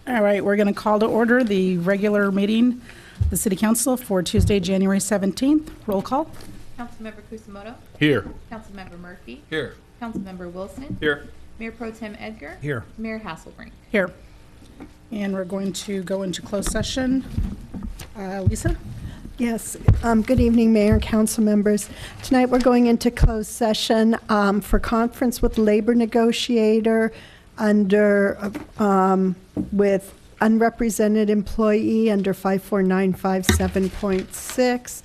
All right, we're going to call to order the regular meeting, the City Council for Tuesday, January 17th. Roll call. Councilmember Kusamoto. Here. Councilmember Murphy. Here. Councilmember Wilson. Here. Mayor Pro Tem Edgar. Here. Mayor Hasselbrink. Here. And we're going to go into closed session. Lisa? Yes. Good evening, Mayor and council members. Tonight we're going into closed session for conference with labor negotiator under with unrepresented employee under 54957.6.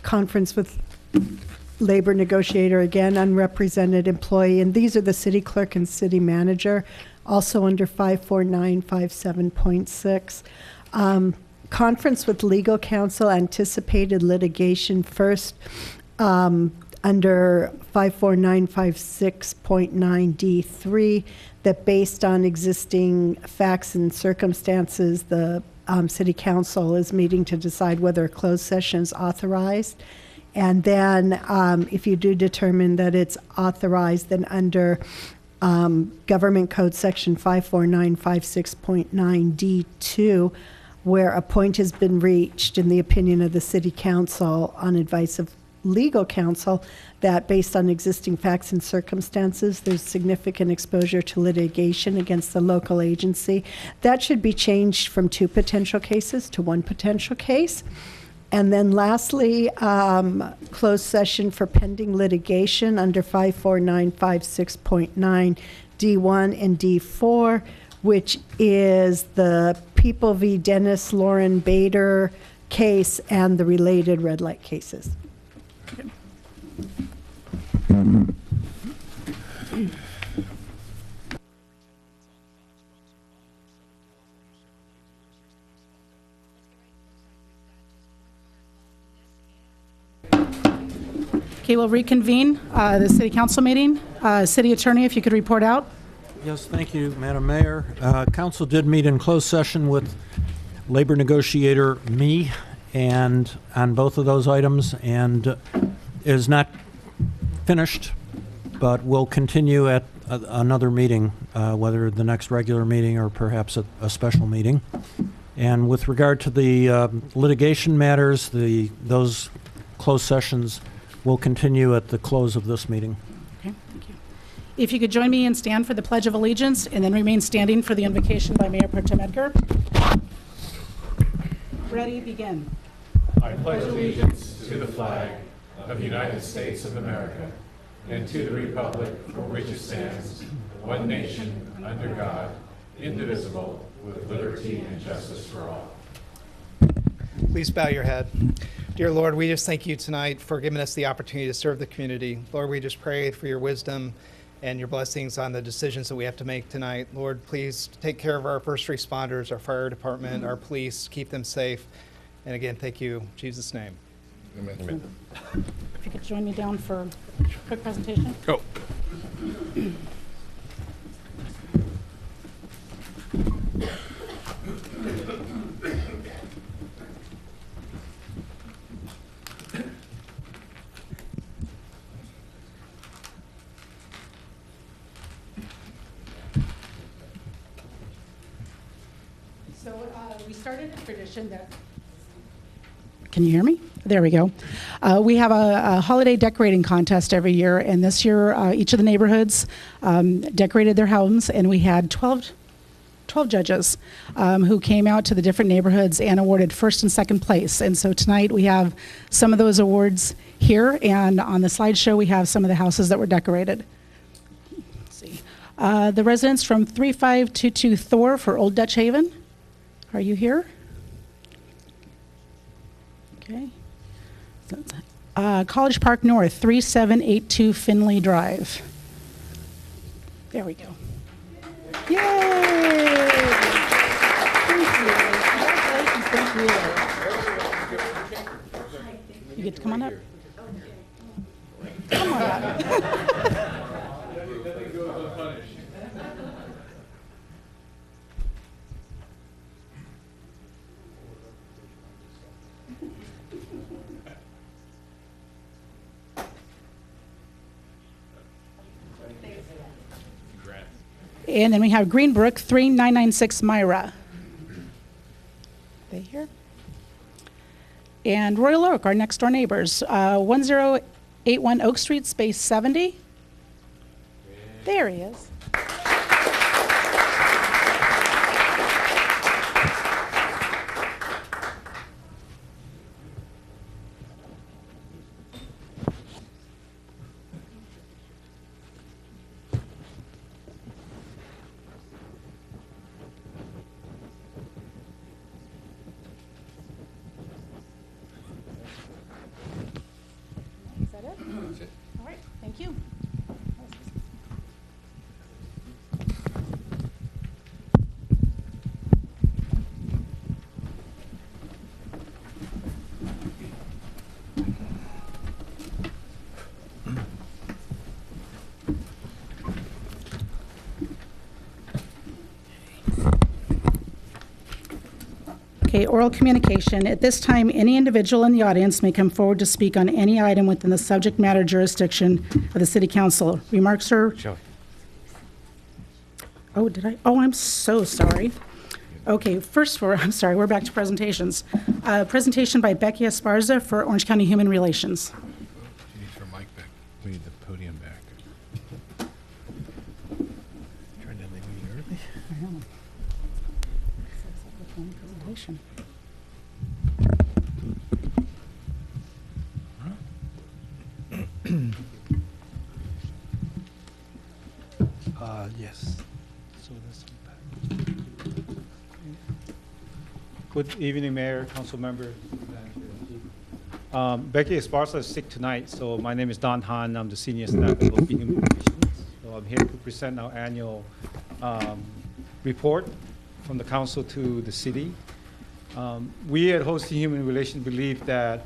Conference with labor negotiator, again, unrepresented employee. And these are the city clerk and city manager, also under 54957.6. Conference with legal counsel, anticipated litigation first, under 54956.9D3, that based on existing facts and circumstances, the city council is meeting to decide whether a closed session is authorized. And then if you do determine that it's authorized, then under Government Code Section 54956.9D2, where a point has been reached in the opinion of the city council on advice of legal counsel that based on existing facts and circumstances, there's significant exposure to litigation against the local agency. That should be changed from 2 potential cases to 1 potential case. And then lastly, closed session for pending litigation under 54956.9 D1 and D4, which is the People v. Dennis Lauren Bader case and the related red light cases. Okay, we'll reconvene the city council meeting. City attorney, if you could report out. Yes, thank you, Madam Mayor. Council did meet in closed session with labor negotiator me and on both of those items, and is not finished, but will continue at another meeting, whether the next regular meeting or perhaps a special meeting. And with regard to the litigation matters, those closed sessions will continue at the close of this meeting. Okay, thank you. If you could join me and stand for the Pledge of Allegiance and then remain standing for the invocation by Mayor Pro Tem Edgar. Ready, begin. I pledge allegiance to the flag of the United States of America and to the republic for which it stands, one nation, under God, indivisible, with liberty and justice for all. Please bow your head. Dear Lord, we just thank you tonight for giving us the opportunity to serve the community. Lord, we just pray for your wisdom and your blessings on the decisions that we have to make tonight. Lord, please take care of our first responders, our fire department, our police, keep them safe. And again, thank you in Jesus' name. Amen. If you could join me down for a quick presentation. Go. So we started a tradition that... Can you hear me? There we go. We have a holiday decorating contest every year, and this year each of the neighborhoods decorated their homes, and we had 12 judges who came out to the different neighborhoods and awarded first and second place. And so tonight we have some of those awards here, and on the slideshow we have some of the houses that were decorated. Let's see. The residents from 3522 Thor for Old Dutch Haven. Are you here? Okay. College Park North, 3782 Finley Drive. There we go. Yay! Thank you. Congratulations. Thank you. You get to come on up. Come on up. And then we have Greenbrook, 3996 Myra. They here? And Royal Oak, our next door neighbors, 1081 Oak Street, space 70. There he is. Is that it? That's it. All right, thank you. Okay, oral communication. At this time, any individual in the audience may come forward to speak on any item within the subject matter jurisdiction of the city council. Remarks, sir? Shelley. Oh, did I? Oh, I'm so sorry. Okay, I'm sorry, we're back to presentations. Presentation by Becky Esparza for Orange County Human Relations. She needs her mic back. We need the podium back. Trying to leave me early. I know. Presentation. Yes. So good evening, Mayor, Council Member. Becky Esparza is sick tonight, so my name is Don Han. I'm the Senior Staff at Local Human Relations. So I'm here to present our annual report from the Council to the City. We at Hosting Human Relations believe that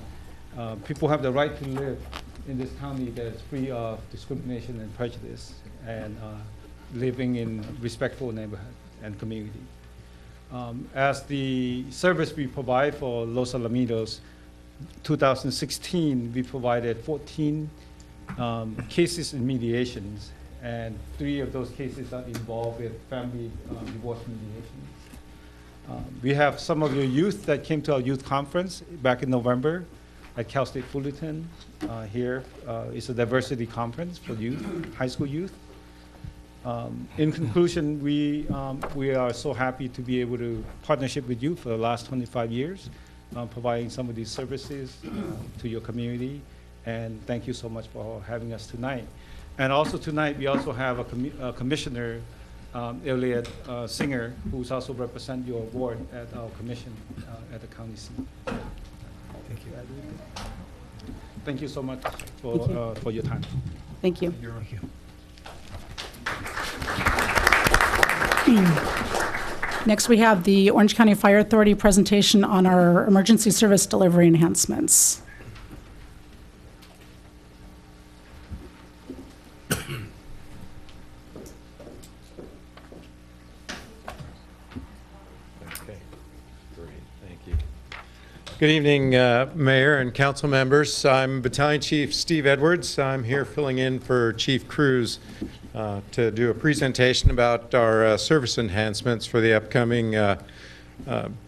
people have the right to live in this county that is free of discrimination and prejudice, and living in respectful neighborhood and community. As the service we provide for Los Alamitos, 2016, we provided 14 cases in mediations, and 3 of those cases are involved with family divorce mediations. We have some of your youth that came to our youth conference back in November at Cal State Fullerton. Here is a diversity conference for youth, high school youth. In conclusion, we are so happy to be able to partnership with you for the last 25 years, providing some of these services to your community. And thank you so much for having us tonight. And also tonight, we also have a commissioner, Elliot Singer, who's also represent your board at our commission at the county seat. Thank you. Thank you so much for your time. Thank you. Thank you. Next, we have the Orange County Fire Authority presentation on our emergency service delivery enhancements. Okay, great, thank you. Good evening, Mayor and council members. I'm Battalion Chief Steve Edwards. I'm here filling in for Chief Cruz to do a presentation about our service enhancements for the upcoming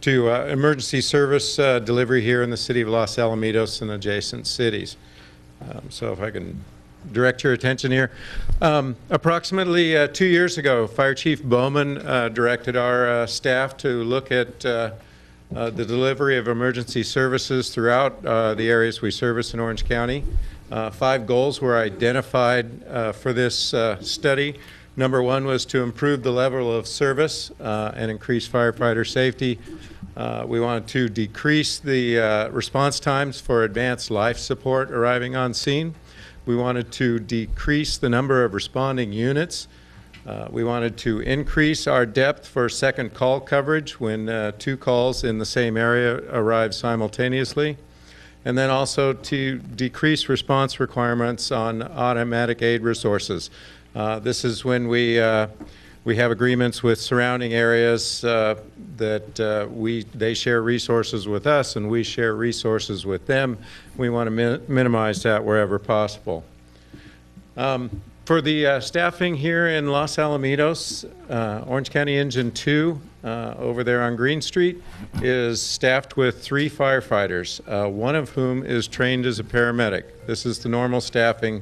emergency service delivery here in the city of Los Alamitos and adjacent cities. So if I can direct your attention here. Approximately 2 years ago, Fire Chief Bowman directed our staff to look at the delivery of emergency services throughout the areas we service in Orange County. 5 goals were identified for this study. Number 1 was to improve the level of service and increase firefighter safety. We wanted to decrease the response times for advanced life support arriving on scene. We wanted to decrease the number of responding units. We wanted to increase our depth for second call coverage when 2 calls in the same area arrive simultaneously. And then also to decrease response requirements on automatic aid resources. This is when we have agreements with surrounding areas that they share resources with us and we share resources with them. We want to minimize that wherever possible. For the staffing here in Los Alamitos, Orange County Engine 2 over there on Green Street is staffed with 3 firefighters, one of whom is trained as a paramedic. This is the normal staffing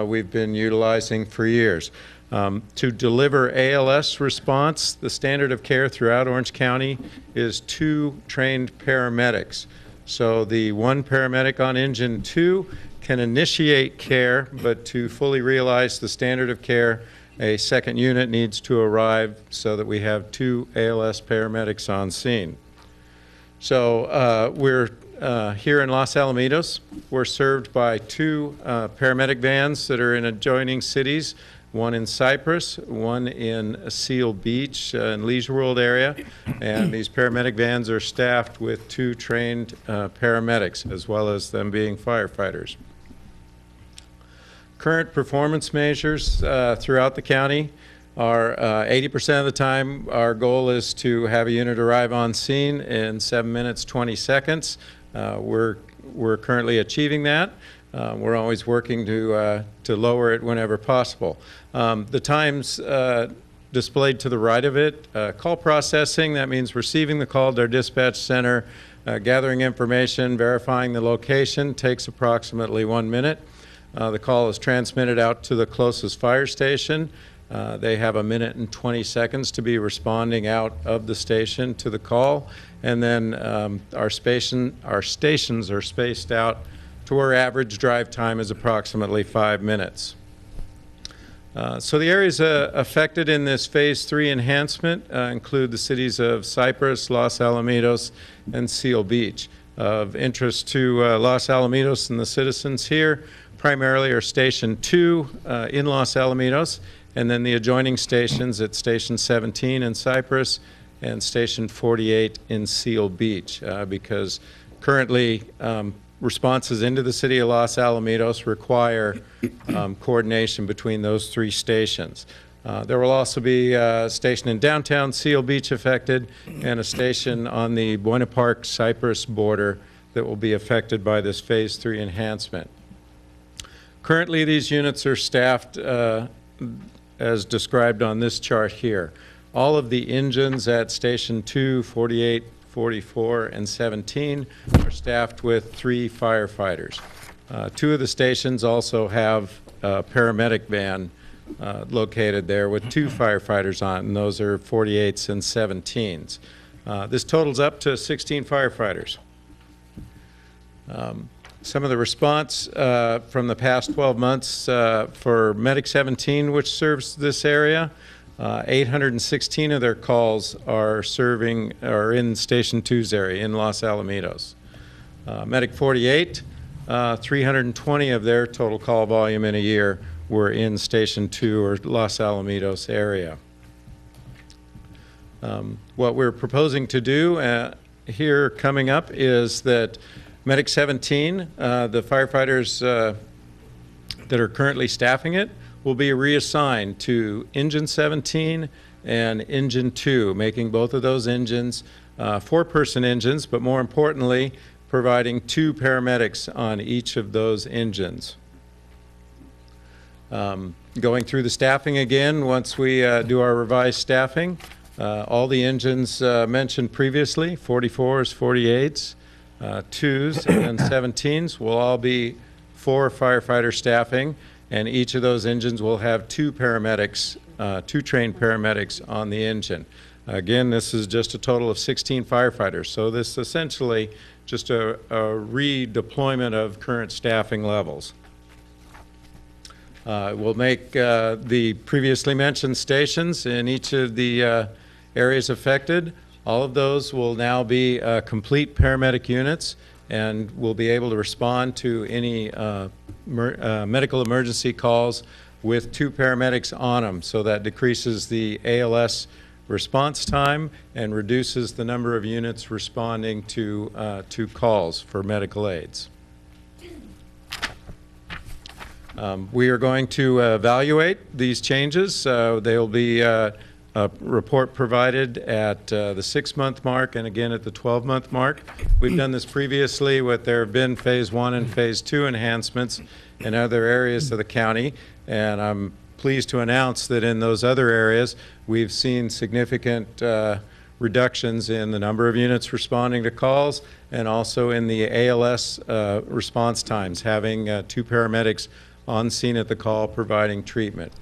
we've been utilizing for years. To deliver ALS response, the standard of care throughout Orange County is 2 trained paramedics. So the 1 paramedic on Engine 2 can initiate care, but to fully realize the standard of care, a second unit needs to arrive so that we have 2 ALS paramedics on scene. So we're here in Los Alamitos. We're served by 2 paramedic vans that are in adjoining cities, one in Cypress, one in Seal Beach in Leisure World area, and these paramedic vans are staffed with 2 trained paramedics, as well as them being firefighters. Current performance measures throughout the county are 80% of the time our goal is to have a unit arrive on scene in 7 minutes 20 seconds. We're currently achieving that. We're always working to lower it whenever possible. The times displayed to the right of it, call processing, that means receiving the call to our dispatch center, gathering information, verifying the location, takes approximately 1 minute. The call is transmitted out to the closest fire station. They have 1 minute and 20 seconds to be responding out of the station to the call. And then our stations are spaced out to where average drive time is approximately 5 minutes. So the areas affected in this Phase 3 enhancement include the cities of Cypress, Los Alamitos, and Seal Beach. Of interest to Los Alamitos and the citizens here primarily are Station 2 in Los Alamitos, and then the adjoining stations at Station 17 in Cypress and Station 48 in Seal Beach, because currently responses into the city of Los Alamitos require coordination between those 3 stations. There will also be a station in downtown Seal Beach affected and a station on the Buena Park Cypress border that will be affected by this Phase 3 enhancement. Currently, these units are staffed as described on this chart here. All of the engines at Station 2, 48, 44, and 17 are staffed with 3 firefighters. 2 of the stations also have a paramedic van located there with 2 firefighters on it, and those are 48s and 17s. This totals up to 16 firefighters. Some of the response from the past 12 months for Medic 17, which serves this area, 816 of their calls are in Station 2's area in Los Alamitos. Medic 48, 320 of their total call volume in a year were in Station 2 or Los Alamitos area. What we're proposing to do here coming up is that Medic 17, the firefighters that are currently staffing it, will be reassigned to Engine 17 and Engine 2, making both of those engines 4-person engines, but more importantly, providing 2 paramedics on each of those engines. Going through the staffing again, once we do our revised staffing, all the engines mentioned previously, 44s, 48s, 2s, and 17s will all be 4 firefighter staffing, and each of those engines will have 2 paramedics, 2 trained paramedics on the engine. Again, this is just a total of 16 firefighters, so this is essentially just a redeployment of current staffing levels. We'll make the previously mentioned stations in each of the areas affected. All of those will now be complete paramedic units and will be able to respond to any medical emergency calls with 2 paramedics on them. So that decreases the ALS response time and reduces the number of units responding to calls for medical aids. We are going to evaluate these changes. They will be a report provided at the 6-month mark and again at the 12-month mark. We've done this previously with there have been Phase 1 and Phase 2 enhancements, and other areas of the county. And I'm pleased to announce that in those other areas, we've seen significant reductions in the number of units responding to calls and also in the ALS response times, having 2 paramedics on scene at the call providing treatment.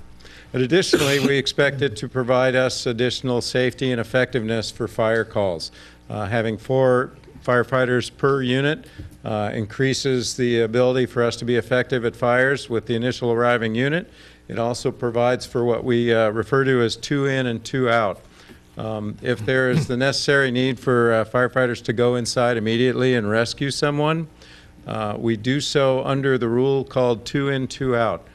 And additionally, we expect it to provide us additional safety and effectiveness for fire calls. Having 4 firefighters per unit increases the ability for us to be effective at fires with the initial arriving unit. It also provides for what we refer to as 2 in and 2 out. If there is the necessary need for firefighters to go inside immediately and rescue someone, we do so under the rule called 2 in, 2 out.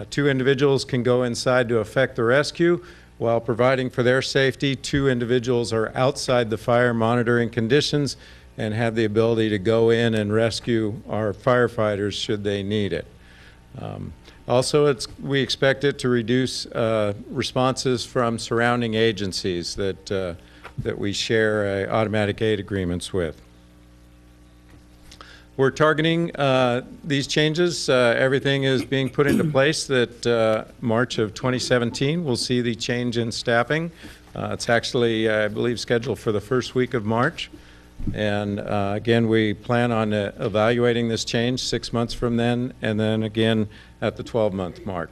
2 individuals can go inside to effect the rescue. While providing for their safety, 2 individuals are outside the fire monitoring conditions and have the ability to go in and rescue our firefighters should they need it. Also, we expect it to reduce responses from surrounding agencies that we share automatic aid agreements with. We're targeting these changes. Everything is being put into place that March of 2017 we'll see the change in staffing. It's actually, I believe, scheduled for the first week of March. And again, we plan on evaluating this change 6 months from then, and then again at the 12-month mark.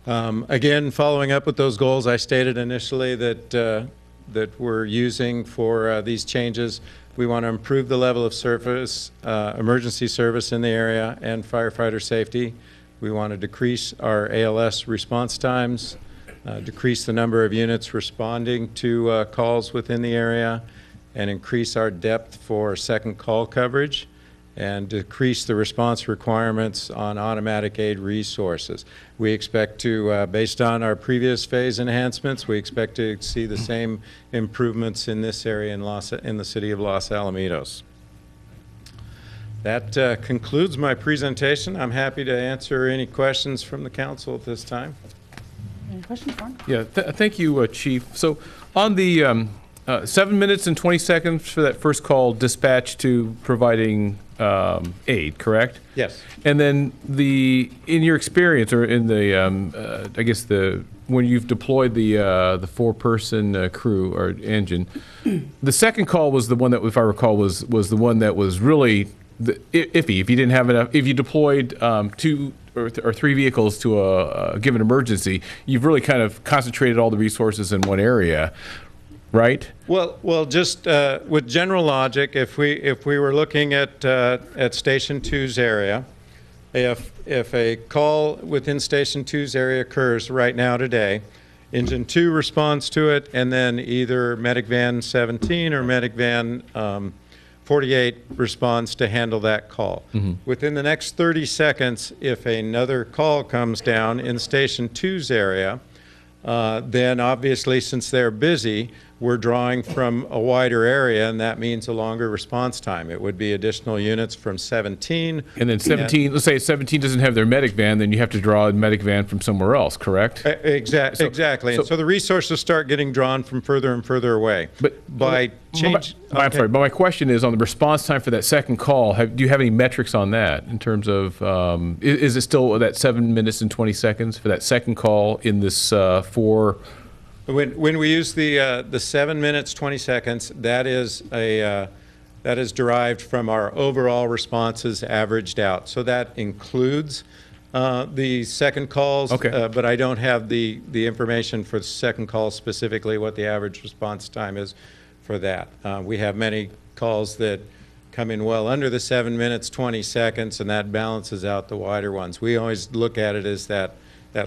Again, following up with those goals I stated initially that we're using for these changes, we want to improve the level of service, emergency service in the area and firefighter safety. We want to decrease our ALS response times, decrease the number of units responding to calls within the area, and increase our depth for second call coverage, and decrease the response requirements on automatic aid resources. We expect to, based on our previous phase enhancements, we expect to see the same improvements in this area in the city of Los Alamitos. That concludes my presentation. I'm happy to answer any questions from the council at this time. Any questions, Warren? Yeah, thank you, Chief. So on the 7 minutes and 20 seconds for that first call dispatch to providing aid, correct? Yes. And then in your experience, or in the, I guess when you've deployed the 4-person crew or engine, the second call was the one that, if I recall, was the one that was really iffy. If you didn't have enough, if you deployed 2 or 3 vehicles to a given emergency, you've really kind of concentrated all the resources in one area. Right? Well, just with general logic, if we were looking at Station 2's area, if a call within Station 2's area occurs right now today, Engine 2 responds to it, and then either Medic Van 17 or Medic Van 48 responds to handle that call. Mm-hmm. Within the next 30 seconds, if another call comes down in Station 2's area, then obviously, since they're busy, we're drawing from a wider area, and that means a longer response time. It would be additional units from 17. And then 17, let's say 17 doesn't have their medic van, then you have to draw a medic van from somewhere else, correct? Exactly. And so the resources start getting drawn from further and further away. But I'm sorry, but my question is on the response time for that second call, do you have any metrics on that in terms of, is it still that 7 minutes and 20 seconds for that second call in this 4? When we use the 7 minutes 20 seconds, that is derived from our overall responses averaged out. So that includes the second calls, okay. But I don't have the information for the second call specifically what the average response time is for that. We have many calls that come in well under the 7 minutes 20 seconds, and that balances out the wider ones. We always look at it as that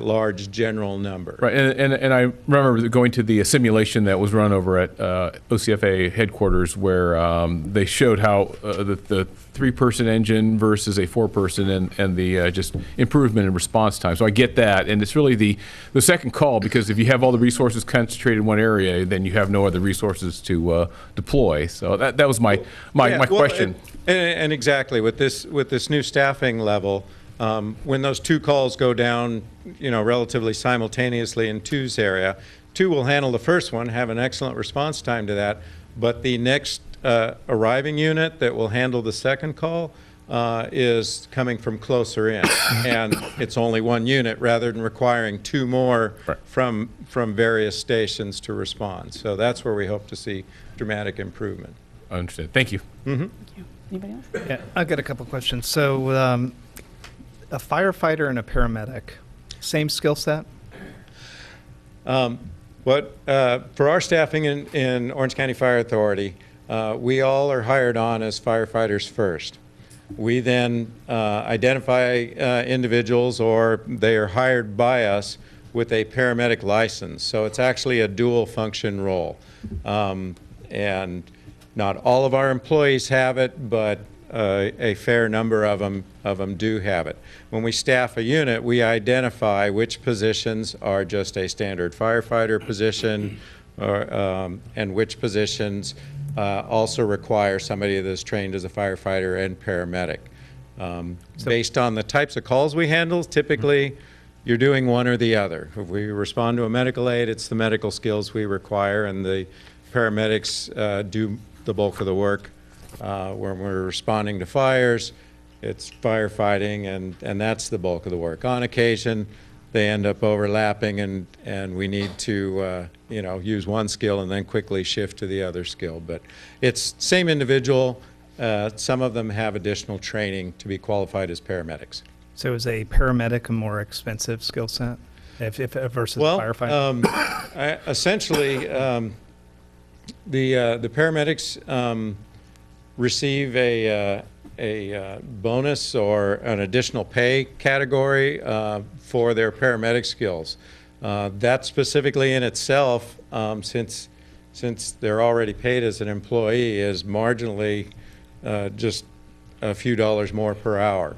large general number. Right, and I remember going to the simulation that was run over at OCFA headquarters where they showed how the 3-person engine versus a 4-person and the just improvement in response time. So I get that, and it's really the second call, because if you have all the resources concentrated in one area, then you have no other resources to deploy. So that was my question. And exactly, with this new staffing level, when those 2 calls go down, relatively simultaneously in 2's area, 2 will handle the first one, have an excellent response time to that, but the next arriving unit that will handle the second call is coming from closer in, and it's only one unit rather than requiring two more Right. from various stations to respond. So that's where we hope to see dramatic improvement. I understand. Thank you. Anybody else? Yeah, I've got a couple questions. So, a firefighter and a paramedic, same skill set? For our staffing in Orange County Fire Authority, we all are hired on as firefighters first. We then identify individuals, or they are hired by us with a paramedic license. So it's actually a dual function role. And not all of our employees have it, but a fair number of them do have it. When we staff a unit, we identify which positions are just a standard firefighter position, and which positions also require somebody that's trained as a firefighter and paramedic. Based on the types of calls we handle, typically you're doing one or the other. If we respond to a medical aid, it's the medical skills we require, and the paramedics do the bulk of the work. When we're responding to fires, it's firefighting, and that's the bulk of the work. On occasion, they end up overlapping, and we need to use one skill and then quickly shift to the other skill. But it's same individual. Some of them have additional training to be qualified as paramedics. So is a paramedic a more expensive skill set if versus a firefighter? Essentially, the paramedics receive a bonus or an additional pay category for their paramedic skills. That specifically in itself, since they're already paid as an employee, is marginally just a few dollars more per hour.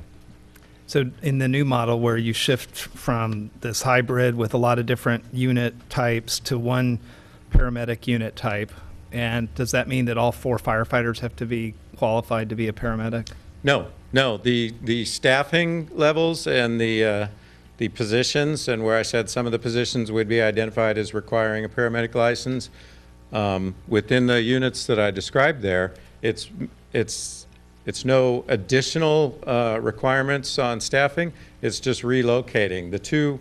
So in the new model where you shift from this hybrid with a lot of different unit types to one paramedic unit type, and does that mean that all 4 firefighters have to be qualified to be a paramedic? No. The staffing levels and the positions, and where I said some of the positions would be identified as requiring a paramedic license, within the units that I described there, it's no additional requirements on staffing. It's just relocating. The 2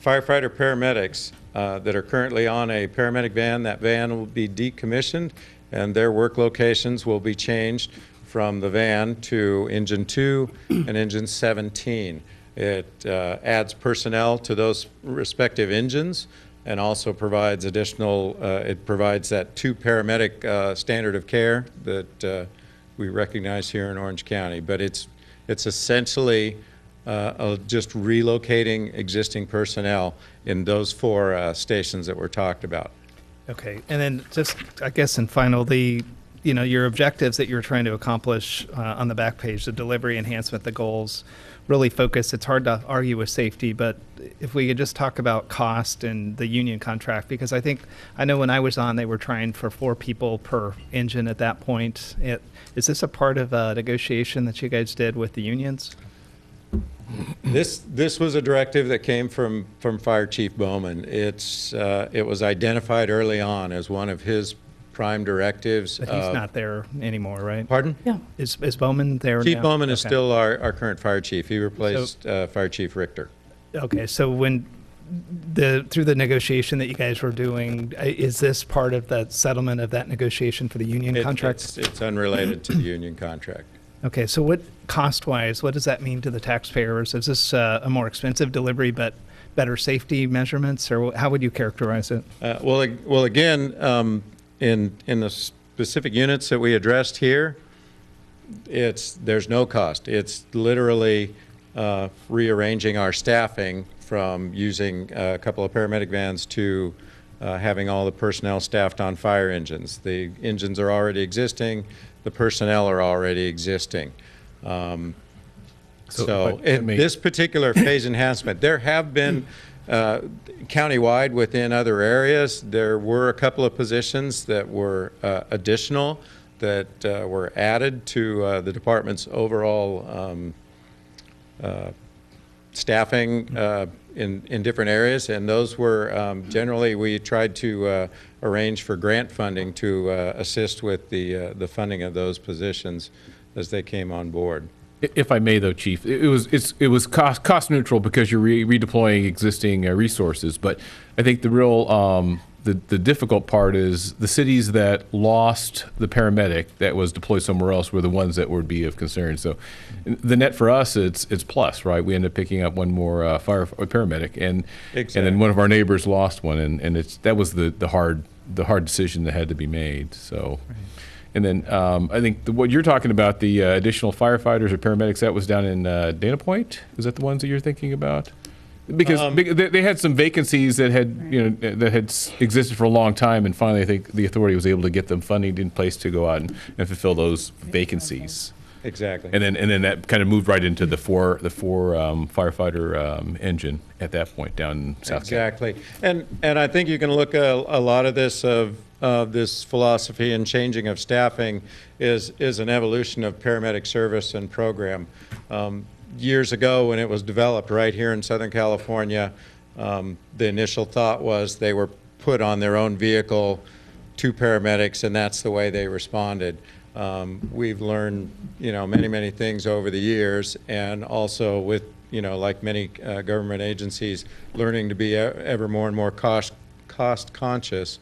firefighter paramedics that are currently on a paramedic van, that van will be decommissioned, and their work locations will be changed from the van to Engine 2 and Engine 17. It adds personnel to those respective engines, and also provides additional, it provides that 2 paramedic standard of care that we recognize here in Orange County. But it's essentially just relocating existing personnel in those 4 stations that were talked about. Okay, and then just, I guess, in final, your objectives that you're trying to accomplish on the back page, the delivery enhancement, the goals, really focus. It's hard to argue with safety, but if we could just talk about cost and the union contract, because I know when I was on, they were trying for 4 people per engine at that point. Is this a part of a negotiation that you guys did with the unions? This was a directive that came from Fire Chief Bowman. It was identified early on as one of his prime directives. But he's not there anymore, right? Pardon? Yeah. Is Bowman there Chief now? Bowman is Okay. still our current fire chief. He replaced Fire Chief Richter. Okay, so when through the negotiation that you guys were doing, is this part of the settlement of that negotiation for the union contract? It's unrelated to the union contract. Okay, so what cost-wise, what does that mean to the taxpayers? Is this a more expensive delivery but better safety measurements, or how would you characterize it? Well, again, in the specific units that we addressed here, there's no cost. It's literally rearranging our staffing from using a couple of paramedic vans to having all the personnel staffed on fire engines. The engines are already existing. The personnel are already existing. This particular phase enhancement, there have been countywide within other areas, there were a couple of positions that were additional that were added to the department's overall staffing in different areas, and those were generally, we tried to arrange for grant funding to assist with the funding of those positions as they came on board. If I may, though, Chief, it was cost neutral because you're redeploying existing resources. But I think the real the difficult part is the cities that lost the paramedic that was deployed somewhere else were the ones that would be of concern. So the net for us, it's plus, right? We end up picking up one more paramedic, and then one of our neighbors lost one, and that was the hard decision that had to be made. So. Right. And then I think what you're talking about, the additional firefighters or paramedics, that was down in Dana Point. Is that the ones that you're thinking about? Because they had some vacancies that had that had existed for a long time, and finally I think the authority was able to get them funding in place to go out and fulfill those vacancies. Exactly. And then that kind of moved right into the four firefighter engine at that point down in South Exactly. And I think you can look at a lot of this this philosophy and changing of staffing is an evolution of paramedic service and program. Years ago when it was developed right here in Southern California, the initial thought was they were put on their own vehicle, 2 paramedics, and that's the way they responded. We've learned, many things over the years, and also with, like many government agencies, learning to be ever more and more cost conscious.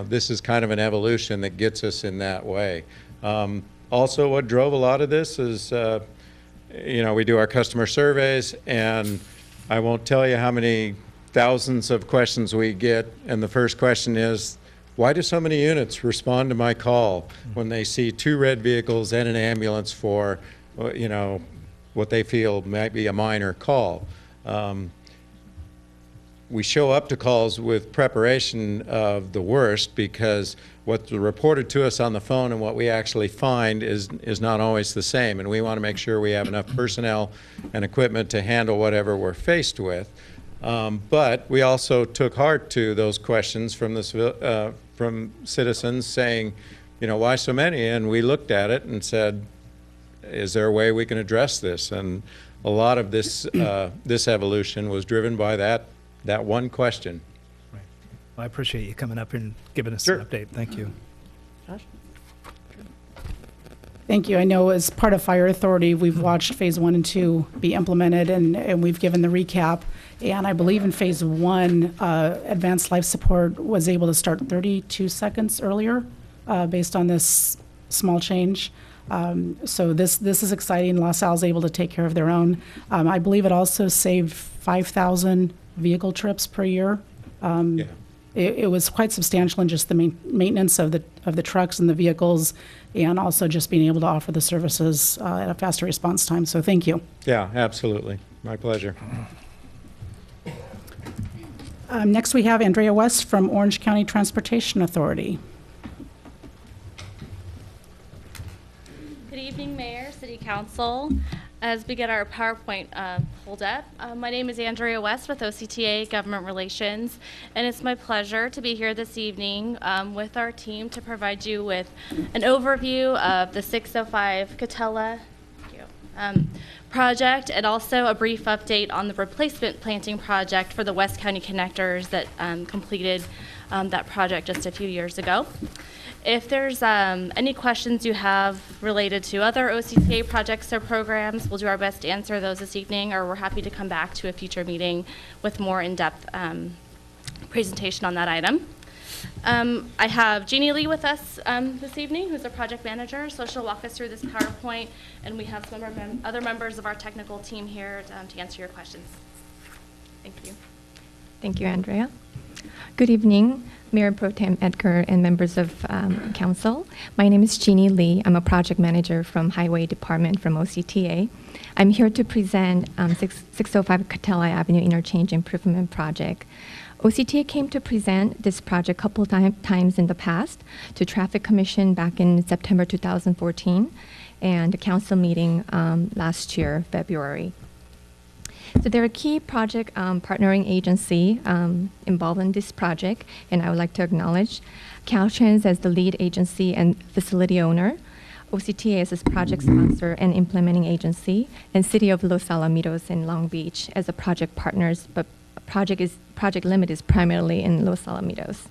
This is kind of an evolution that gets us in that way. Also, what drove a lot of this is, we do our customer surveys, and I won't tell you how many thousands of questions we get, and the first question is, why do so many units respond to my call when they see 2 red vehicles and an ambulance for, what they feel might be a minor call? We show up to calls with preparation of the worst, because what's reported to us on the phone and what we actually find is not always the same, and we want to make sure we have enough personnel and equipment to handle whatever we're faced with. But we also took heart to those questions from citizens saying, why so many? And we looked at it and said, is there a way we can address this? And a lot of this this evolution was driven by that one question. Right. Well, I appreciate you coming up and giving us Sure. an update. Thank you. Thank you. I know as part of Fire Authority, we've watched Phase 1 and 2 be implemented, and we've given the recap. And I believe in Phase 1, advanced life support was able to start 32 seconds earlier based on this small change. So this is exciting. La Salle's able to take care of their own. I believe it also saved 5,000 vehicle trips per year. Yeah. It was quite substantial in just the maintenance of the trucks and the vehicles, and also just being able to offer the services at a faster response time. So thank you. Yeah, absolutely. My pleasure. Next, we have Andrea West from Orange County Transportation Authority. Good evening, Mayor, City Council. As we get our PowerPoint pulled up, my name is Andrea West with OCTA Government Relations, and it's my pleasure to be here this evening with our team to provide you with an overview of the 605 Catella project, and also a brief update on the replacement planting project for the West County connectors that completed that project just a few years ago. If there's any questions you have related to other OCTA projects or programs, we'll do our best to answer those this evening, or we're happy to come back to a future meeting with more in-depth presentation on that item. I have Jeannie Lee with us this evening, who's a project manager, so she'll walk us through this PowerPoint, and we have some other members of our technical team here to answer your questions. Thank you. Thank you, Andrea. Good evening, Mayor Pro Tem Edgar and members of Council. My name is Jeannie Lee. I'm a project manager from Highway Department from OCTA. I'm here to present 605 Catella Avenue Interchange Improvement Project. OCTA came to present this project a couple times in the past to Traffic Commission back in September 2014 and the council meeting last year, February. So they're a key project partnering agency involved in this project, and I would like to acknowledge Caltrans as the lead agency and facility owner, OCTA as a project sponsor and implementing agency, and City of Los Alamitos in Long Beach as a project partners, but project limit is primarily in Los Alamitos.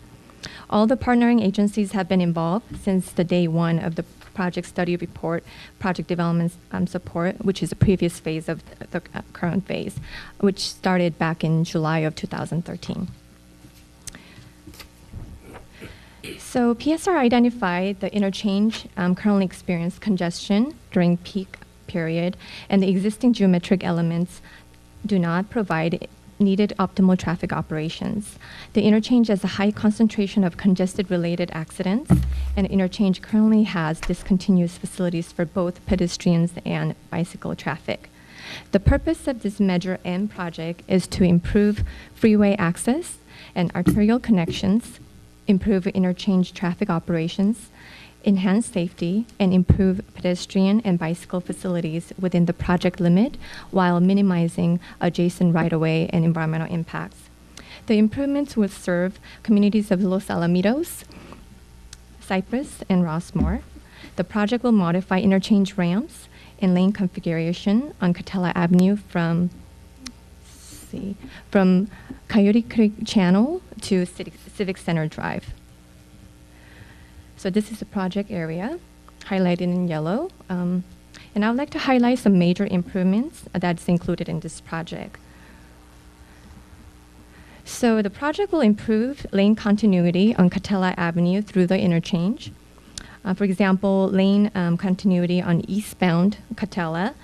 All the partnering agencies have been involved since the day one of the project study report, project development support, which is the previous phase of the current phase, which started back in July of 2013. So PSR identified the interchange currently experienced congestion during peak period, and the existing geometric elements do not provide needed optimal traffic operations. The interchange has a high concentration of congested-related accidents, and interchange currently has discontinuous facilities for both pedestrians and bicycle traffic. The purpose of this Measure M project is to improve freeway access and arterial connections, improve interchange traffic operations, enhance safety, and improve pedestrian and bicycle facilities within the project limit while minimizing adjacent right-of-way and environmental impacts. The improvements will serve communities of Los Alamitos, Cypress, and Rossmore. The project will modify interchange ramps and lane configuration on Catella Avenue from Coyote Creek Channel to Civic Center Drive. So this is the project area, highlighted in yellow. And I would like to highlight some major improvements that's included in this project. So the project will improve lane continuity on Catella Avenue through the interchange. For example, lane continuity on eastbound Catella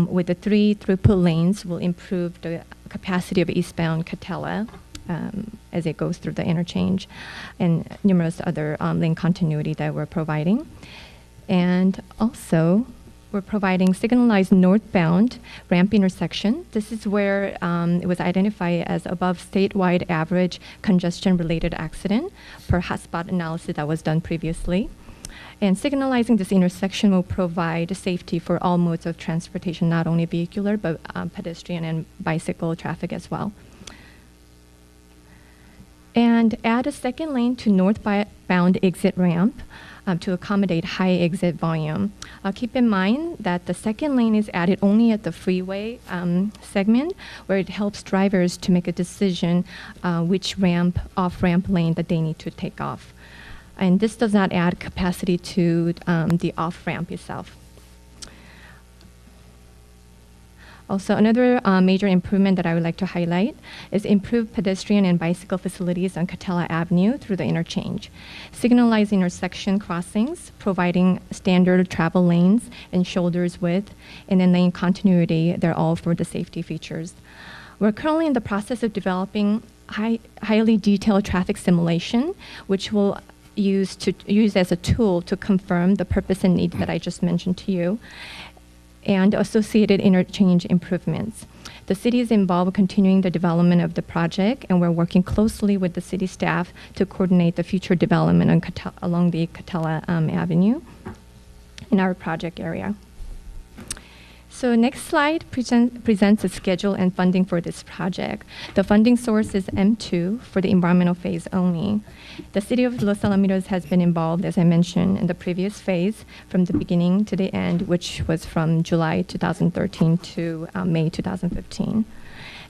with the 3 throughput lanes will improve the capacity of eastbound Catella as it goes through the interchange, and numerous other lane continuity that we're providing. And also, we're providing signalized northbound ramp intersection. This is where it was identified as above statewide average congestion-related accident per hotspot analysis that was done previously. And signalizing this intersection will provide safety for all modes of transportation, not only vehicular, but pedestrian and bicycle traffic as well. And add a second lane to northbound exit ramp to accommodate high exit volume. Keep in mind that the second lane is added only at the freeway segment, where it helps drivers to make a decision which off-ramp lane that they need to take off. And this does not add capacity to the off-ramp itself. Also, another major improvement that I would like to highlight is improved pedestrian and bicycle facilities on Catella Avenue through the interchange. Signalized intersection crossings, providing standard travel lanes and shoulders width, and then lane continuity, they're all for the safety features. We're currently in the process of developing highly detailed traffic simulation, which will use as a tool to confirm the purpose and need that I just mentioned to you, and associated interchange improvements. The city is involved in continuing the development of the project, and we're working closely with the city staff to coordinate the future development along the Catella Avenue in our project area. So next slide presents the schedule and funding for this project. The funding source is M2 for the environmental phase only. The city of Los Alamitos has been involved, as I mentioned, in the previous phase from the beginning to the end, which was from July 2013 to May 2015.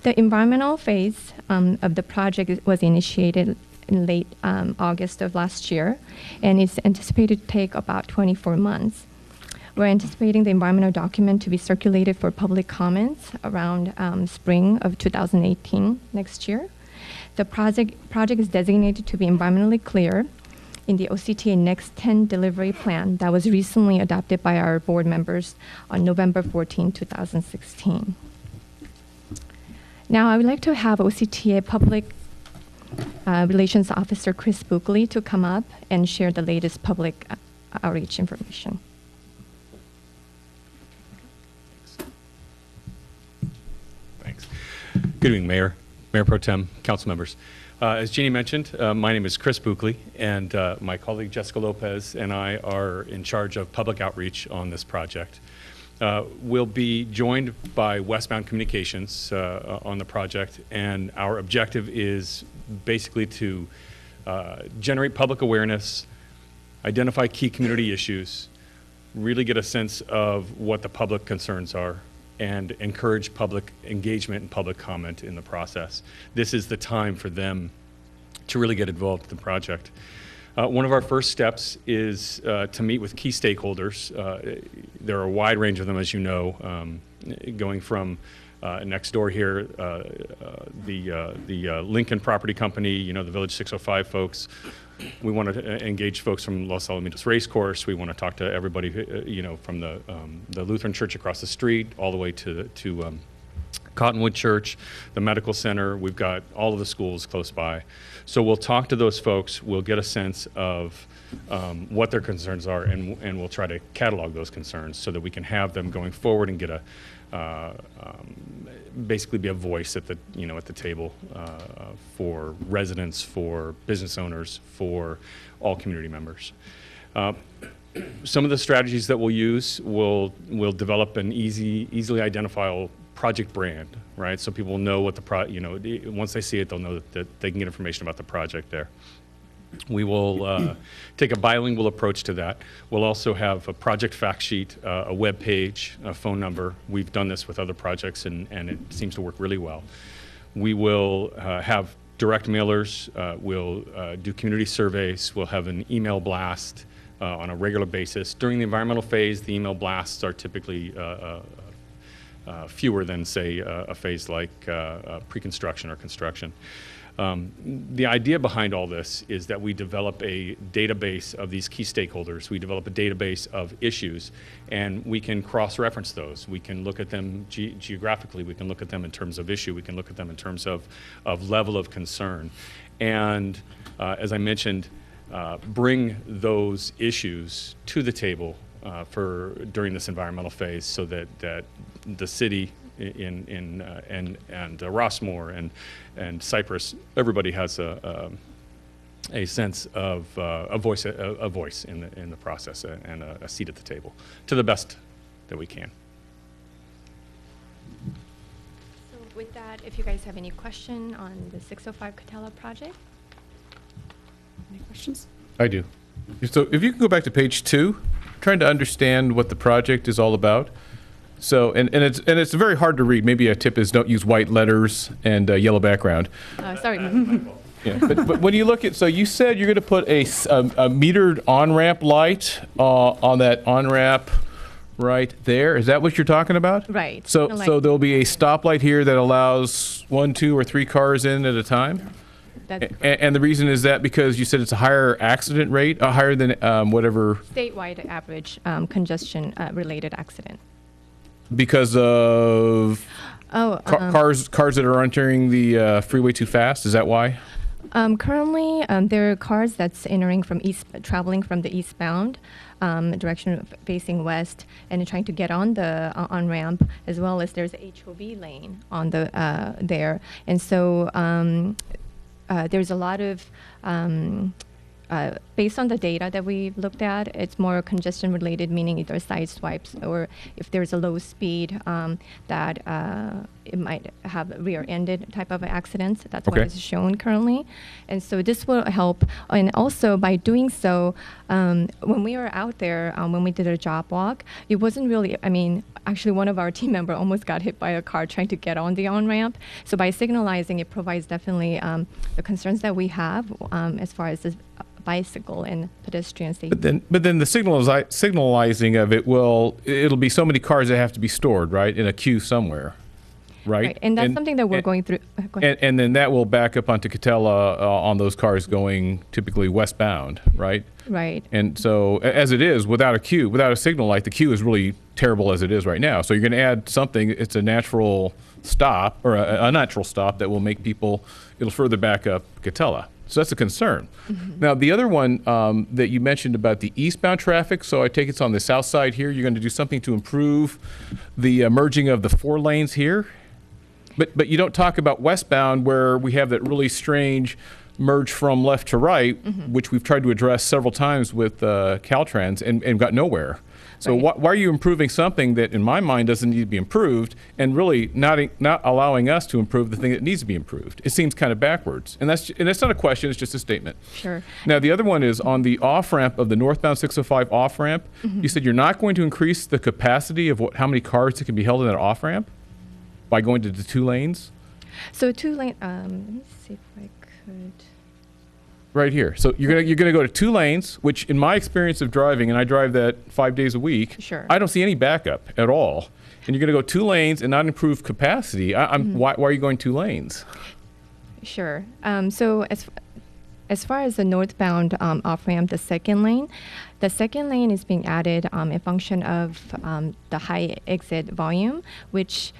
The environmental phase of the project was initiated in late August of last year, and it's anticipated to take about 24 months. We're anticipating the environmental document to be circulated for public comments around spring of 2018 next year. The project is designated to be environmentally clear in the OCTA Next 10 delivery plan that was recently adopted by our board members on November 14, 2016. Now, I would like to have OCTA Public Relations Officer Chris Buckley to come up and share the latest public outreach information. Good evening, Mayor, Mayor Pro Tem, council members. As Jeannie mentioned, my name is Chris Buckley, and my colleague Jessica Lopez and I are in charge of public outreach on this project. We'll be joined by Westbound Communications on the project, and our objective is basically to generate public awareness, identify key community issues, really get a sense of what the public concerns are, and encourage public engagement and public comment in the process. This is the time for them to really get involved in the project. One of our first steps is to meet with key stakeholders. There are a wide range of them, as you know, going from next door here, the Lincoln Property Company, you know, the Village 605 folks. We want to engage folks from Los Alamitos Racecourse. We want to talk to everybody, you know, from the Lutheran Church across the street all the way to Cottonwood Church, the medical center. We've got all of the schools close by. So we'll talk to those folks. We'll get a sense of what their concerns are, and we'll try to catalog those concerns so that we can have them going forward and get basically be a voice at the table for residents, for business owners, for all community members. Some of the strategies that we'll use, we'll develop an easily identifiable project brand, right? So people know what once they see it, they'll know that they can get information about the project there. We will take a bilingual approach to that. We'll also have a project fact sheet, a web page, a phone number. We've done this with other projects, and it seems to work really well. We will have direct mailers. We'll do community surveys. We'll have an email blast on a regular basis. During the environmental phase, the email blasts are typically fewer than, say, a phase like pre-construction or construction. The idea behind all this is that we develop a database of these key stakeholders. We develop a database of issues, and we can cross-reference those. We can look at them geographically. We can look at them in terms of issue. We can look at them in terms of level of concern. And as I mentioned, bring those issues to the table during this environmental phase, so that the city and Rossmore and Cypress, everybody has a sense of a voice in the process and a seat at the table to the best that we can. So with that, if you guys have any question on the 605 Catella project? Any questions? I do. So if you can go back to page 2, trying to understand what the project is all about. So, and it's very hard to read. Maybe a tip is don't use white letters and yellow background. Sorry. Yeah, but when you look at, so you said you're going to put a metered on-ramp light on that on-ramp right there. Is that what you're talking about? Right. So there'll be a stoplight here that allows 1, 2, or 3 cars in at a time? And the reason is that because you said it's a higher accident rate, higher than whatever? Statewide average congestion related accident. Because of cars that are entering the freeway too fast? Is that why? Currently, there are cars that's entering from traveling from the eastbound direction facing west and trying to get on the on-ramp, as well as there's a HOV lane on the there. And so there's a lot of based on the data that we looked at, it's more congestion related, meaning either side swipes or if there's a low speed that it might have rear-ended type of accidents. That's what is shown currently. And so this will help. And also by doing so, when we were out there, when we did a job walk, it wasn't really, actually one of our team members almost got hit by a car trying to get on the on-ramp. So by signalizing, it provides definitely the concerns that we have as far as this bicycle and pedestrian safety. But then the signalizing of it'll be so many cars that have to be stored, right, in a queue somewhere, right? And that's something that we're going through. Go ahead. And then that will back up onto Catella on those cars going typically westbound, right? Right. And so as it is, without a queue, without a signal light, the queue is really terrible as it is right now. So you're going to add something, it's a natural stop, or a natural stop that will make people, it'll further back up Catella. So that's a concern. Mm-hmm. Now, the other one that you mentioned about the eastbound traffic, so I take it's on the south side here, you're going to do something to improve the merging of the 4 lanes here. But you don't talk about westbound where we have that really strange merge from left to right, which we've tried to address several times with Caltrans and got nowhere. So why are you improving something that, in my mind, doesn't need to be improved, and really not allowing us to improve the thing that needs to be improved? It seems kind of backwards, and that's not a question; it's just a statement. Sure. Now, the other one is on the off ramp of the northbound 605 off ramp. You said you're not going to increase the capacity of how many cars that can be held in that off ramp by going to the 2 lanes. So 2 lane. Let me see if I could. Right here. So you're gonna go to 2 lanes, which in my experience of driving, and I drive that 5 days a week, Sure. I don't see any backup at all. And you're gonna go 2 lanes and not improve capacity. Why are you going 2 lanes? Sure. So as far as the northbound off-ramp, the second lane is being added in function of the high exit volume, which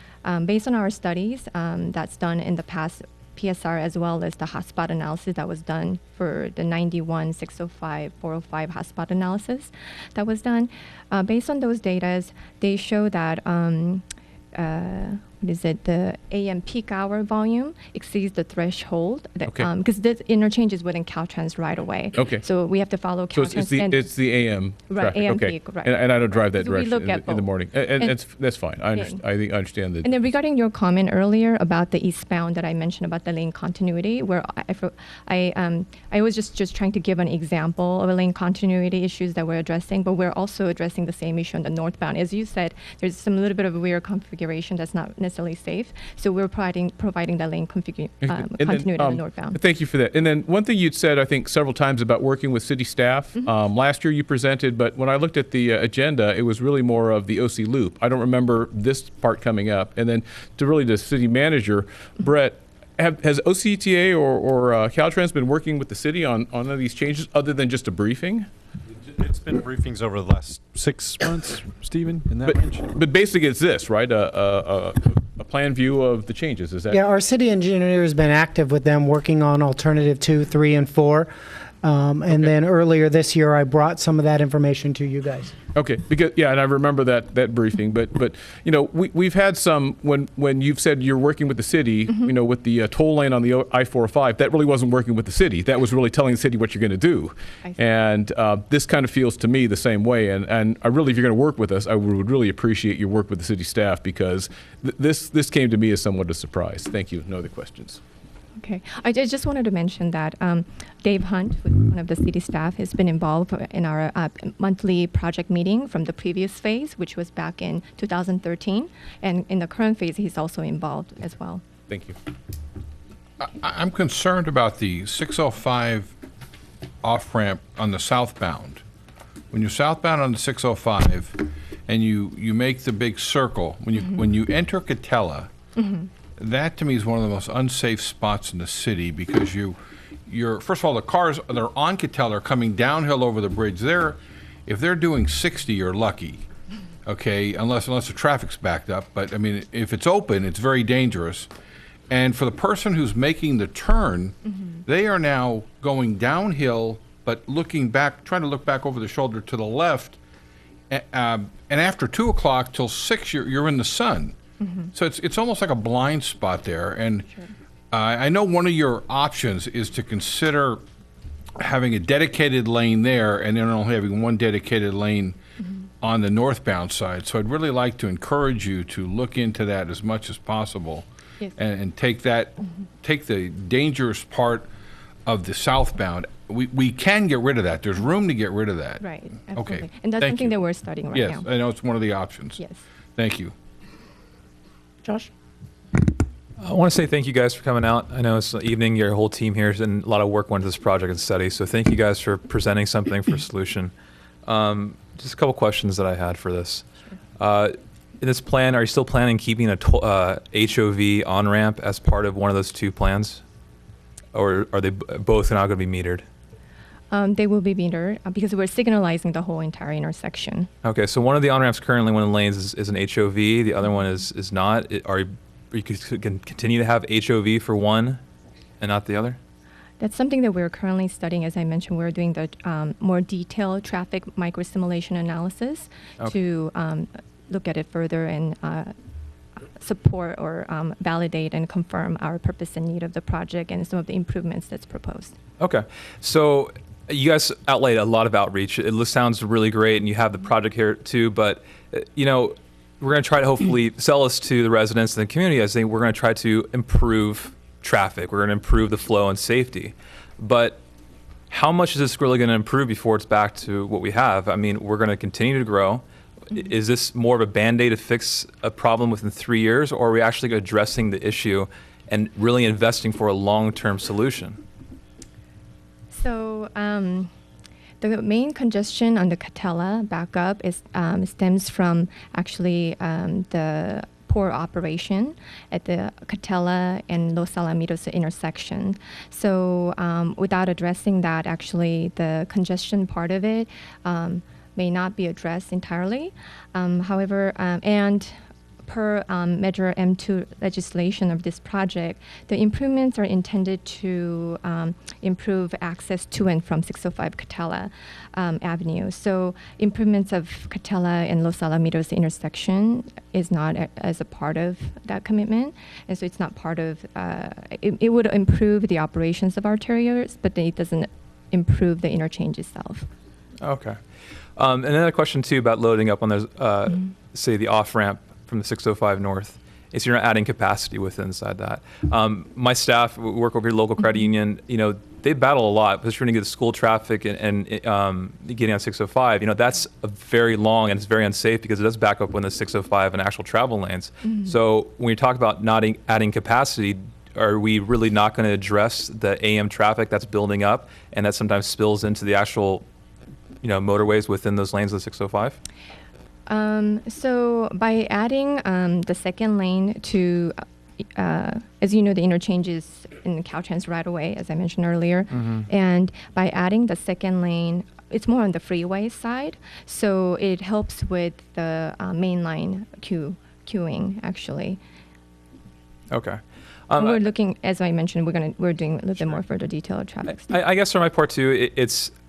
based on our studies that's done in the past PSR as well as the hotspot analysis that was done for the 91, 605, 405 hotspot analysis that was done. Based on those data, they show that the AM peak hour volume exceeds the threshold because the interchange is within Caltrans right away. Okay. So we have to follow So Caltrans. it's the AM Right, traffic. AM okay. peak, right. And I don't drive that So we direction look in at the both. morning. And And- that's fine. I understand that. And then regarding your comment earlier about the eastbound that I mentioned about the lane continuity, where I was just trying to give an example of a lane continuity issues that we're addressing, but we're also addressing the same issue on the northbound. As you said, there's some little bit of a weird configuration that's not necessarily safe. So we're providing that lane continuity on the northbound. Thank you for that. And then one thing you'd said, I think, several times about working with city staff. Last year you presented, but when I looked at the agenda, it was really more of the OC loop. I don't remember this part coming up. And then to really the city manager, Brett, has OCTA or Caltrans been working with the city on any of these changes other than just a briefing? It's been briefings over the last 6 months, Stephen, in that range. But basically it's this, right? A plan view of the changes, is that? Yeah, our city engineer has been active with them working on alternative 2, 3, and 4. And then earlier this year, I brought some of that information to you guys. Okay, because and I remember that briefing, but we've had some when you've said you're working with the city, with the toll lane on the I-405, that really wasn't working with the city. That was really telling the city what you're going to do, and this kind of feels to me the same way. And I really, if you're going to work with us, I would really appreciate your work with the city staff because this came to me as somewhat a surprise. Thank you. No other questions. Okay. I just wanted to mention that Dave Hunt, one of the city staff, has been involved in our monthly project meeting from the previous phase, which was back in 2013. And in the current phase, he's also involved as well. Thank you. I'm concerned about the 605 off-ramp on the southbound. When you're southbound on the 605 and you make the big circle, when you enter Catella, that to me is one of the most unsafe spots in the city because you're first of all, the cars that are on Catella are coming downhill over the bridge. If they're doing 60, you're lucky, okay, unless the traffic's backed up. But I mean, if it's open, it's very dangerous. And for the person who's making the turn, they are now going downhill, but looking back, trying to look back over the shoulder to the left. And after 2 o'clock till 6, you're in the sun. So it's almost like a blind spot there. And I know one of your options is to consider having a dedicated lane there and then only having one dedicated lane on the northbound side. So I'd really like to encourage you to look into that as much as possible and take the dangerous part of the southbound. We can get rid of that. There's room to get rid of that. Right. Absolutely. Okay. And that's something that we're studying right now. Yes, I know it's one of the options. Yes. Thank you. Josh? I want to say thank you guys for coming out. I know it's the evening, your whole team here, and a lot of work went into this project and study. So thank you guys for presenting something for a solution. Just a couple questions that I had for this. In this plan, are you still planning keeping a HOV on-ramp as part of one of those 2 plans? Or are they both now going to be metered? They will be metered because we're signalizing the whole entire intersection. Okay, so one of the on-ramps currently, one of the lanes is an HOV, the other one is not. You can continue to have HOV for one and not the other? That's something that we're currently studying. As I mentioned, we're doing the more detailed traffic microsimulation analysis to look at it further and support or validate and confirm our purpose and need of the project and some of the improvements that's proposed. Okay, so you guys outlaid a lot of outreach. It sounds really great, and you have the project here too, but we're going to try to hopefully sell us to the residents and the community as we're going to try to improve traffic. We're going to improve the flow and safety. But how much is this really going to improve before it's back to what we have? I mean, we're going to continue to grow. Is this more of a Band-Aid to fix a problem within 3 years, or are we actually addressing the issue and really investing for a long-term solution? So the main congestion on the Catella backup is stems from actually the poor operation at the Catella and Los Alamitos intersection. So without addressing that, actually the congestion part of it may not be addressed entirely. However, and per Measure M2 legislation of this project, the improvements are intended to improve access to and from 605 Catella Avenue. So improvements of Catella and Los Alamitos intersection is not as a part of that commitment. And so it's not part of, it would improve the operations of arterials, but it doesn't improve the interchange itself. Okay. Another question too about loading up on those, say the off-ramp from the 605 north, is you're not adding capacity within inside that. My staff work over your local credit union. You know, they battle a lot because trying to get the school traffic and getting on 605. You know, that's a very long and it's very unsafe because it does back up when the 605 and actual travel lanes. So when you talk about not adding capacity, are we really not going to address the AM traffic that's building up and that sometimes spills into the actual, you know, motorways within those lanes of the 605? So by adding the second lane to, as you know, the interchange is in the Caltrans right away, as I mentioned earlier. And by adding the second lane, it's more on the freeway side. So it helps with the main line queuing, actually. Okay. And we're looking, as I mentioned, we're doing a little bit more further detailed traffic study. I guess for my part too,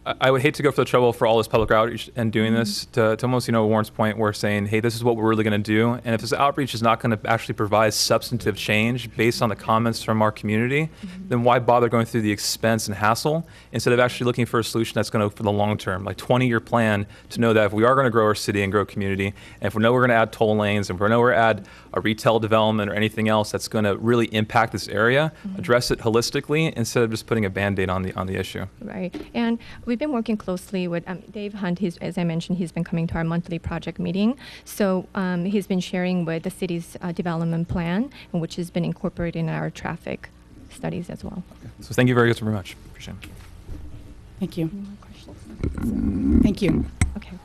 I would hate to go for the trouble for all this public outreach and doing this to almost, you know, Warren's point, we're saying, hey, this is what we're really going to do. And if this outreach is not going to actually provide substantive change based on the comments from our community, then why bother going through the expense and hassle instead of actually looking for a solution that's going to, for the long term, like 20-year plan to know that if we are going to grow our city and grow community, and if we know we're going to add toll lanes, and if we know we're going to add a retail development or anything else that's going to really impact this area, address it holistically instead of just putting a Band-Aid on the issue. Right. And we've been working closely with Dave Hunt. As I mentioned, he's been coming to our monthly project meeting. So he's been sharing with the city's development plan, which has been incorporated in our traffic studies as well. So thank you very much. Appreciate it. Thank you. Any more questions? Thank you. Okay.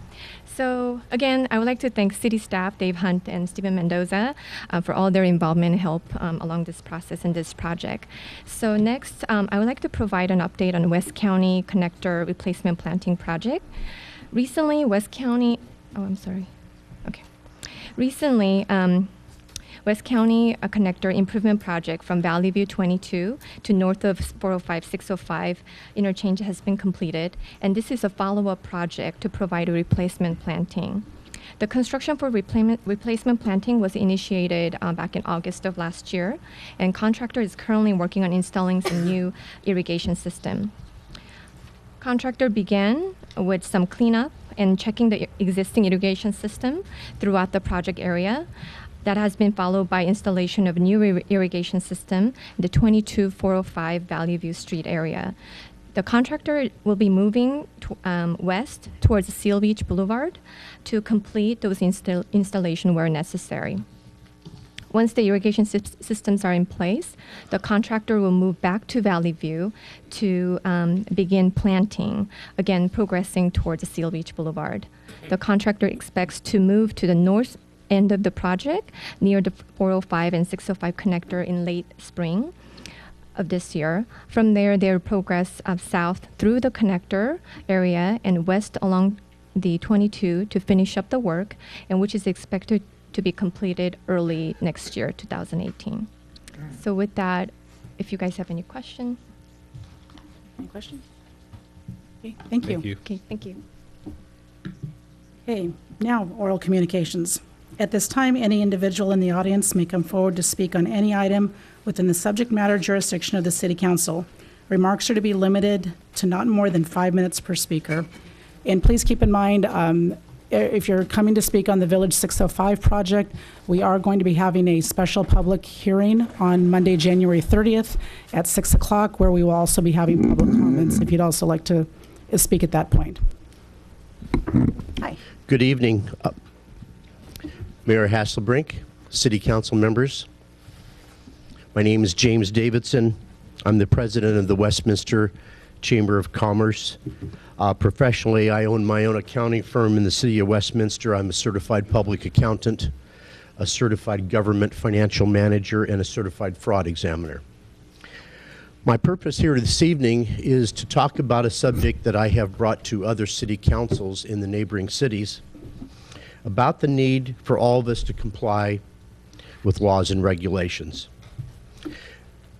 So again, I would like to thank city staff, Dave Hunt and Stephen Mendoza, for all their involvement and help along this process and this project. So next, I would like to provide an update on West County Connector Replacement Planting Project. Recently, West County West County Connector Improvement Project from Valley View 22 to north of 405-605 interchange has been completed, and this is a follow-up project to provide a replacement planting. The construction for replacement planting was initiated back in August of last year, and contractor is currently working on installing some new irrigation system. Contractor began with some cleanup and checking the existing irrigation system throughout the project area. That has been followed by installation of a new irrigation system in the 22405 Valley View Street area. The contractor will be moving west towards Seal Beach Boulevard to complete those installation where necessary. Once the irrigation systems are in place, the contractor will move back to Valley View to begin planting, again progressing towards Seal Beach Boulevard. The contractor expects to move to the north end of the project near the 405 and 605 connector in late spring of this year. From there, they'll progress south through the connector area and west along the 22 to finish up the work, and which is expected to be completed early next year, 2018. So with that, if you guys have any questions. Any questions? Okay, thank you. Okay, thank you. Okay, now oral communications. At this time, any individual in the audience may come forward to speak on any item within the subject matter jurisdiction of the City Council. Remarks are to be limited to not more than 5 minutes per speaker. And please keep in mind, if you're coming to speak on the Village 605 project, we are going to be having a special public hearing on Monday, January 30th at 6 o'clock, where we will also be having public comments if you'd also like to speak at that point. Hi. Good evening. Mayor Hasselbrink, City Council members. My name is James Davidson. I'm the president of the Westminster Chamber of Commerce. Professionally, I own my own accounting firm in the city of Westminster. I'm a certified public accountant, a certified government financial manager, and a certified fraud examiner. My purpose here this evening is to talk about a subject that I have brought to other city councils in the neighboring cities about the need for all of us to comply with laws and regulations.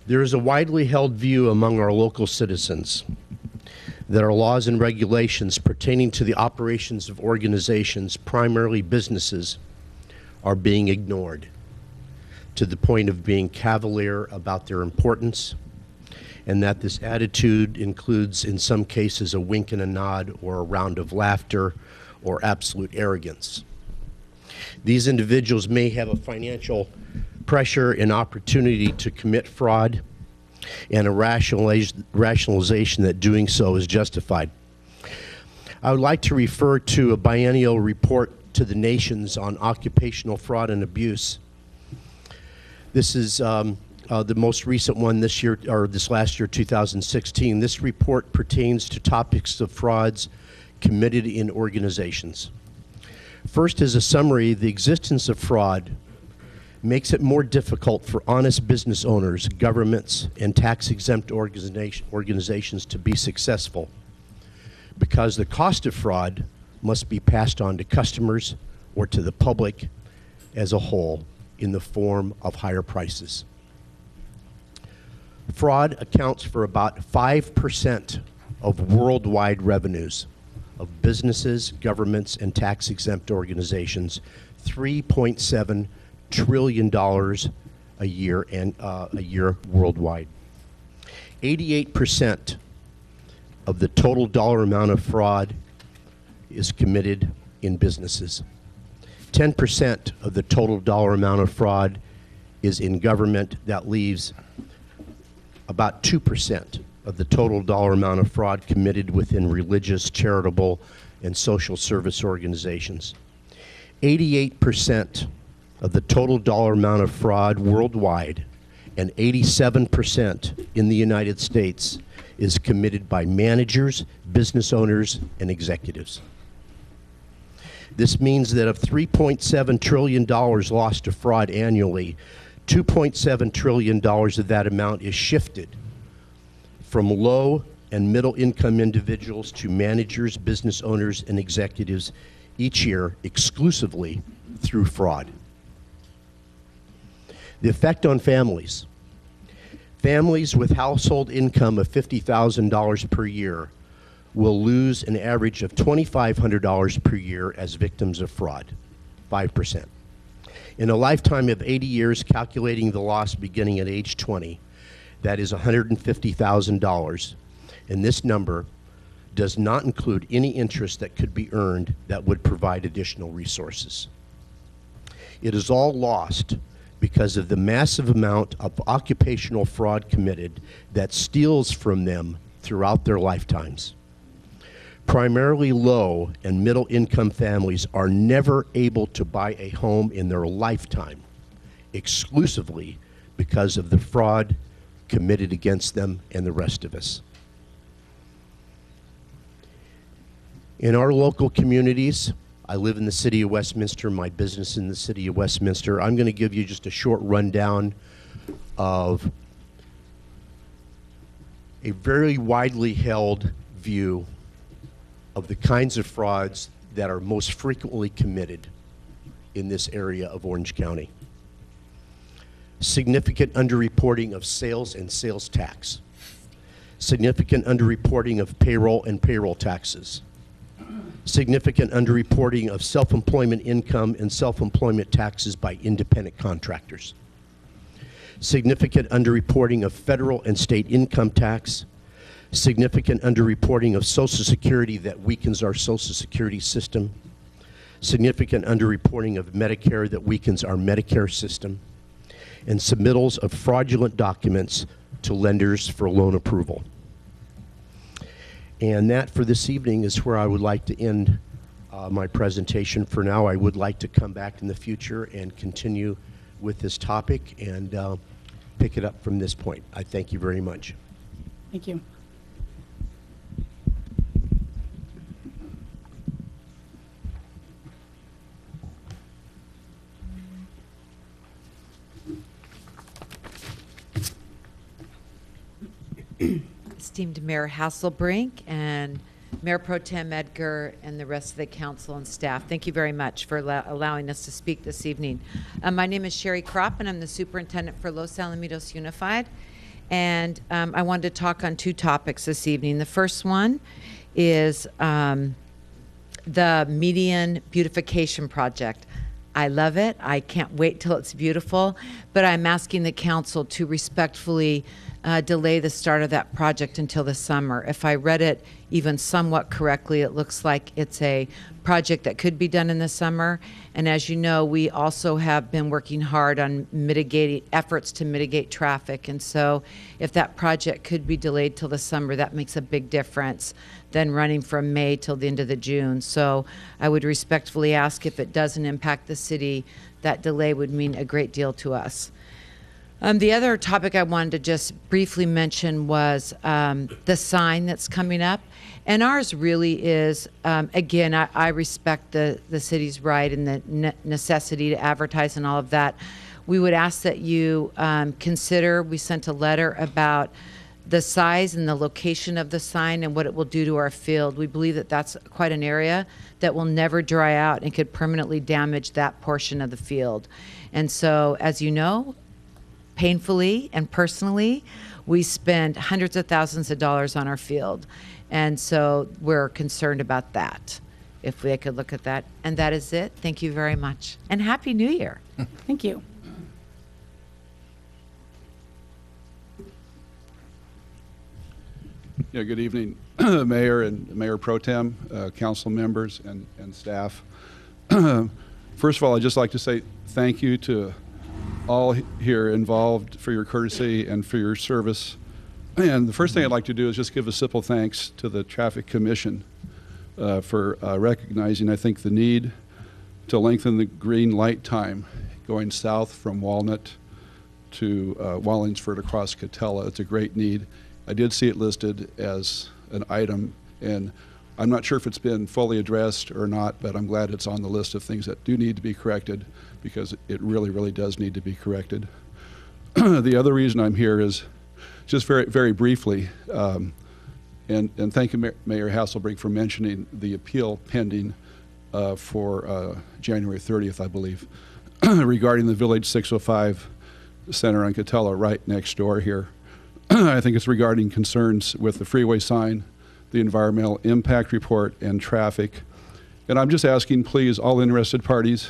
There is a widely held view among our local citizens that our laws and regulations pertaining to the operations of organizations, primarily businesses, are being ignored to the point of being cavalier about their importance, and that this attitude includes, in some cases, a wink and a nod or a round of laughter or absolute arrogance. These individuals may have a financial pressure and opportunity to commit fraud and a rationalization that doing so is justified. I would like to refer to a biennial report to the nations on occupational fraud and abuse. This is the most recent one this year, or this last year, 2016. This report pertains to topics of frauds committed in organizations. First, as a summary, the existence of fraud makes it more difficult for honest business owners, governments, and tax-exempt organizations to be successful, because the cost of fraud must be passed on to customers or to the public as a whole in the form of higher prices. Fraud accounts for about 5% of worldwide revenues of businesses, governments, and tax-exempt organizations, $3.7 trillion a year worldwide. 88% of the total dollar amount of fraud is committed in businesses. 10% of the total dollar amount of fraud is in government. That leaves about 2% of the total dollar amount of fraud committed within religious, charitable, and social service organizations. 88% of the total dollar amount of fraud worldwide, and 87% in the United States, is committed by managers, business owners, and executives. This means that of $3.7 trillion lost to fraud annually, $2.7 trillion of that amount is shifted from low and middle income individuals to managers, business owners, and executives each year exclusively through fraud. The effect on families. Families with household income of $50,000 per year will lose an average of $2,500 per year as victims of fraud, 5%. In a lifetime of 80 years, calculating the loss beginning at age 20, that is $150,000, and this number does not include any interest that could be earned that would provide additional resources. It is all lost because of the massive amount of occupational fraud committed that steals from them throughout their lifetimes. Primarily low and middle income families are never able to buy a home in their lifetime, exclusively because of the fraud committed against them and the rest of us. In our local communities, I live in the city of Westminster, my business in the city of Westminster. I'm going to give you just a short rundown of a very widely held view of the kinds of frauds that are most frequently committed in this area of Orange County. Significant underreporting of sales and sales tax. Significant underreporting of payroll and payroll taxes. Significant underreporting of self-employment income and self-employment taxes by independent contractors. Significant underreporting of federal and state income tax. Significant underreporting of Social Security that weakens our Social Security system. Significant underreporting of Medicare that weakens our Medicare system. And submittals of fraudulent documents to lenders for loan approval. And that, for this evening, is where I would like to end my presentation for now. I would like to come back in the future and continue with this topic and pick it up from this point. I thank you very much. Thank you. esteemed Mayor Hasselbrink and Mayor Pro Tem Edgar and the rest of the council and staff. Thank you very much for allowing us to speak this evening. My name is Sherry Kropp, and I'm the superintendent for Los Alamitos Unified. And I wanted to talk on two topics this evening. The first one is the median beautification project. I love it. I can't wait till it's beautiful, but I'm asking the council to respectfully delay the start of that project until the summer. If I read it even somewhat correctly, it looks like it's a project that could be done in the summer. And as you know, we also have been working hard on mitigating efforts to mitigate traffic. And so if that project could be delayed till the summer, that makes a big difference than running from May till the end of the June. So I would respectfully ask, if it doesn't impact the city, that delay would mean a great deal to us. The other topic I wanted to just briefly mention was the sign that's coming up. And ours really is, again, I respect the city's right and the necessity to advertise and all of that. We would ask that you consider, we sent a letter about the size and the location of the sign and what it will do to our field. We believe that that's quite an area that will never dry out and could permanently damage that portion of the field. And so, as you know, painfully and personally, we spend hundreds of thousands of dollars on our field. And so we're concerned about that, if they could look at that. And that is it. Thank you very much. And Happy New Year. Thank you. Yeah, good evening, Mayor and Mayor Pro Tem, council members and staff. First of all, I'd just like to say thank you to all here involved for your courtesy and for your service. And the first thing I'd like to do is just give a simple thanks to the Traffic Commission for recognizing, I think, the need to lengthen the green light time going south from Walnut to Wallingford across Catella. It's a great need. I did see it listed as an item, and I'm not sure if it's been fully addressed or not, but I'm glad it's on the list of things that do need to be corrected, because it really, really does need to be corrected. The other reason I'm here is just very, very briefly, and thank you, Mayor Hasselbrink, for mentioning the appeal pending for January 30th, I believe, regarding the Village 605 Center on Catella right next door here. I think it's regarding concerns with the freeway sign, the environmental impact report, and traffic. And I'm just asking, please, all interested parties,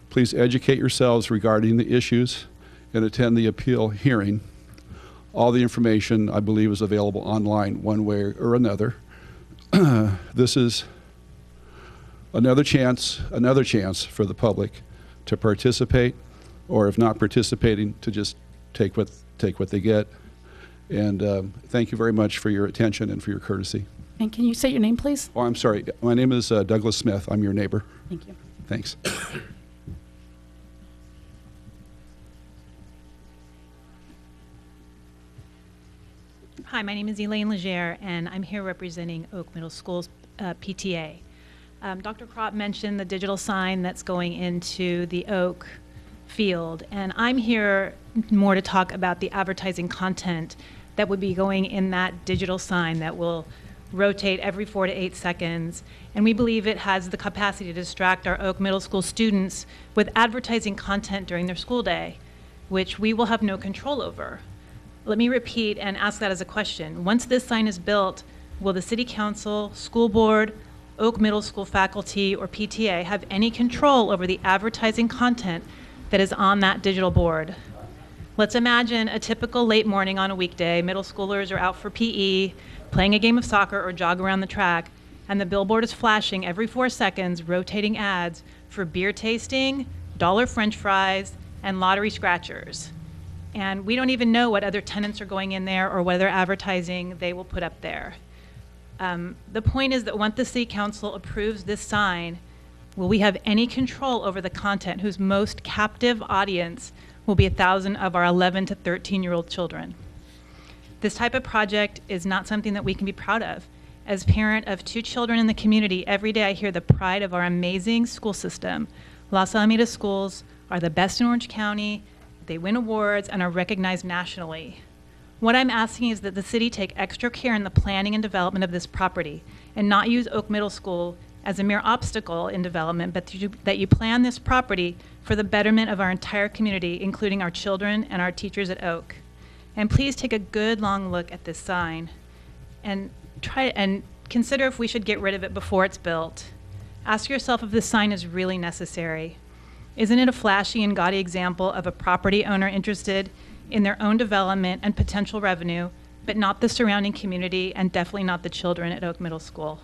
please educate yourselves regarding the issues and attend the appeal hearing. All the information, I believe, is available online one way or another. This is another chance for the public to participate, or if not participating, to just take what they get. And thank you very much for your attention and for your courtesy. And can you say your name, please? Oh, I'm sorry. My name is Douglas Smith. I'm your neighbor. Thank you. Thanks. Hi, my name is Elaine Legere, and I'm here representing Oak Middle School's PTA. Dr. Kropp mentioned the digital sign that's going into the Oak field, and I'm here more to talk about the advertising content that would be going in that digital sign that will rotate every 4 to 8 seconds. And we believe it has the capacity to distract our Oak Middle School students with advertising content during their school day, which we will have no control over. Let me repeat and ask that as a question. Once this sign is built, will the City Council, School Board, Oak Middle School faculty, or PTA have any control over the advertising content that is on that digital board? Let's imagine a typical late morning on a weekday. Middle schoolers are out for PE, playing a game of soccer or jog around the track, and the billboard is flashing every 4 seconds, rotating ads for beer tasting, dollar French fries, and lottery scratchers. And we don't even know what other tenants are going in there or what other advertising they will put up there. The point is that once the City Council approves this sign, will we have any control over the content whose most captive audience will be 1,000 of our 11 to 13-year-old children? This type of project is not something that we can be proud of. As parent of 2 children in the community, every day I hear the pride of our amazing school system. Los Alamitos schools are the best in Orange County. They win awards and are recognized nationally. What I'm asking is that the city take extra care in the planning and development of this property and not use Oak Middle School as a mere obstacle in development, but that you plan this property for the betterment of our entire community, including our children and our teachers at Oak. And please take a good long look at this sign and consider if we should get rid of it before it's built. Ask yourself if this sign is really necessary. Isn't it a flashy and gaudy example of a property owner interested in their own development and potential revenue, but not the surrounding community and definitely not the children at Oak Middle School?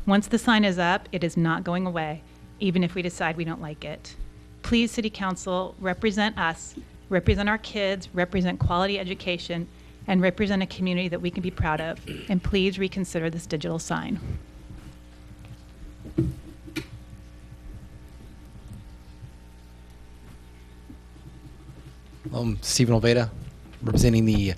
Once the sign is up, it is not going away, even if we decide we don't like it. Please, City Council, represent us, represent our kids, represent quality education, and represent a community that we can be proud of. And please reconsider this digital sign. Stephen Olveda, representing the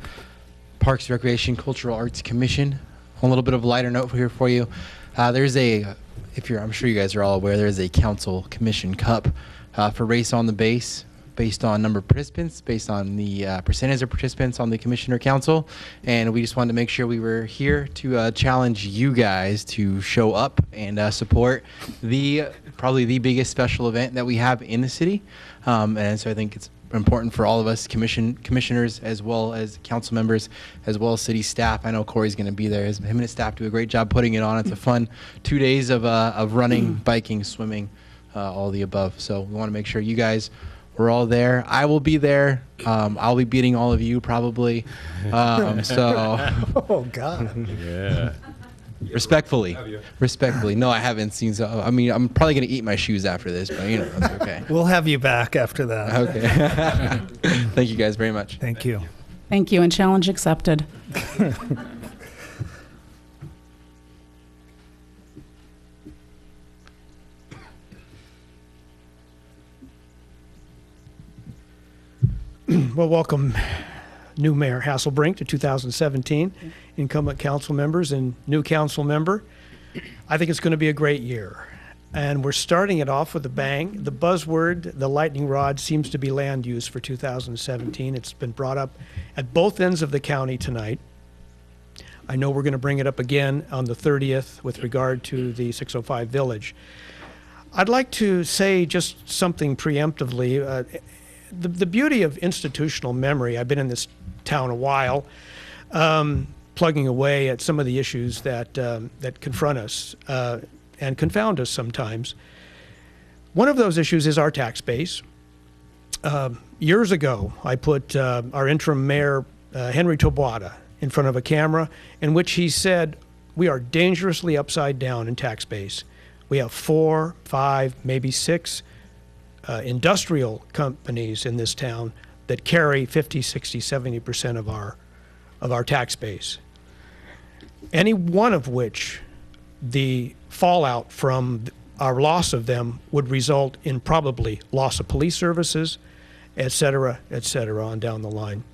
Parks, Recreation, Cultural Arts Commission. On a little bit of a lighter note here for you. There's I'm sure you guys are all aware, there's a Council Commission Cup for Race on the Base, based on number of participants, based on the percentage of participants on the Commissioner Council. And we just wanted to make sure we were here to challenge you guys to show up and support probably the biggest special event that we have in the city. And so I think it's important for all of us commissioners, as well as council members, as well as city staff. I know Corey's going to be there. Him and his staff do a great job putting it on. It's a fun 2 days of running, biking, swimming, all the above. So we want to make sure you guys we're all there. I will be there. I'll be beating all of you probably. Oh God. Yeah. Respectfully. No, I haven't seen. So I mean, I'm probably gonna eat my shoes after this, but that's okay. We'll have you back after that. Okay. Thank you guys very much. Thank you. Thank you, and challenge accepted. Well, welcome, new Mayor Hasselbrink to 2017, incumbent council members and new council member. I think it's going to be a great year. And we're starting it off with a bang. The buzzword, the lightning rod, seems to be land use for 2017. It's been brought up at both ends of the county tonight. I know we're going to bring it up again on the 30th with regard to the 605 Village. I'd like to say just something preemptively. The beauty of institutional memory, I've been in this town a while, plugging away at some of the issues that confront us and confound us sometimes. One of those issues is our tax base. Years ago, I put our interim mayor, Henry Taboada, in front of a camera in which he said, we are dangerously upside down in tax base. We have 4, 5, maybe 6 industrial companies in this town that carry 50, 60, 70% of our tax base. Any one of which the fallout from our loss of them would result in probably loss of police services, et cetera, on down the line.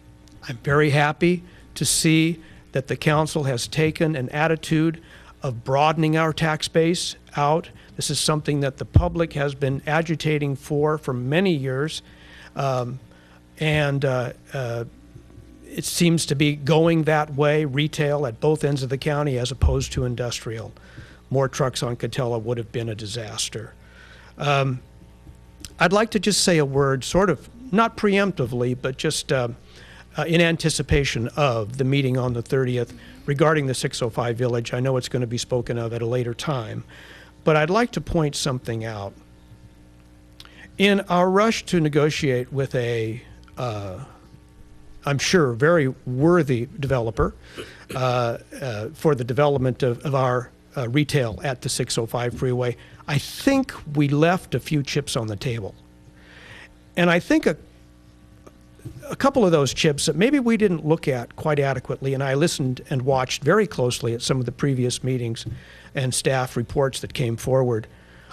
I'm very happy to see that the council has taken an attitude of broadening our tax base out. This is something that the public has been agitating for many years, and it seems to be going that way, retail at both ends of the county as opposed to industrial. More trucks on Catella would have been a disaster. I'd like to just say a word, sort of, not preemptively, but just in anticipation of the meeting on the 30th regarding the 605 Village. I know it's going to be spoken of at a later time. But I'd like to point something out. In our rush to negotiate with a, I'm sure, very worthy developer for the development of our retail at the 605 freeway, I think we left a few chips on the table. And I think a couple of those chips that maybe we didn't look at quite adequately, and I listened and watched very closely at some of the previous meetings and staff reports that came forward.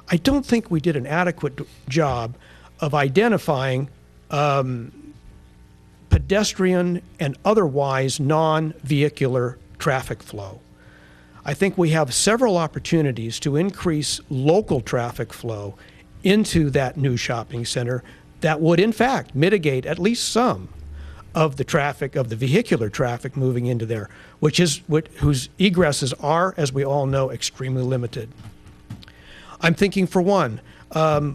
I don't think we did an adequate job of identifying pedestrian and otherwise non-vehicular traffic flow. I think we have several opportunities to increase local traffic flow into that new shopping center that would in fact mitigate at least some of the traffic, of the vehicular traffic moving into there, whose egresses are, as we all know, extremely limited. I'm thinking, for one,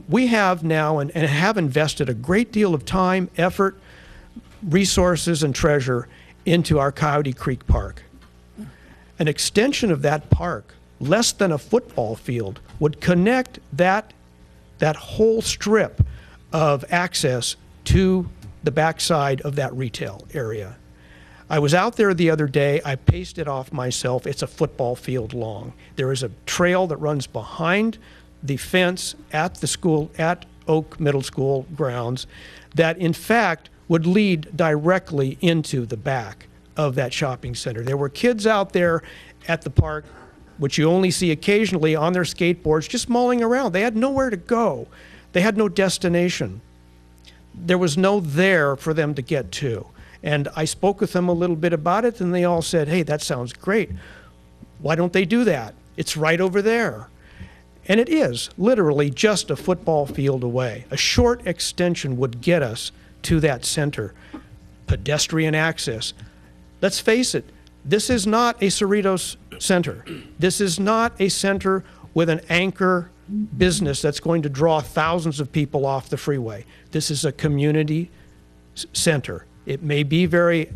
we have now and have invested a great deal of time, effort, resources, and treasure into our Coyote Creek Park. An extension of that park, less than a football field, would connect that whole strip of access to the backside of that retail area. I was out there the other day. I paced it off myself. It's a football field long. There is a trail that runs behind the fence at the school, at Oak Middle School grounds, that in fact would lead directly into the back of that shopping center. There were kids out there at the park, which you only see occasionally on their skateboards, just mulling around. They had nowhere to go. They had no destination. There was no there for them to get to. And I spoke with them a little bit about it, and they all said, hey, that sounds great. Why don't they do that? It's right over there. And it is literally just a football field away. A short extension would get us to that center. Pedestrian access. Let's face it, this is not a Cerritos center. This is not a center with an anchor business that's going to draw thousands of people off the freeway. This is a community center. It may be very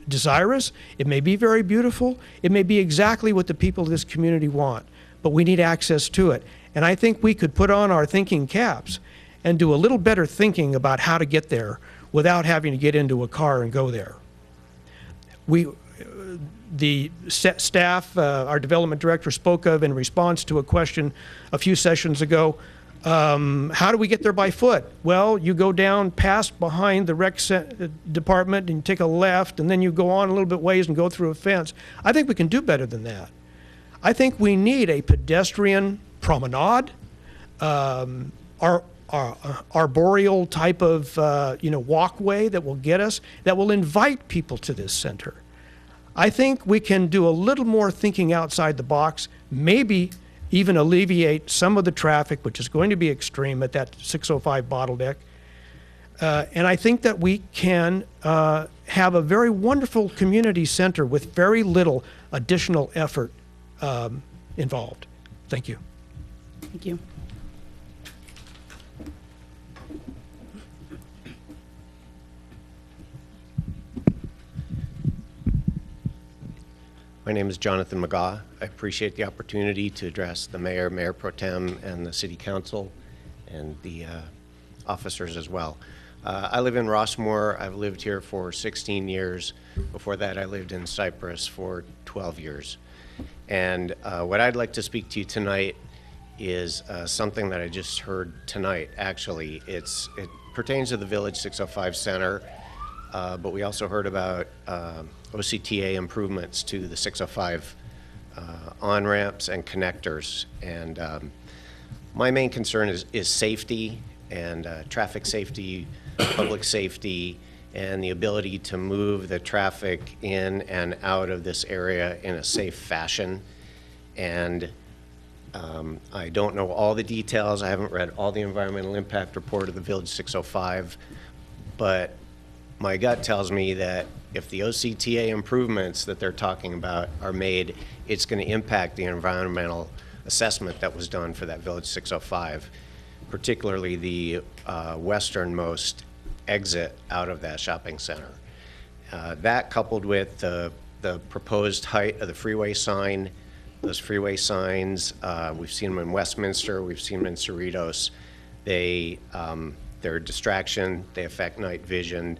desirous. It may be very beautiful. It may be exactly what the people of this community want, but we need access to it. And I think we could put on our thinking caps and do a little better thinking about how to get there without having to get into a car and go there. The staff, our development director spoke of in response to a question a few sessions ago, how do we get there by foot? Well, you go down past behind the rec department and take a left, and then you go on a little bit ways and go through a fence. I think we can do better than that. I think we need a pedestrian promenade, arboreal type of walkway that will get us, that will invite people to this center. I think we can do a little more thinking outside the box, maybe even alleviate some of the traffic, which is going to be extreme at that 605 bottleneck. And I think that we can have a very wonderful community center with very little additional effort involved. Thank you. Thank you. My name is Jonathan McGaugh. I appreciate the opportunity to address the mayor, Mayor Pro Tem, and the City Council, and the officers as well. I live in Rossmore. I've lived here for 16 years. Before that, I lived in Cypress for 12 years. And what I'd like to speak to you tonight is something that I just heard tonight, actually. It pertains to the Village 605 Center, but we also heard about OCTA improvements to the 605 on-ramps and connectors. And my main concern is safety and traffic safety, public safety, and the ability to move the traffic in and out of this area in a safe fashion. And I don't know all the details. I haven't read all the environmental impact report of the Village 605, but my gut tells me that if the OCTA improvements that they're talking about are made, it's going to impact the environmental assessment that was done for that Village 605, particularly the westernmost exit out of that shopping center. That coupled with the proposed height of the freeway sign, those freeway signs, we've seen them in Westminster, we've seen them in Cerritos. They're a distraction, they affect night vision.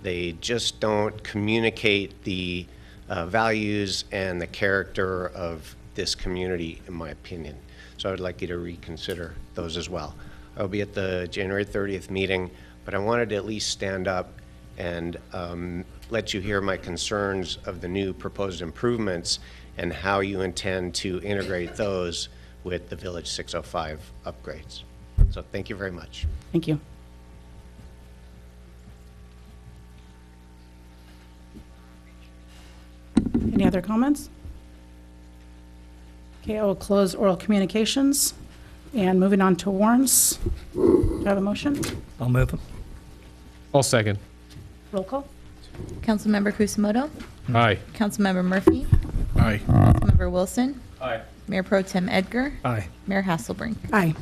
They just don't communicate the values and the character of this community, in my opinion. So I would like you to reconsider those as well. I'll be at the January 30th meeting, but I wanted to at least stand up and let you hear my concerns of the new proposed improvements and how you intend to integrate those with the Village 605 upgrades. So thank you very much. Thank you. Any other comments? Okay, I will close oral communications. And moving on to warrants. Do I have a motion? I'll move them. I'll second. Roll call? Councilmember Kusamoto. Aye. Councilmember Murphy. Aye. Councilmember Wilson. Aye. Mayor Pro Tem Edgar. Aye. Mayor Hasselbrink. Aye.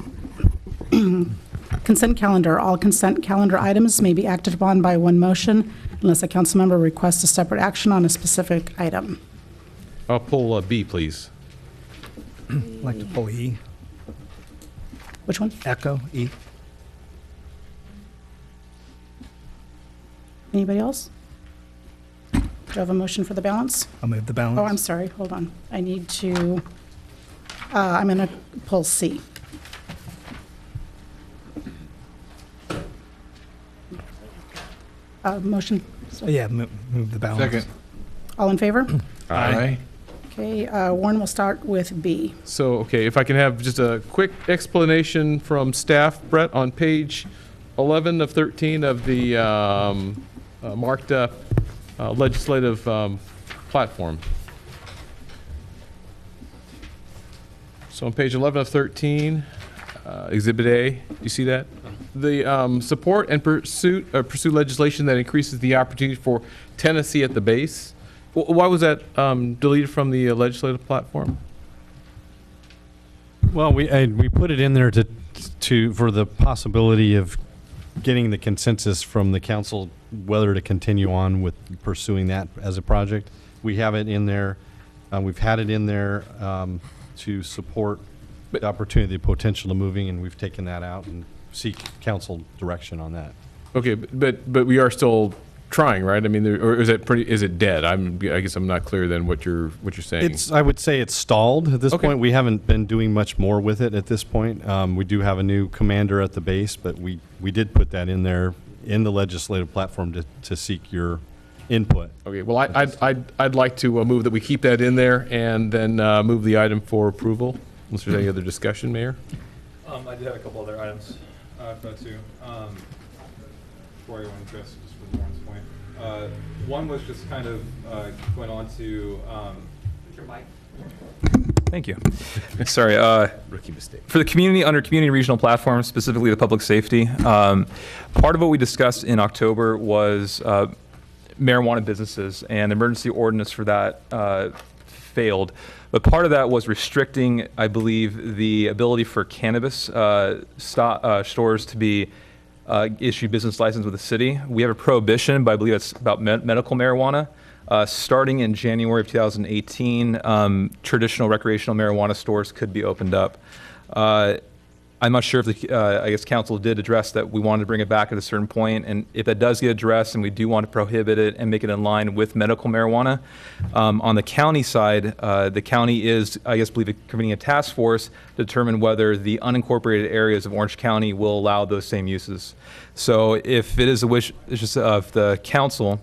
Consent calendar. All consent calendar items may be acted upon by one motion unless a council member requests a separate action on a specific item. I'll pull B, please. I'd like to pull E. Which one? Echo, E. Anybody else? Do you have a motion for the balance? I'll move the balance. Oh, I'm sorry. Hold on. I need to, I'm going to pull C. Motion. Yeah, move the balance. Second. All in favor? Aye. Okay, Warren will start with B. So, okay, if I can have just a quick explanation from staff, Brett, on page 11 of 13 of the marked up legislative platform. So on page 11 of 13, Exhibit A, do you see that? The support and pursue legislation that increases the opportunity for Tennessee at the base. Why was that deleted from the legislative platform? Well, we put it in there to for the possibility of getting the consensus from the council whether to continue on with pursuing that as a project. We have it in there. We've had it in there to support the opportunity, the potential of moving, and we've taken that out and seek council direction on that. Okay, but we are still trying, right? I mean, or is it dead? I guess I'm not clear then what you're saying. I would say it's stalled at this point. We haven't been doing much more with it at this point. We do have a new commander at the base, but we did put that in there in the legislative platform to seek your input. Okay, well, I'd like to move that we keep that in there and then move the item for approval. Unless there's any other discussion, Mayor? I did have a couple other items, if that's too. Before I go and address just for Warren's point. One was just kind of going on to. Your mic. Thank you. Sorry. Rookie mistake. For the community, under community regional platforms, specifically the public safety, part of what we discussed in October was marijuana businesses, and the emergency ordinance for that failed. But part of that was restricting, I believe, the ability for cannabis stores to be issue business license with the city. We have a prohibition, but I believe it's about medical marijuana. Starting in January of 2018, traditional recreational marijuana stores could be opened up. I'm not sure if I guess council did address that we wanted to bring it back at a certain point, and if that does get addressed and we do want to prohibit it and make it in line with medical marijuana, on the county side, the county is, I guess, convening a task force to determine whether the unincorporated areas of Orange County will allow those same uses. So if it is a wish of the council,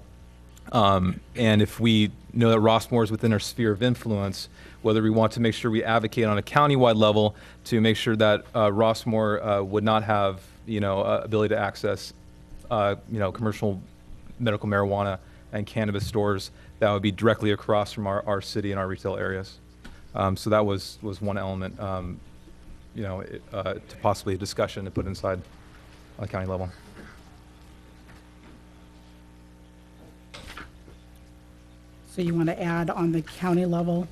and if we know that Rossmoor is within our sphere of influence, whether we want to make sure we advocate on a countywide level to make sure that Rossmoor would not have, ability to access, commercial medical marijuana and cannabis stores that would be directly across from our city and our retail areas. So that was one element, to possibly a discussion to put inside on the county level. So you want to add on the county level?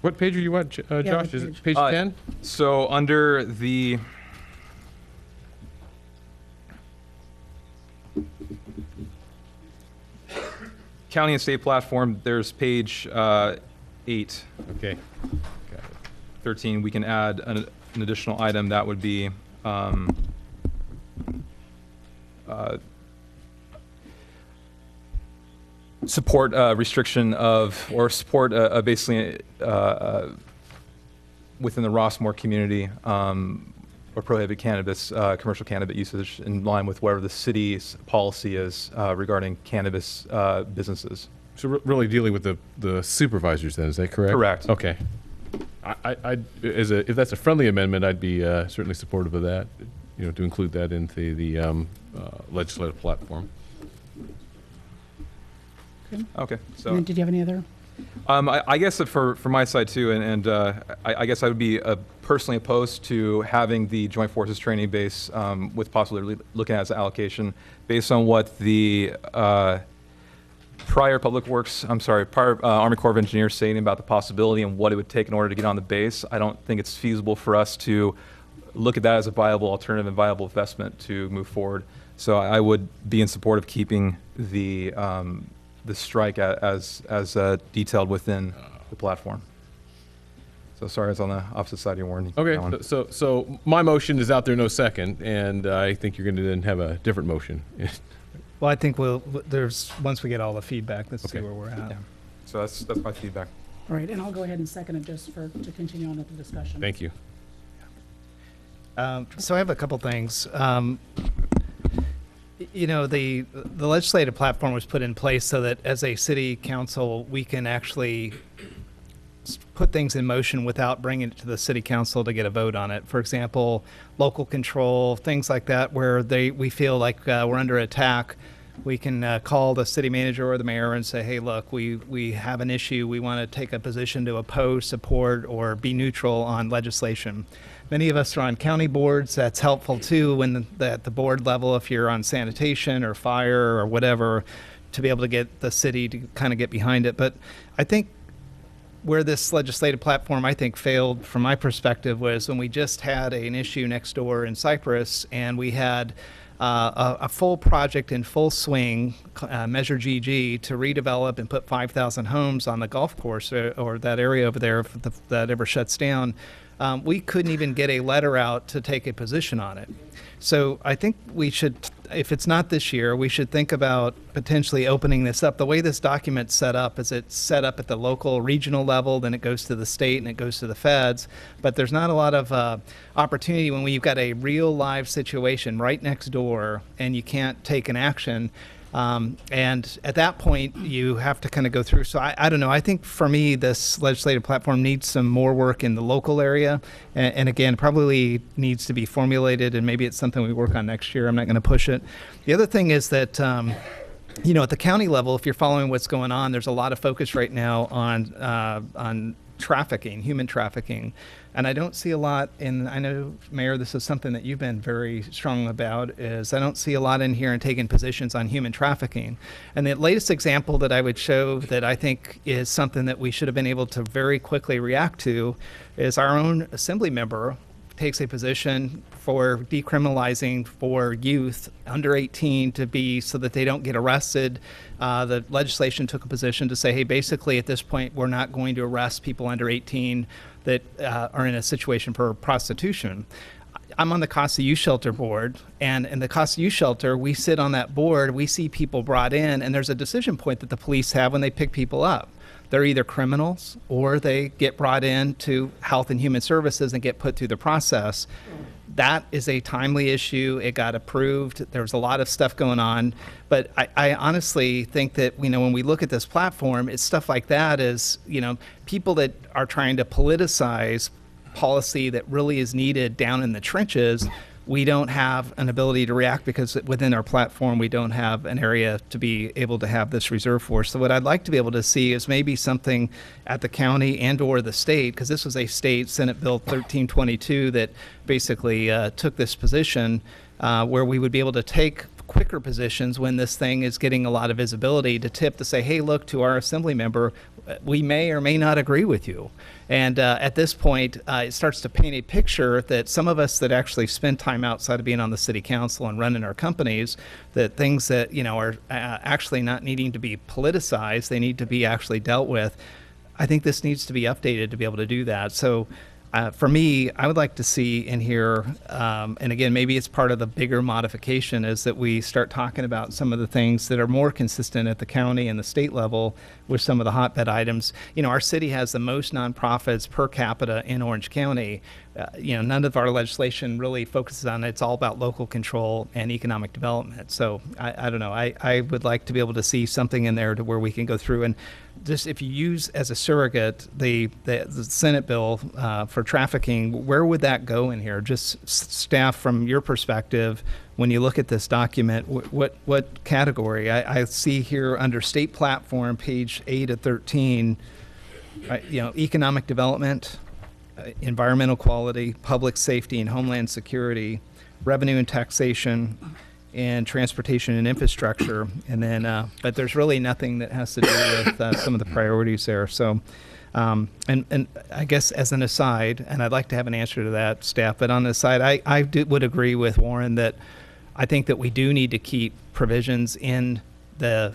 What page are you at, Josh? Is it page 10? So under the county and state platform, there's page 8. Okay. 13, we can add an additional item that would be support restriction of, or support basically within the Rossmoor community, or prohibit cannabis, commercial cannabis usage in line with whatever the city's policy is regarding cannabis businesses. So really dealing with the supervisors then, is that correct? Correct. Okay. If that's a friendly amendment, I'd be certainly supportive of that, to include that into the legislative platform. Okay. Okay. And then did you have any other? I guess that for my side too, I guess I would be personally opposed to having the Joint Forces Training Base with possibly looking at its allocation based on what the prior Army Corps of Engineers saying about the possibility and what it would take in order to get on the base. I don't think it's feasible for us to look at that as a viable alternative and viable investment to move forward. So I would be in support of keeping the strike as detailed within the platform. So sorry, I was on the opposite side of your warning. Okay, so my motion is out there, no second, and I think you're going to then have a different motion. Well, I think once we get all the feedback, let's see where we're at. Yeah. So that's my feedback. All right, and I'll go ahead and second it just to continue on with the discussion. Thank you. So I have a couple things. You know, the legislative platform was put in place so that as a city council, we can actually put things in motion without bringing it to the city council to get a vote on it. For example, local control, things like that, where we feel like we're under attack. We can call the city manager or the mayor and say, hey, look, we have an issue. We want to take a position to oppose, support, or be neutral on legislation. Many of us are on county boards. That's helpful too when at the board level, if you're on sanitation or fire or whatever, to be able to get the city to kind of get behind it. But I think where this legislative platform, I think, failed from my perspective was when we just had an issue next door in Cyprus and we had a full project in full swing, Measure GG, to redevelop and put 5,000 homes on the golf course or that area over there if that ever shuts down. We couldn't even get a letter out to take a position on it. So I think we should, if it's not this year, we should think about potentially opening this up. The way this document's set up is it's set up at the local, regional level, then it goes to the state and it goes to the feds. But there's not a lot of opportunity when you've got a real live situation right next door and you can't take an action. And at that point, you have to kind of go through. So I don't know. I think for me, this legislative platform needs some more work in the local area. And again, probably needs to be formulated, and maybe it's something we work on next year. I'm not going to push it. The other thing is that, you know, at the county level, if you're following what's going on, there's a lot of focus right now on trafficking, human trafficking. And I don't see a lot in, I know, Mayor, this is something that you've been very strong about, is I don't see a lot in here and taking positions on human trafficking. And the latest example that I would show that I think is something that we should have been able to very quickly react to is our own assembly member takes a position for decriminalizing for youth under 18 to be so that they don't get arrested. The legislation took a position to say, hey, basically at this point, we're not going to arrest people under 18 that are in a situation for prostitution. I'm on the Casa Youth Shelter board, and in the Casa Youth Shelter, we sit on that board, we see people brought in, and there's a decision point that the police have when they pick people up. They're either criminals or they get brought in to Health and Human Services and get put through the process. That is a timely issue. It got approved. There was a lot of stuff going on. But I honestly think that, you know, when we look at this platform, it's stuff like that is, you know, people that are trying to politicize policy that really is needed down in the trenches. We don't have an ability to react because within our platform, we don't have an area to be able to have this reserve force. So what I'd like to be able to see is maybe something at the county and or the state, because this was a state Senate Bill 1322 that basically took this position where we would be able to take quicker positions when this thing is getting a lot of visibility to tip to say, hey, look, to our assembly member, we may or may not agree with you. And at this point, it starts to paint a picture that some of us that actually spend time outside of being on the city council and running our companies, that things that, you know, are actually not needing to be politicized, they need to be actually dealt with. I think this needs to be updated to be able to do that. So for me, I would like to see in here, and again, maybe it's part of the bigger modification, is that we start talking about some of the things that are more consistent at the county and the state level with some of the hotbed items. You know, our city has the most nonprofits per capita in Orange County. You know, none of our legislation really focuses on it. It's all about local control and economic development. So I don't know. I would like to be able to see something in there to where we can go through. And just if you use as a surrogate the Senate bill for trafficking, where would that go in here? Just staff, from your perspective, when you look at this document, what category? I see here under state platform, page 8 of 13, economic development, environmental quality, public safety and homeland security, revenue and taxation, and transportation and infrastructure, and then but there's really nothing that has to do with some of the priorities there. So, and I guess as an aside, and I'd like to have an answer to that, staff, but on the side, I would agree with Warren that I think that we do need to keep provisions in the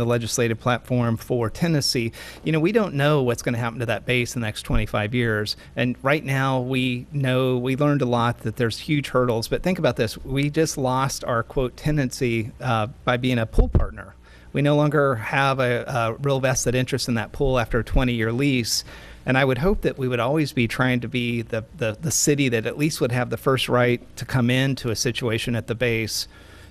legislative platform for Tennessee. We don't know what's going to happen to that base in the next 25 years. And right now we learned a lot that there's huge hurdles, but think about this. We just lost our quote tenancy by being a pool partner. We no longer have a real vested interest in that pool after a 20-year lease. And I would hope that we would always be trying to be the city that at least would have the first right to come into a situation at the base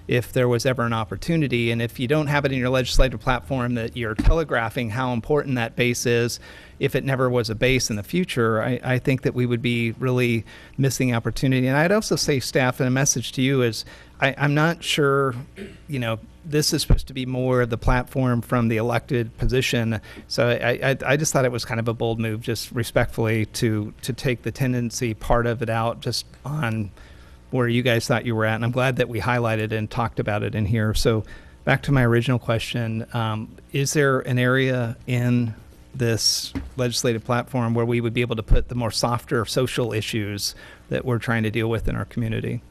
if there was ever an opportunity. And if you don't have it in your legislative platform that you're telegraphing how important that base is, if it never was a base in the future, I think that we would be really missing opportunity. And I'd also say, staff, and a message to you is, I'm not sure, this is supposed to be more of the platform from the elected position. So I just thought it was kind of a bold move, just respectfully, to take the tenancy part of it out just on where you guys thought you were at. And I'm glad that we highlighted and talked about it in here. So back to my original question, is there an area in this legislative platform where we would be able to put the more softer social issues that we're trying to deal with in our community?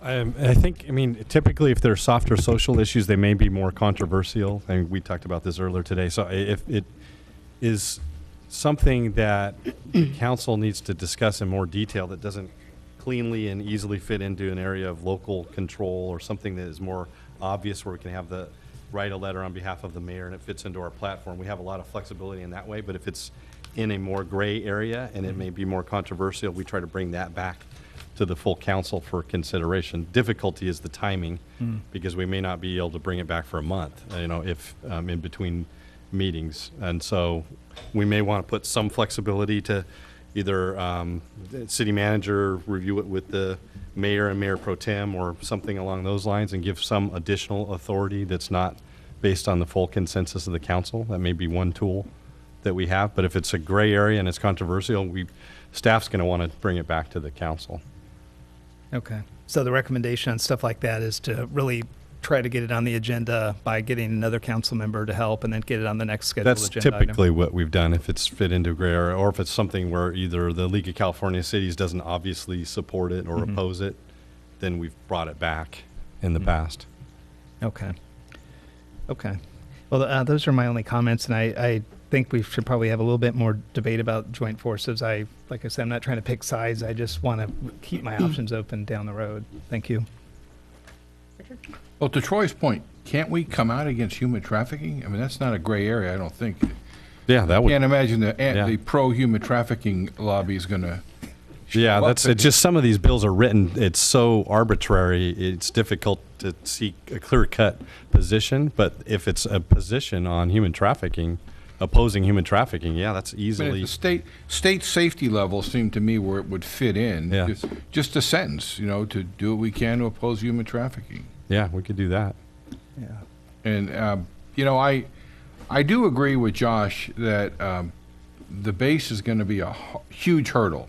I think, typically if they're softer social issues, they may be more controversial. And we talked about this earlier today. So if it is something that the council needs to discuss in more detail that doesn't cleanly and easily fit into an area of local control, or something that is more obvious where we can have the write a letter on behalf of the mayor and it fits into our platform, we have a lot of flexibility in that way. But if it's in a more gray area and it may be more controversial, we try to bring that back to the full council for consideration. Difficulty is the timing, because we may not be able to bring it back for a month, if in between meetings. And so we may want to put some flexibility to either the city manager review it with the mayor and mayor pro tem, or something along those lines, and give some additional authority that's not based on the full consensus of the council. That may be one tool that we have. But if it's a gray area and it's controversial, staff's going to want to bring it back to the council. Okay. So the recommendation on stuff like that is to really try to get it on the agenda by getting another council member to help, and then get it on the next scheduled That's agenda typically item. what we've done if it's fit into a gray area, or if it's something where either the League of California Cities doesn't obviously support it or oppose it, then we've brought it back in the past. Okay. Well, those are my only comments, and I think we should probably have a little bit more debate about joint forces. Like I said, I'm not trying to pick sides. I just want to keep my options open down the road. Thank you. Well, to Troy's point, can't we come out against human trafficking? That's not a gray area, I don't think. Yeah, that would. Can't imagine the pro-human trafficking lobby is going to. Yeah, it's just some of these bills are written, it's so arbitrary, it's difficult to see a clear-cut position. But if it's a position on human trafficking, opposing human trafficking, yeah, that's easily. At the state safety level seemed to me where it would fit in. Yeah. Just a sentence, to do what we can to oppose human trafficking. Yeah, we could do that. Yeah. And, I do agree with Josh that the base is going to be a huge hurdle.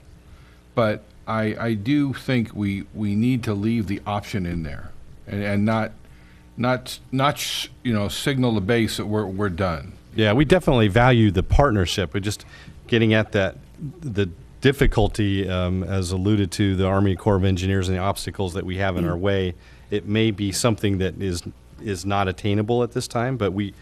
But I do think we need to leave the option in there, and not signal the base that we're done. Yeah, we definitely value the partnership. We're just getting at the difficulty, as alluded to, the Army Corps of Engineers and the obstacles that we have in our way. It may be something that is not attainable at this time, but we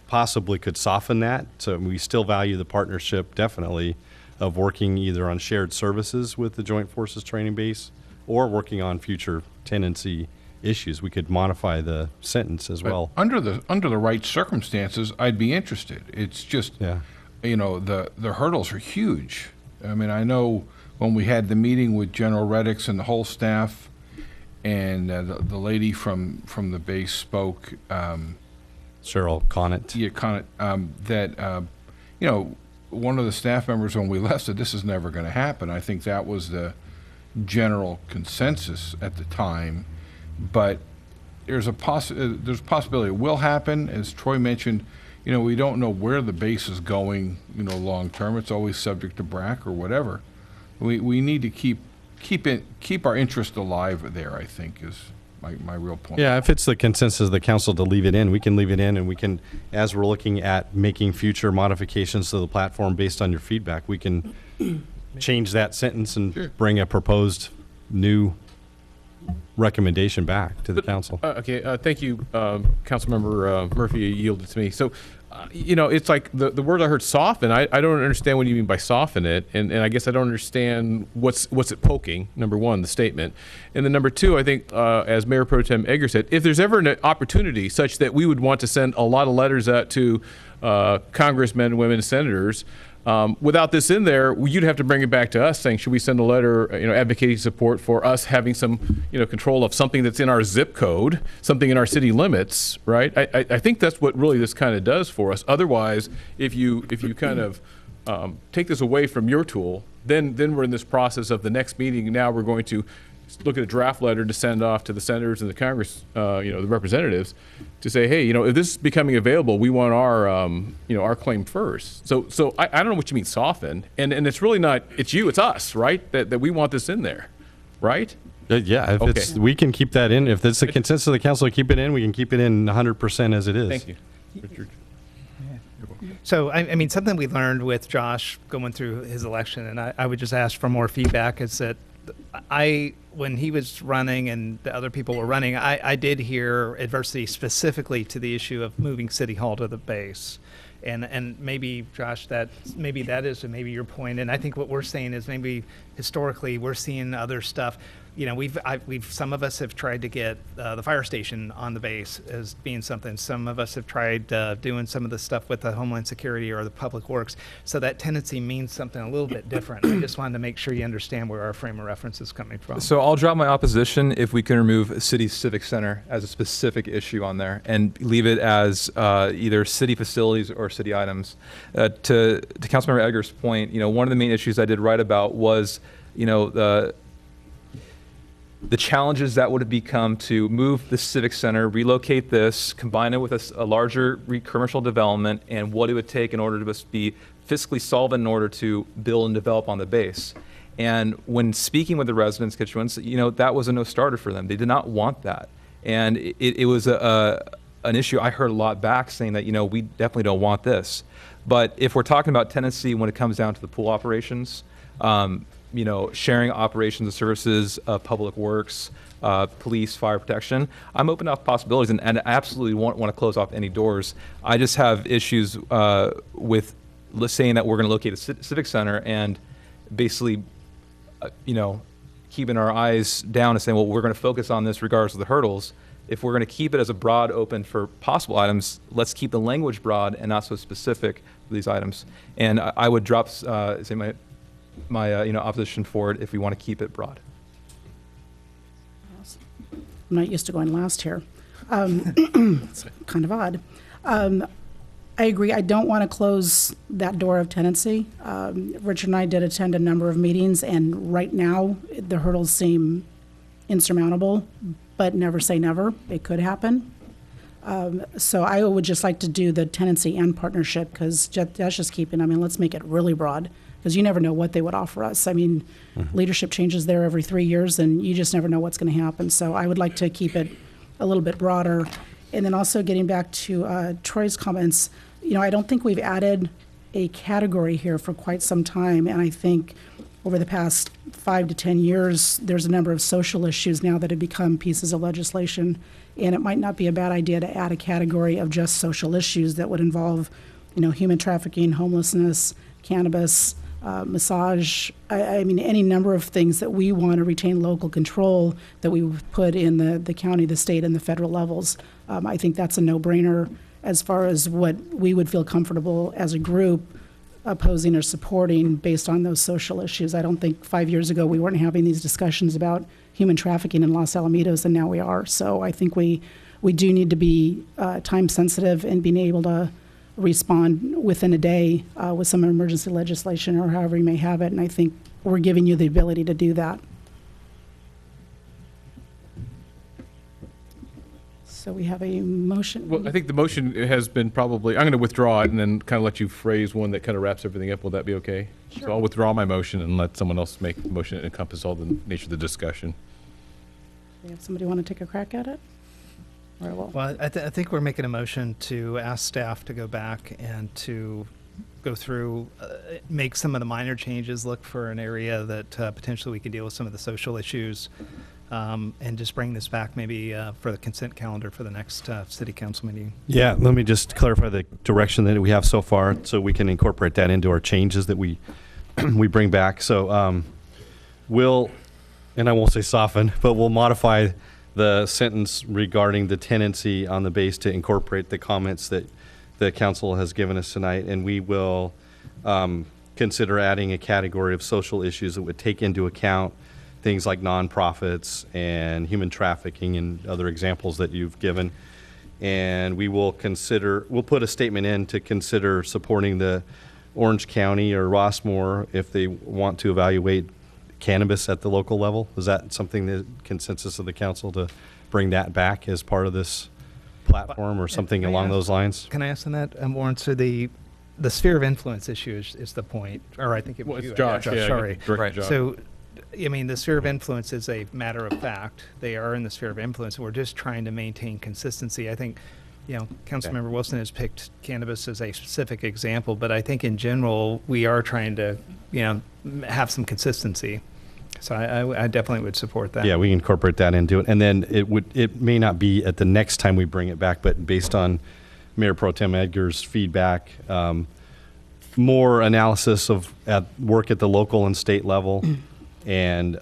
possibly could soften that. So we still value the partnership, definitely, of working either on shared services with the Joint Forces Training Base or working on future tenancy issues. We could modify the sentence as well. Under the right circumstances, I'd be interested. It's just, the hurdles are huge. I know when we had the meeting with General Reddix and the whole staff, and the lady from the base spoke, Cheryl Conant. Yeah, Conant, that, you know, one of the staff members when we left said, this is never going to happen. I think that was the general consensus at the time, but there's a possibility it will happen. As Troy mentioned, you know, we don't know where the base is going, you know, long term. It's always subject to BRAC or whatever. We need to keep our interest alive there, I think, is my real point. Yeah, if it's the consensus of the council to leave it in, we can leave it in, and we can, as we're looking at making future modifications to the platform based on your feedback, we can change that sentence and bring a proposed new recommendation back to the council. Okay, thank you, Councilmember Murphy yielded to me. So, you know, it's like the word I heard soften. I don't understand what you mean by soften it, and I guess I don't understand what's it poking. Number one, the statement, and then number two, I think as Mayor Pro Tem Edgar said, if there's ever an opportunity such that we would want to send a lot of letters out to congressmen and women senators. Without this in there, you'd have to bring it back to us saying, should we send a letter, you know, advocating support for us having some, you know, control of something that's in our zip code, something in our city limits, right? I think that's what really this kind of does for us. Otherwise, if you kind of take this away from your tool, then we're in this process of the next meeting. Now we're going to look at a draft letter to send off to the senators and the Congress, you know, the representatives, to say, hey, you know, if this is becoming available, we want our, you know, our claim first. So I don't know what you mean soften, and it's really not. It's you, it's us, right? That we want this in there, right? Yeah, if we can keep that in. If it's the consensus of the council to keep it in, we can keep it in 100% as it is. Thank you, Richard. So, I mean, something we learned with Josh going through his election, and I would just ask for more feedback, is that when he was running and the other people were running, I did hear adversity specifically to the issue of moving City Hall to the base. And maybe, Josh, that is maybe your point. And I think what we're saying is maybe historically we're seeing other stuff. You know, some of us have tried to get the fire station on the base as being something. Some of us have tried doing some of the stuff with the Homeland Security or the Public Works. So that tendency means something a little bit different. I just wanted to make sure you understand where our frame of reference is coming from. So I'll drop my opposition if we can remove City Civic Center as a specific issue on there and leave it as either city facilities or city items. To Councilmember Edgar's point, you know, one of the main issues I did write about was, you know, the challenges that would have become to move the Civic Center, relocate this, combine it with a larger commercial development, and what it would take in order to be fiscally solvent in order to build and develop on the base. And when speaking with the residents, constituents, you know, that was a no-starter for them. They did not want that. And it was an issue I heard a lot back saying that, you know, we definitely don't want this. But if we're talking about tenancy when it comes down to the pool operations, you know, sharing operations and services, public works, police, fire protection, I'm open to possibilities and I absolutely want to close off any doors. I just have issues with saying that we're going to locate a civic center and basically, you know, keeping our eyes down and saying, well, we're going to focus on this regardless of the hurdles. If we're going to keep it as a broad open for possible items, let's keep the language broad and not so specific for these items. And I would drop, say my you know, opposition for it if we want to keep it broad. I'm not used to going last here. It's kind of odd. I agree. I don't want to close that door of tenancy. Richard and I did attend a number of meetings, and right now the hurdles seem insurmountable, but never say never. It could happen. So I would just like to do the tenancy and partnership, because that's just keeping, I mean, let's make it really broad, because you never know what they would offer us. I mean, leadership changes there every 3 years, and you just never know what's going to happen. So I would like to keep it a little bit broader. And then also getting back to Troy's comments, you know, I don't think we've added a category here for quite some time. And I think over the past 5 to 10 years, there's a number of social issues now that have become pieces of legislation. And it might not be a bad idea to add a category of just social issues that would involve, you know, human trafficking, homelessness, cannabis, massage, I mean, any number of things that we want to retain local control that we put in the county, the state, and the federal levels. I think that's a no-brainer as far as what we would feel comfortable as a group opposing or supporting based on those social issues. I don't think 5 years ago we weren't having these discussions about human trafficking in Los Alamitos, and now we are. So I think we we do need to be time sensitive and being able to respond within a day with some emergency legislation or however you may have it. And I think we're giving you the ability to do that. So we have a motion. Well, I think the motion has been probably, I'm going to withdraw it and then kind of let you phrase one that kind of wraps everything up. Will that be okay? Sure. So I'll withdraw my motion and let someone else make the motion that encompass all the nature of the discussion. We have somebody want to take a crack at it? Or we'll- Well, I think we're making a motion to ask staff to go back and to go through, make some of the minor changes, look for an area that potentially we could deal with some of the social issues, and just bring this back maybe for the consent calendar for the next city council meeting. Yeah, let me just clarify the direction that we have so far so we can incorporate that into our changes that we we bring back. So we'll, and I won't say soften, but we'll modify the sentence regarding the tenancy on the base to incorporate the comments that the council has given us tonight. And we will consider adding a category of social issues that would take into account things like nonprofits and human trafficking and other examples that you've given. And we will consider, we'll put a statement in to consider supporting the Orange County or Rossmore if they want to evaluate cannabis at the local level. Is that something that consensus of the council to bring that back as part of this platform or something Can I along ask- those lines? Can I ask on that, Warren? So the sphere of influence issue is the point, or I think it was Well, it's you, Josh, yeah, sorry. direct to Josh. So, I mean, the sphere of influence is a matter of fact. They are in the sphere of influence. We're just trying to maintain consistency. I think, Councilmember Wilson has picked cannabis as a specific example, but I think in general, we are trying to, have some consistency. So I definitely would support that. Yeah, we incorporate that into it. And then it may not be at the next time we bring it back, but based on Mayor Pro Tem Edgar's feedback, more analysis of work at the local and state level. And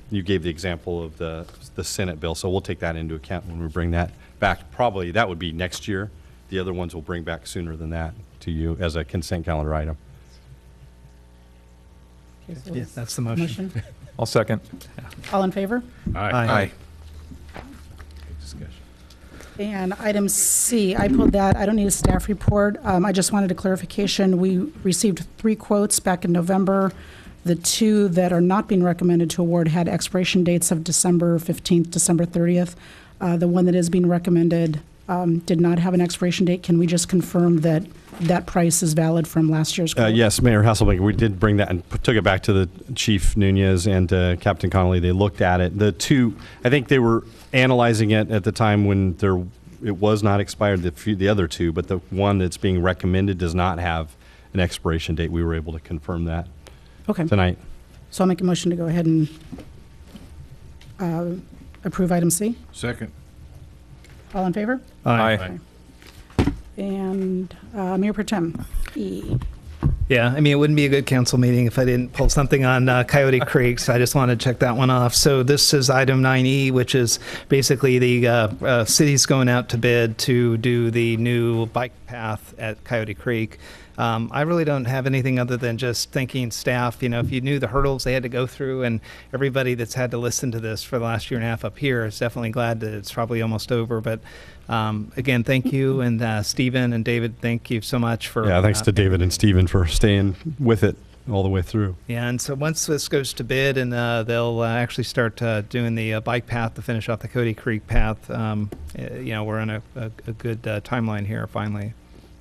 you gave the example of the Senate bill, so we'll take that into account when we bring that back. Probably that would be next year. The other ones we'll bring back sooner than that to you as a consent calendar item. Okay, so Yeah, that's the motion. I'll second. All in favor? Aye. And item C, I pulled that. I don't need a staff report. I just wanted a clarification. We received 3 quotes back in November. The 2 that are not being recommended to award had expiration dates of December 15th, December 30th. The one that is being recommended did not have an expiration date. Can we just confirm that that price is valid from last year's quote? Yes, Mayor Hasselbeck, we did bring that and took it back to the Chief Nunez and Captain Connolly. They looked at it. The 2, I think they were analyzing it at the time when it was not expired, the other 2, but the one that's being recommended does not have an expiration date. We were able to confirm that tonight. So I'll make a motion to go ahead and approve item C. Second. All in favor? Aye. And Mayor Pro Tem E. Yeah, I mean, it wouldn't be a good council meeting if I didn't pull something on Coyote Creek, so I just want to check that one off. So this is item 9E, which is basically the city's going out to bid to do the new bike path at Coyote Creek. I really don't have anything other than just thanking staff. If you knew the hurdles they had to go through, and everybody that's had to listen to this for the last year and a half up here is definitely glad that it's probably almost over. But again, thank you. And Stephen and David, thank you so much for... Yeah, thanks to David and Stephen for staying with it all the way through. Yeah, and so once this goes to bid and they'll actually start doing the bike path to finish off the Coyote Creek path, we're on a good timeline here finally.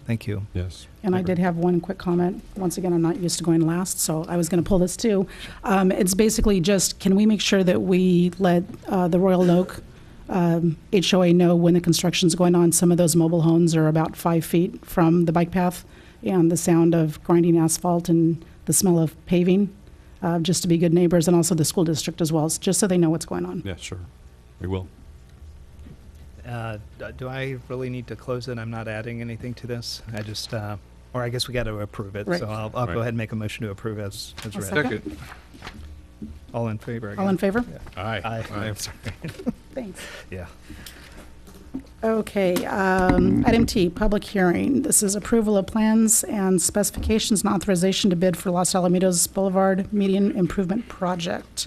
Thank you. Yes. And I did have one quick comment. Once again, I'm not used to going last, so I was going to pull this too. It's basically just, can we make sure that we let the Royal Oak HOA know when the construction's going on? Some of those mobile homes are about 5 feet from the bike path, and the sound of grinding asphalt and the smell of paving, just to be good neighbors, and also the school district as well, just so they know what's going on. Yeah, sure. We will. Do I really need to close it? I'm not adding anything to this. I just, or I guess we got to approve it. Right. So I'll Right. go ahead and make a motion to approve as I'll read. second. All in favor? Again? All in favor? Aye. Aye. I'm sorry. Thanks. Yeah. Okay, item T, public hearing. This is approval of plans and specifications and authorization to bid for Los Alamitos Boulevard Median Improvement Project.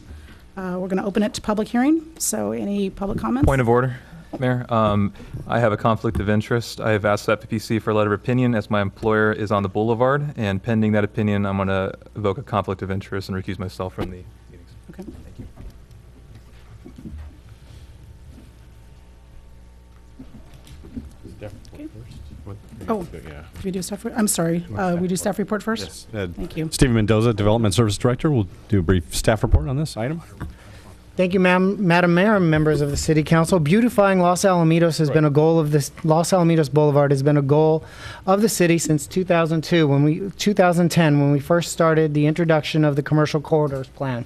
We're going to open it to public hearing, so any public comments? Point of order. Mayor, I have a conflict of interest. I have asked FPPC for a letter of opinion as my employer is on the boulevard, and pending that opinion, I'm going to evoke a conflict of interest and recuse myself from the meetings. Okay. Thank you. Oh, yeah. we do staff, I'm sorry, we do staff report first? Yes. Thank you. Stephen Mendoza, Development Service Director, will do a brief staff report on this item. Thank you, Madam Mayor and members of the City Council. Beautifying Los Alamitos has been a goal of this. Los Alamitos Boulevard has been a goal of the city since 2010 when we first started the introduction of the Commercial Corridors Plan,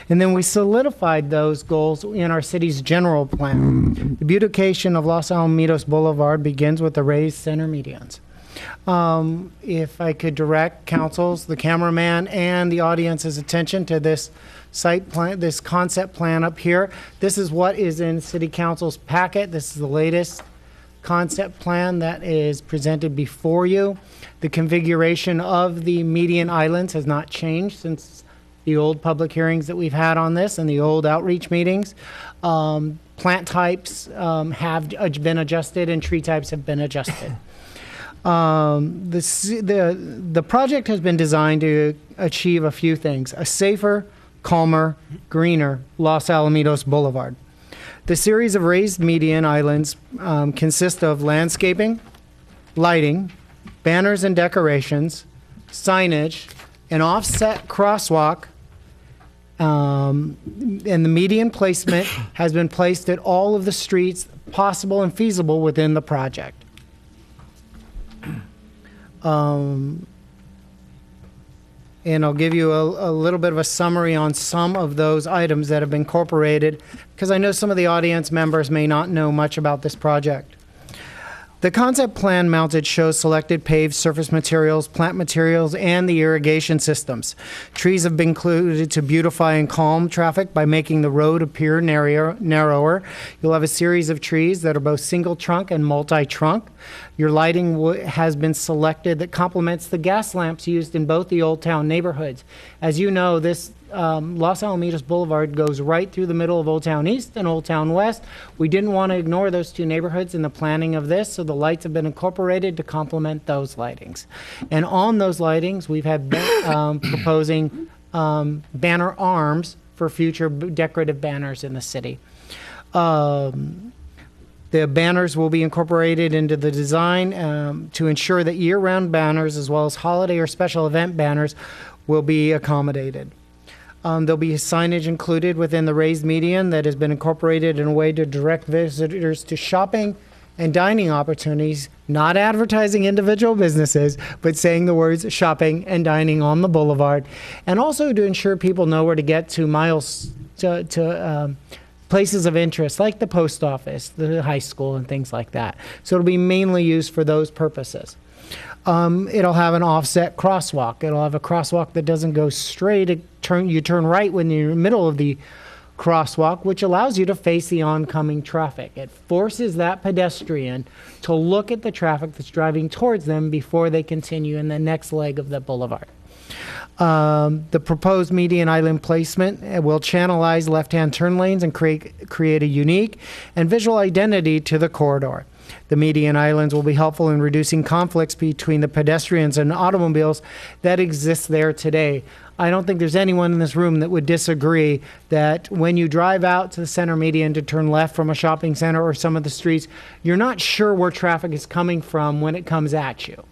and then we solidified those goals in our city's general plan. The beautification of Los Alamitos Boulevard begins with the raised center medians. If I could direct council's, the cameraman, and the audience's attention to this site plan, this concept plan up here. This is what is in City Council's packet. This is the latest concept plan that is presented before you. The configuration of the median islands has not changed since the old public hearings that we've had on this and the old outreach meetings. Plant types have been adjusted and tree types have been adjusted. The project has been designed to achieve a few things: a safer, calmer, greener Los Alamitos Boulevard. The series of raised median islands consist of landscaping, lighting, banners and decorations, signage, an offset crosswalk, and the median placement has been placed at all of the streets possible and feasible within the project. And I'll give you a little bit of a summary on some of those items that have been incorporated, because I know some of the audience members may not know much about this project. The concept plan mounted shows selected paved surface materials, plant materials, and the irrigation systems. Trees have been included to beautify and calm traffic by making the road appear narrower. You'll have a series of trees that are both single trunk and multi-trunk. Your lighting has been selected that complements the gas lamps used in both the Old Town neighborhoods. As you know, this Los Alamitos Boulevard goes right through the middle of Old Town East and Old Town West. We didn't want to ignore those two neighborhoods in the planning of this, so the lights have been incorporated to complement those lightings. And on those lightings, we've had proposing banner arms for future decorative banners in the city. The banners will be incorporated into the design to ensure that year-round banners as well as holiday or special event banners will be accommodated. There'll be signage included within the raised median that has been incorporated in a way to direct visitors to shopping and dining opportunities, not advertising individual businesses, but saying the words shopping and dining on the boulevard, and also to ensure people know where to get to places of interest like the post office, the high school, and things like that. So it'll be mainly used for those purposes. It'll have an offset crosswalk. It'll have a crosswalk that doesn't go straight. You turn right when you're in the middle of the crosswalk, which allows you to face the oncoming traffic. It forces that pedestrian to look at the traffic that's driving towards them before they continue in the next leg of the boulevard. The proposed median island placement will channelize left-hand turn lanes and create a unique and visual identity to the corridor. The median islands will be helpful in reducing conflicts between the pedestrians and automobiles that exist there today. I don't think there's anyone in this room that would disagree that when you drive out to the center median to turn left from a shopping center or some of the streets, you're not sure where traffic is coming from when it comes at you.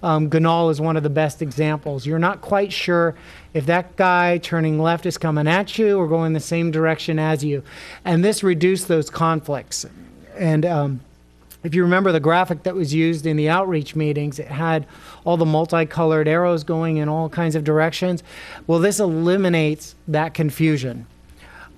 Ganal is one of the best examples. You're not quite sure if that guy turning left is coming at you or going the same direction as you. And this reduced those conflicts. And if you remember the graphic that was used in the outreach meetings, it had all the multicolored arrows going in all kinds of directions. Well, this eliminates that confusion.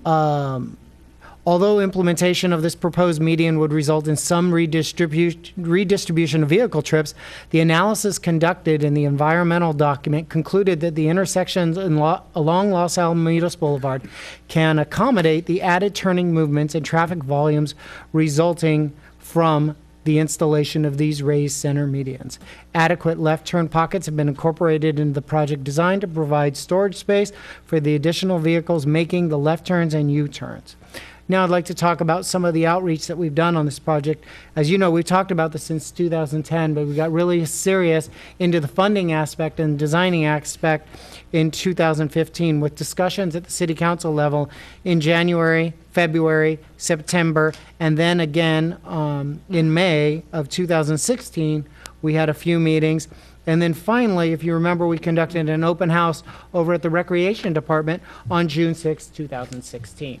Although implementation of this proposed median would result in some redistribution of vehicle trips, the analysis conducted in the environmental document concluded that the intersections along Los Alamitos Boulevard can accommodate the added turning movements and traffic volumes resulting from the installation of these raised center medians. Adequate left turn pockets have been incorporated into the project design to provide storage space for the additional vehicles making the left turns and U-turns. Now I'd like to talk about some of the outreach that we've done on this project. As you know, we've talked about this since 2010, but we got really serious into the funding aspect and designing aspect in 2015 with discussions at the city council level in January, February, September, and then again in May of 2016, we had a few meetings. And then finally, if you remember, we conducted an open house over at the Recreation Department on June 6, 2016.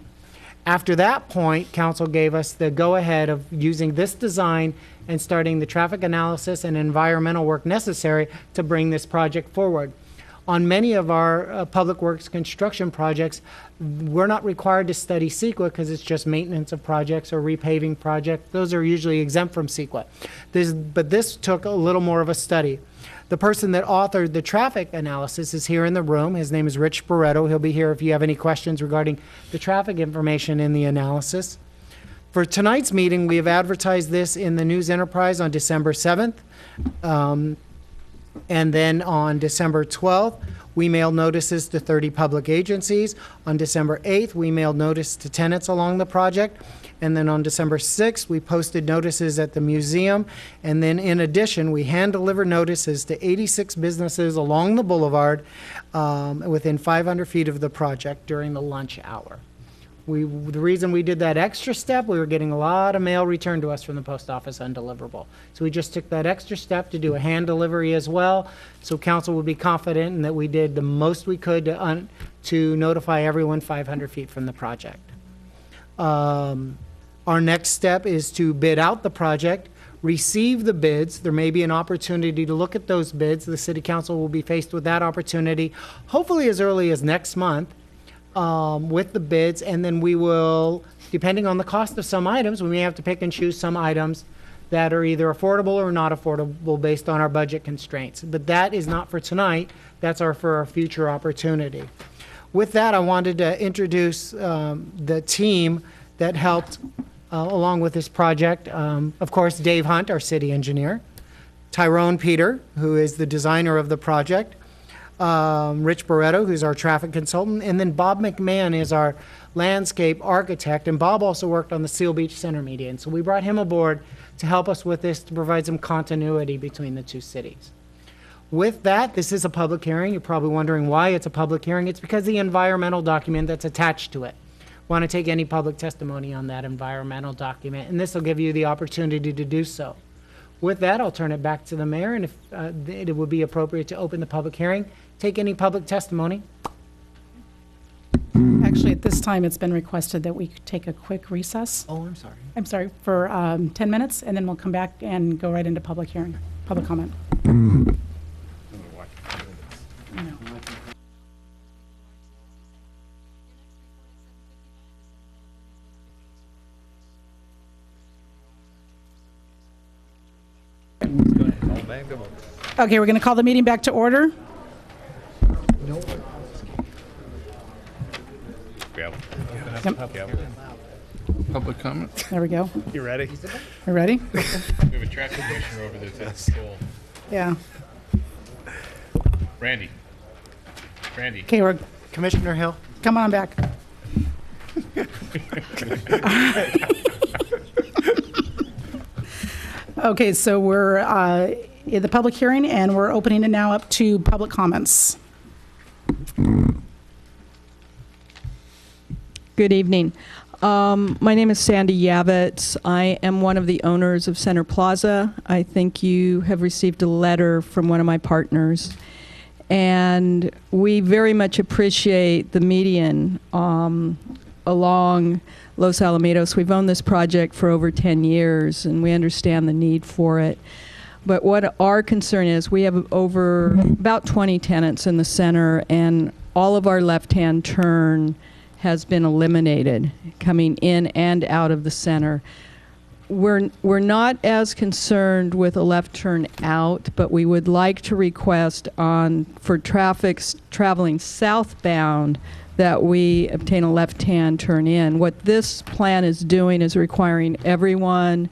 After that point, council gave us the go-ahead of using this design and starting the traffic analysis and environmental work necessary to bring this project forward. On many of our public works construction projects, we're not required to study CEQA because it's just maintenance of projects or repaving projects. Those are usually exempt from CEQA. But this took a little more of a study. The person that authored the traffic analysis is here in the room. His name is Rich Barretto. He'll be here if you have any questions regarding the traffic information in the analysis. For tonight's meeting, we have advertised this in the News Enterprise on December 7th. And then on December 12th, we mailed notices to 30 public agencies. On December 8th, we mailed notice to tenants along the project. And then on December 6th, we posted notices at the museum. And then in addition, we hand-delivered notices to 86 businesses along the boulevard within 500 feet of the project during the lunch hour. The reason we did that extra step, we were getting a lot of mail returned to us from the post office undeliverable. So we just took that extra step to do a hand delivery as well, so council would be confident in that we did the most we could to notify everyone 500 feet from the project. Our next step is to bid out the project, receive the bids. There may be an opportunity to look at those bids. The city council will be faced with that opportunity, hopefully as early as next month. With the bids, and then we will, depending on the cost of some items, we may have to pick and choose some items that are either affordable or not affordable based on our budget constraints. But that is not for tonight. That's for our future opportunity. With that, I wanted to introduce the team that helped along with this project. Of course, Dave Hunt, our city engineer, Tyrone Peter, who is the designer of the project, Rich Barretto, who's our traffic consultant, and then Bob McMahon is our landscape architect, and Bob also worked on the Seal Beach Center median. So we brought him aboard to help us with this, to provide some continuity between the two cities. With that, this is a public hearing. You're probably wondering why it's a public hearing. It's because the environmental document that's attached to it. Want to take any public testimony on that environmental document, and this will give you the opportunity to do so. With that, I'll turn it back to the mayor, and if it would be appropriate to open the public hearing, take any public testimony. Actually, at this time, it's been requested that we take a quick recess. Oh, I'm sorry. I'm sorry, for 10 minutes, and then we'll come back and go right into public hearing, public comment. I know. Okay, we're going to call the meeting back to order. Public comment? There we go. You ready? You ready? We have a traffic commissioner over there at the school. Yeah. Randy. Okay, we're, Commissioner Hill. come on back. Okay, so we're in the public hearing, and we're opening it now up to public comments. Good evening. My name is Sandy Yavitz. I am one of the owners of Center Plaza. I think you have received a letter from one of my partners. And we very much appreciate the median along Los Alamitos. We've owned this project for over 10 years, and we understand the need for it. But what our concern is, we have about 20 tenants in the center, and all of our left-hand turn has been eliminated coming in and out of the center. We're not as concerned with a left turn out, but we would like to request for traffic traveling southbound that we obtain a left-hand turn in. What this plan is doing is requiring everyone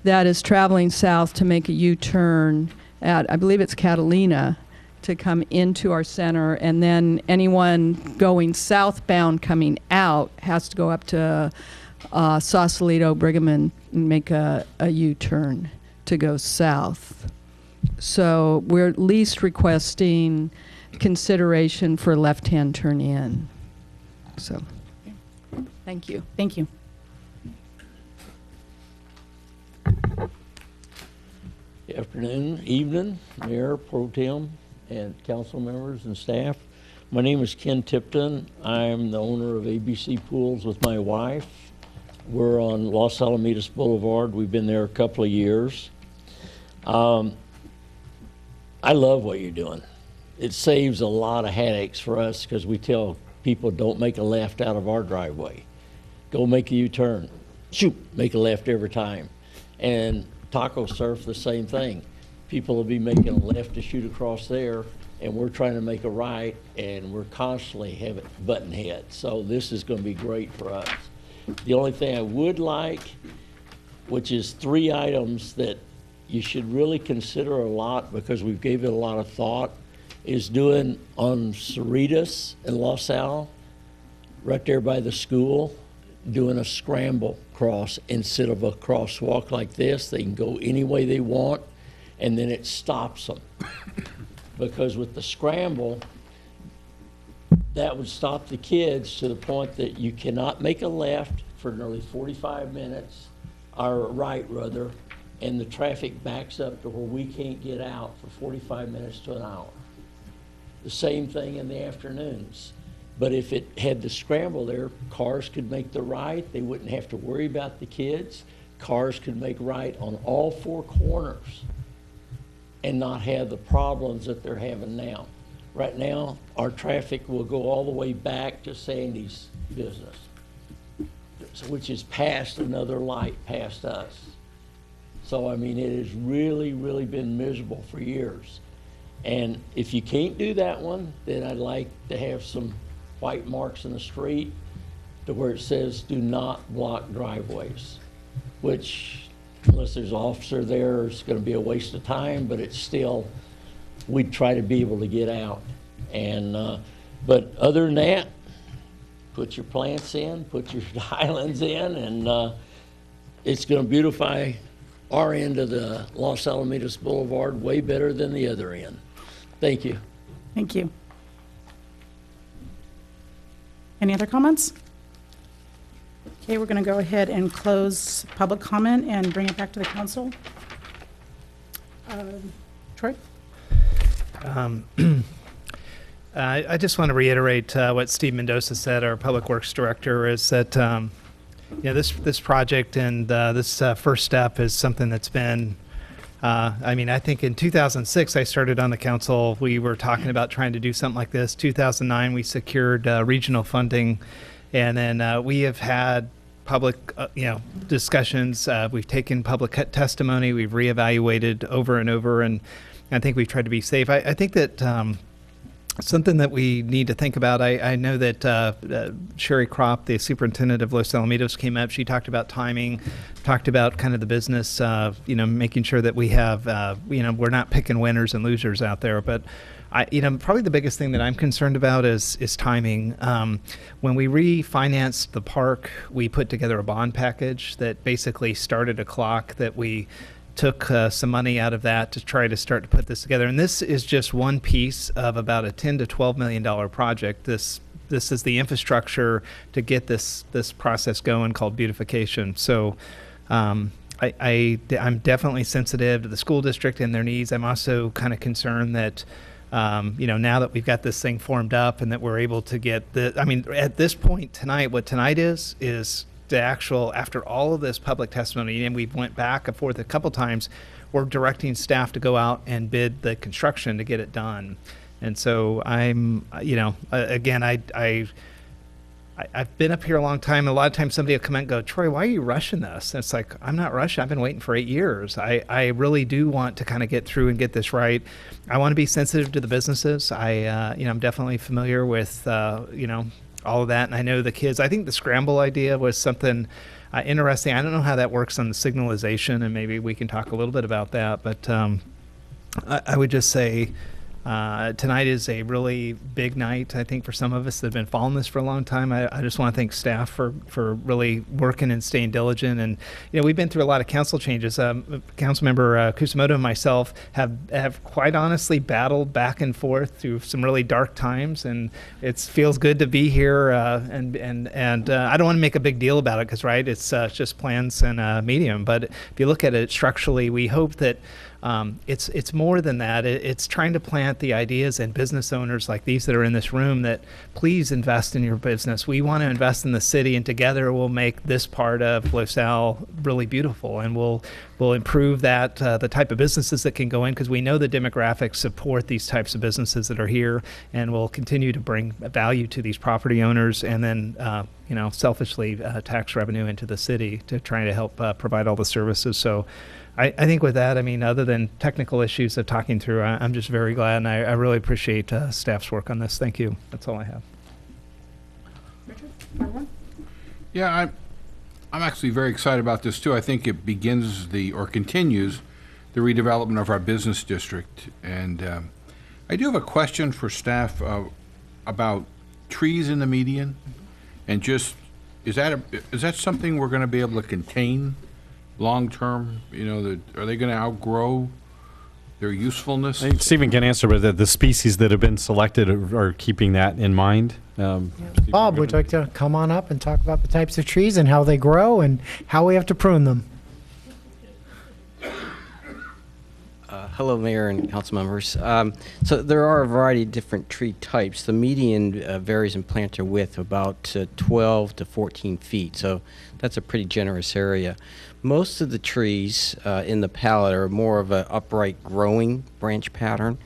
that is traveling south to make a U-turn at, I believe it's Catalina, to come into our center, and then anyone going southbound coming out has to go up to Sausalito, Brigham, and make a U-turn to go south. So we're at least requesting consideration for left-hand turn in. So, thank you. Thank you. Good afternoon, evening, Mayor Pro Tem and council members and staff. My name is Ken Tipton. I'm the owner of ABC Pools with my wife. We're on Los Alamitos Boulevard. We've been there a couple of years. I love what you're doing. It saves a lot of headaches for us because we tell people don't make a left out of our driveway. Go make a U-turn. Shoot, make a left every time. And Taco Surf, the same thing. People will be making a left to shoot across there, and we're trying to make a right, and we're constantly having button heads. So this is going to be great for us. The only thing I would like, which is 3 items that you should really consider a lot because we've gave it a lot of thought, is doing on Cerritos and Los Al, right there by the school, doing a scramble cross instead of a crosswalk like this. They can go any way they want, and then it stops them. Because with the scramble, that would stop the kids to the point that you cannot make a left for nearly 45 minutes, or right rather, and the traffic backs up to where we can't get out for 45 minutes to an hour. The same thing in the afternoons. But if it had the scramble there, cars could make the right. They wouldn't have to worry about the kids. Cars could make right on all 4 corners and not have the problems that they're having now. Right now, our traffic will go all the way back to Sandy's business, which is past another light past us. So, I mean, it has really, really been miserable for years. And if you can't do that one, then I'd like to have some white marks in the street to where it says do not block driveways, which unless there's an officer there, it's going to be a waste of time, but it's still, we'd try to be able to get out. And but other than that, put your plants in, put your islands in, and it's going to beautify our end of the Los Alamitos Boulevard way better than the other end. Thank you. Thank you. Any other comments? Okay, we're going to go ahead and close public comment and bring it back to the council. Troy? I just want to reiterate what Steve Mendoza said, our Public Works Director, is that this project and this first step is something that's been, I mean, I think in 2006 I started on the council. We were talking about trying to do something like this. 2009 we secured regional funding, and then we have had public discussions. We've taken public testimony. We've reevaluated over and over, and I think we've tried to be safe. I think that something that we need to think about, I know that Sherry Kropp, the superintendent of Los Alamitos, came up. She talked about timing, talked about kind of the business, making sure that we have, we're not picking winners and losers out there. But probably the biggest thing that I'm concerned about is timing. When we refinanced the park, we put together a bond package that basically started a clock that we took some money out of that to try to start to put this together. And this is just one piece of about a $10 to $12 million project. This is the infrastructure to get this process going, called beautification. So I'm definitely sensitive to the school district and their needs. I'm also kind of concerned that now that we've got this thing formed up and that we're able to get at this point tonight, what tonight is the actual, after all of this public testimony, and we've went back and forth a couple times, we're directing staff to go out and bid the construction to get it done. And so I'm, again, I've been up here a long time. A lot of times somebody will come in and go, Troy, why are you rushing this? And it's like, I'm not rushing. I've been waiting for 8 years. I really do want to kind of get through and get this right. I want to be sensitive to the businesses. I'm definitely familiar with, all of that. And I know the kids, I think the scramble idea was something interesting. I don't know how that works on the signalization, and maybe we can talk a little bit about that. But I would just say, Tonight is a really big night, I think, for some of us that have been following this for a long time. I just want to thank staff for really working and staying diligent. And, we've been through a lot of council changes. Councilmember Kusamoto and myself have quite honestly battled back and forth through some really dark times. And it feels good to be here. And I don't want to make a big deal about it because, right, it's just plans and medium. But if you look at it structurally, we hope that it's more than that. It's trying to plant the ideas and business owners like these that are in this room that please invest in your business. We want to invest in the city, and together we'll make this part of LaSalle really beautiful, and we'll improve that the type of businesses that can go in, because we know the demographics support these types of businesses that are here, and we'll continue to bring value to these property owners, and then selfishly tax revenue into the city to try to help provide all the services. So I think with that, other than technical issues of talking through, I'm just very glad, and I really appreciate staff's work on this. Thank you. That's all I have. Yeah, I'm actually very excited about this too. I think it begins continues the redevelopment of our business district. And I do have a question for staff about trees in the median, and just is that something we're going to be able to contain long term? Are they going to outgrow their usefulness? I think Stephen can answer, but the species that have been selected are keeping that in mind. Bob, would you like to come on up and talk about the types of trees and how they grow and how we have to prune them? Hello, Mayor and council members. So there are a variety of different tree types. The median varies in planter width about 12 to 14 feet, so that's a pretty generous area. Most of the trees in the palette are more of an upright growing branch pattern,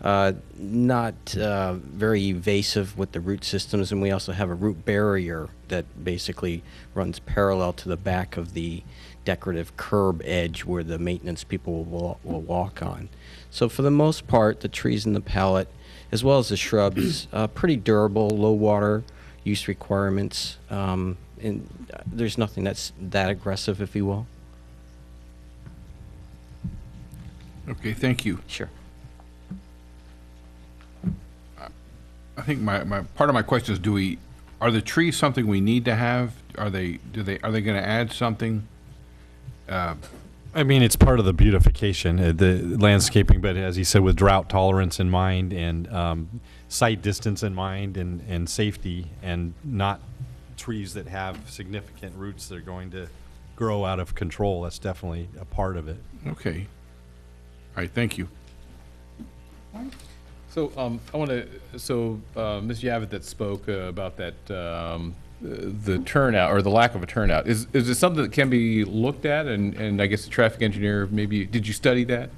not very evasive with the root systems, and we also have a root barrier that basically runs parallel to the back of the decorative curb edge where the maintenance people will walk on. So for the most part, the trees in the palette, as well as the shrubs, pretty durable, low water use requirements, and there's nothing that's that aggressive, if you will. Okay, thank you. Sure. I think my part of my question is: are the trees something we need to have? Are they going to add something? It's part of the beautification, the landscaping, but as he said, with drought tolerance in mind and sight distance in mind and safety, and not trees that have significant roots that are going to grow out of control. That's definitely a part of it. Okay. All right, thank you. So Ms. Yavitt that spoke about that, the turnout or the lack of a turnout, is it something that can be looked at? And I guess the traffic engineer, maybe, did you study that?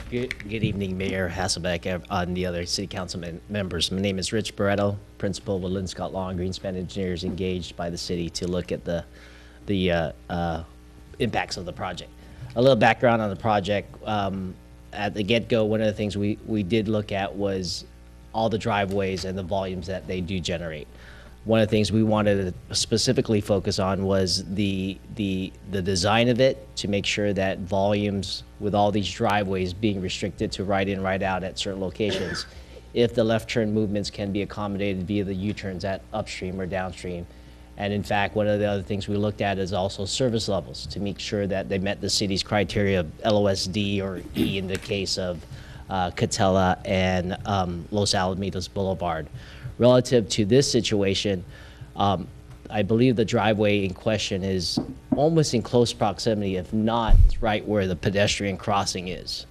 Good evening, Mayor Hasselbeck and the other city council members. My name is Rich Barretto, principal with Lynn Scott Law and Greenspan Engineers, engaged by the city to look at the impacts of the project. A little background on the project. At the get-go, one of the things we did look at was all the driveways and the volumes that they do generate. One of the things we wanted to specifically focus on was the design of it, to make sure that volumes with all these driveways being restricted to right in, right out at certain locations, if the left turn movements can be accommodated via the U-turns at upstream or downstream. And in fact, one of the other things we looked at is also service levels, to make sure that they met the city's criteria of LOSD or E in the case of Catella and Los Alamitos Boulevard. Relative to this situation, I believe the driveway in question is almost in close proximity, if not right where the pedestrian crossing is.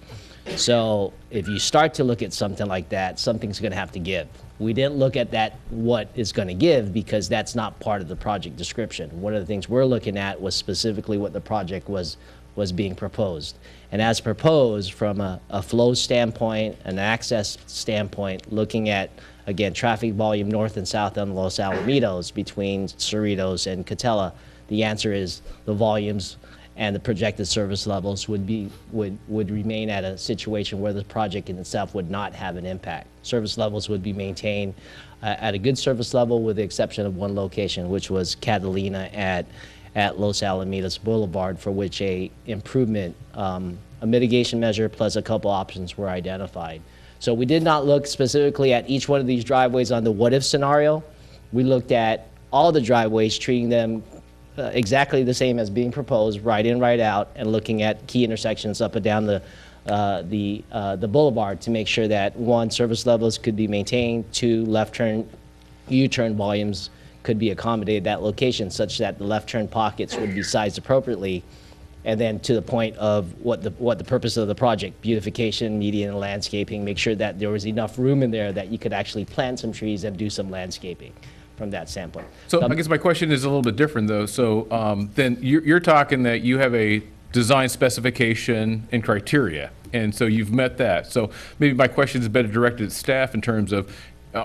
So if you start to look at something like that, something's going to have to give. We didn't look at that, what is going to give, because that's not part of the project description. One of the things we're looking at was specifically what the project was being proposed. And as proposed, from a flow standpoint, an access standpoint, looking at, again, traffic volume north and south on Los Alamitos between Cerritos and Catella, the answer is the volumes and the projected service levels would remain at a situation where the project in itself would not have an impact. Service levels would be maintained at a good service level, with the exception of one location, which was Catalina at Los Alamitos Boulevard, for which a improvement a mitigation measure plus a couple options were identified. So we did not look specifically at each one of these driveways on the what-if scenario. We looked at all the driveways, treating them exactly the same as being proposed, right in, right out, and looking at key intersections up and down the boulevard to make sure that, one, service levels could be maintained, two, left turn, U-turn volumes could be accommodated at that location such that the left turn pockets would be sized appropriately. And then to the point of what the purpose of the project, beautification, median, and landscaping, make sure that there was enough room in there that you could actually plant some trees and do some landscaping from that standpoint. So I guess my question is a little bit different, though. So then you're talking that you have a design specification and criteria, and so you've met that. So maybe my question is better directed at staff in terms of,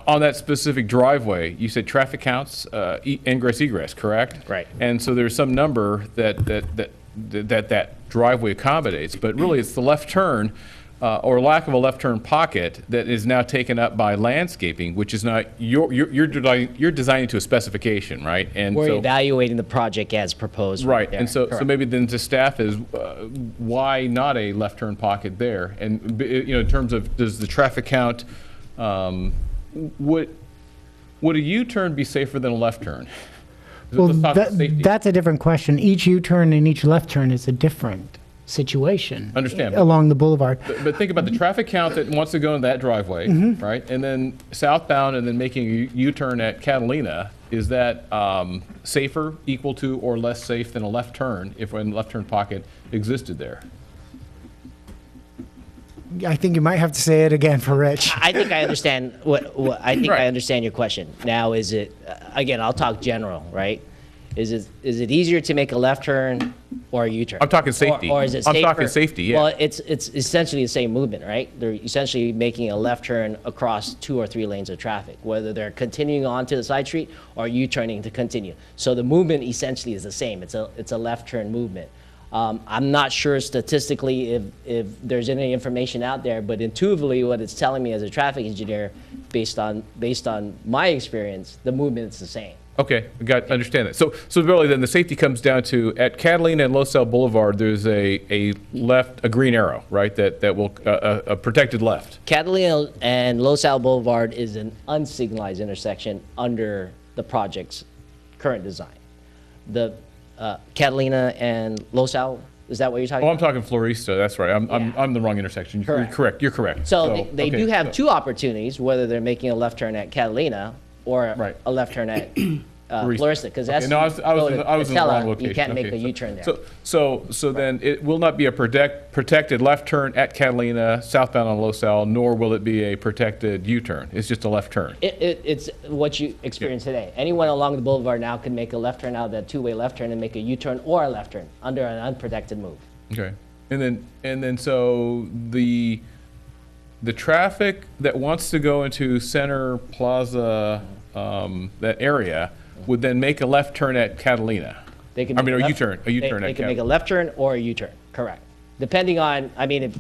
on that specific driveway, you said traffic counts, ingress, egress, correct? Right. And so there's some number that driveway accommodates, but really it's the left turn, or lack of a left turn pocket that is now taken up by landscaping, which is not, you're designing to a specification, right? And we're so, evaluating the project as proposed. right, there. and so Correct. maybe then to staff is, why not a left turn pocket there? And, in terms of, does the traffic count, would a U-turn be safer than a left turn? Well, Let's talk about safety. that's a different question. Each U-turn and each left turn is a different situation. Understand. Along the boulevard. But think about the traffic count that wants to go in that driveway, Mhm. right? And then southbound and then making a U-turn at Catalina, is that safer, equal to, or less safe than a left turn if a left turn pocket existed there? I think you might have to say it again for Rich. I think I understand I think Right. I understand your question. Now, is it again? I'll talk general, right? Is it easier to make a left turn or a U-turn? I'm talking safety. Or is it I'm safer? talking safety, yeah. Well, it's essentially the same movement, right? They're essentially making a left turn across 2 or 3 lanes of traffic, whether they're continuing on to the side street or U-turning to continue. So the movement essentially is the same. It's a left turn movement. I'm not sure statistically if there's any information out there, but intuitively what it's telling me as a traffic engineer, based on my experience, the movement is the same. Okay, understand that. So really then the safety comes down to, at Catalina and Los Al Boulevard, there's a green arrow, right? That will, a protected left. Catalina and Los Al Boulevard is an unsignalized intersection under the project's current design. The Catalina and Los Al, is that what you're talking Oh, about? I'm talking Florista, that's right. I'm the wrong intersection. Correct. You're correct. So they okay, do have so- 2 opportunities, whether they're making a left turn at Catalina or a left turn at Florista, because that's Okay, no, I was in the wrong location. You can't make Okay, a U-turn there. So then it will not be a protected left turn at Catalina, southbound on Los Al, nor will it be a protected U-turn. It's just a left turn. It's what you experience today. Anyone along the boulevard now can make a left turn out of that 2-way left turn and make a U-turn or a left turn under an unprotected move. Okay. And then so the traffic that wants to go into Center Plaza, that area, would then make a left turn at Catalina. They can a make left- U-turn, They at can make a Catalina. left turn or a U-turn, correct. Depending on, I mean,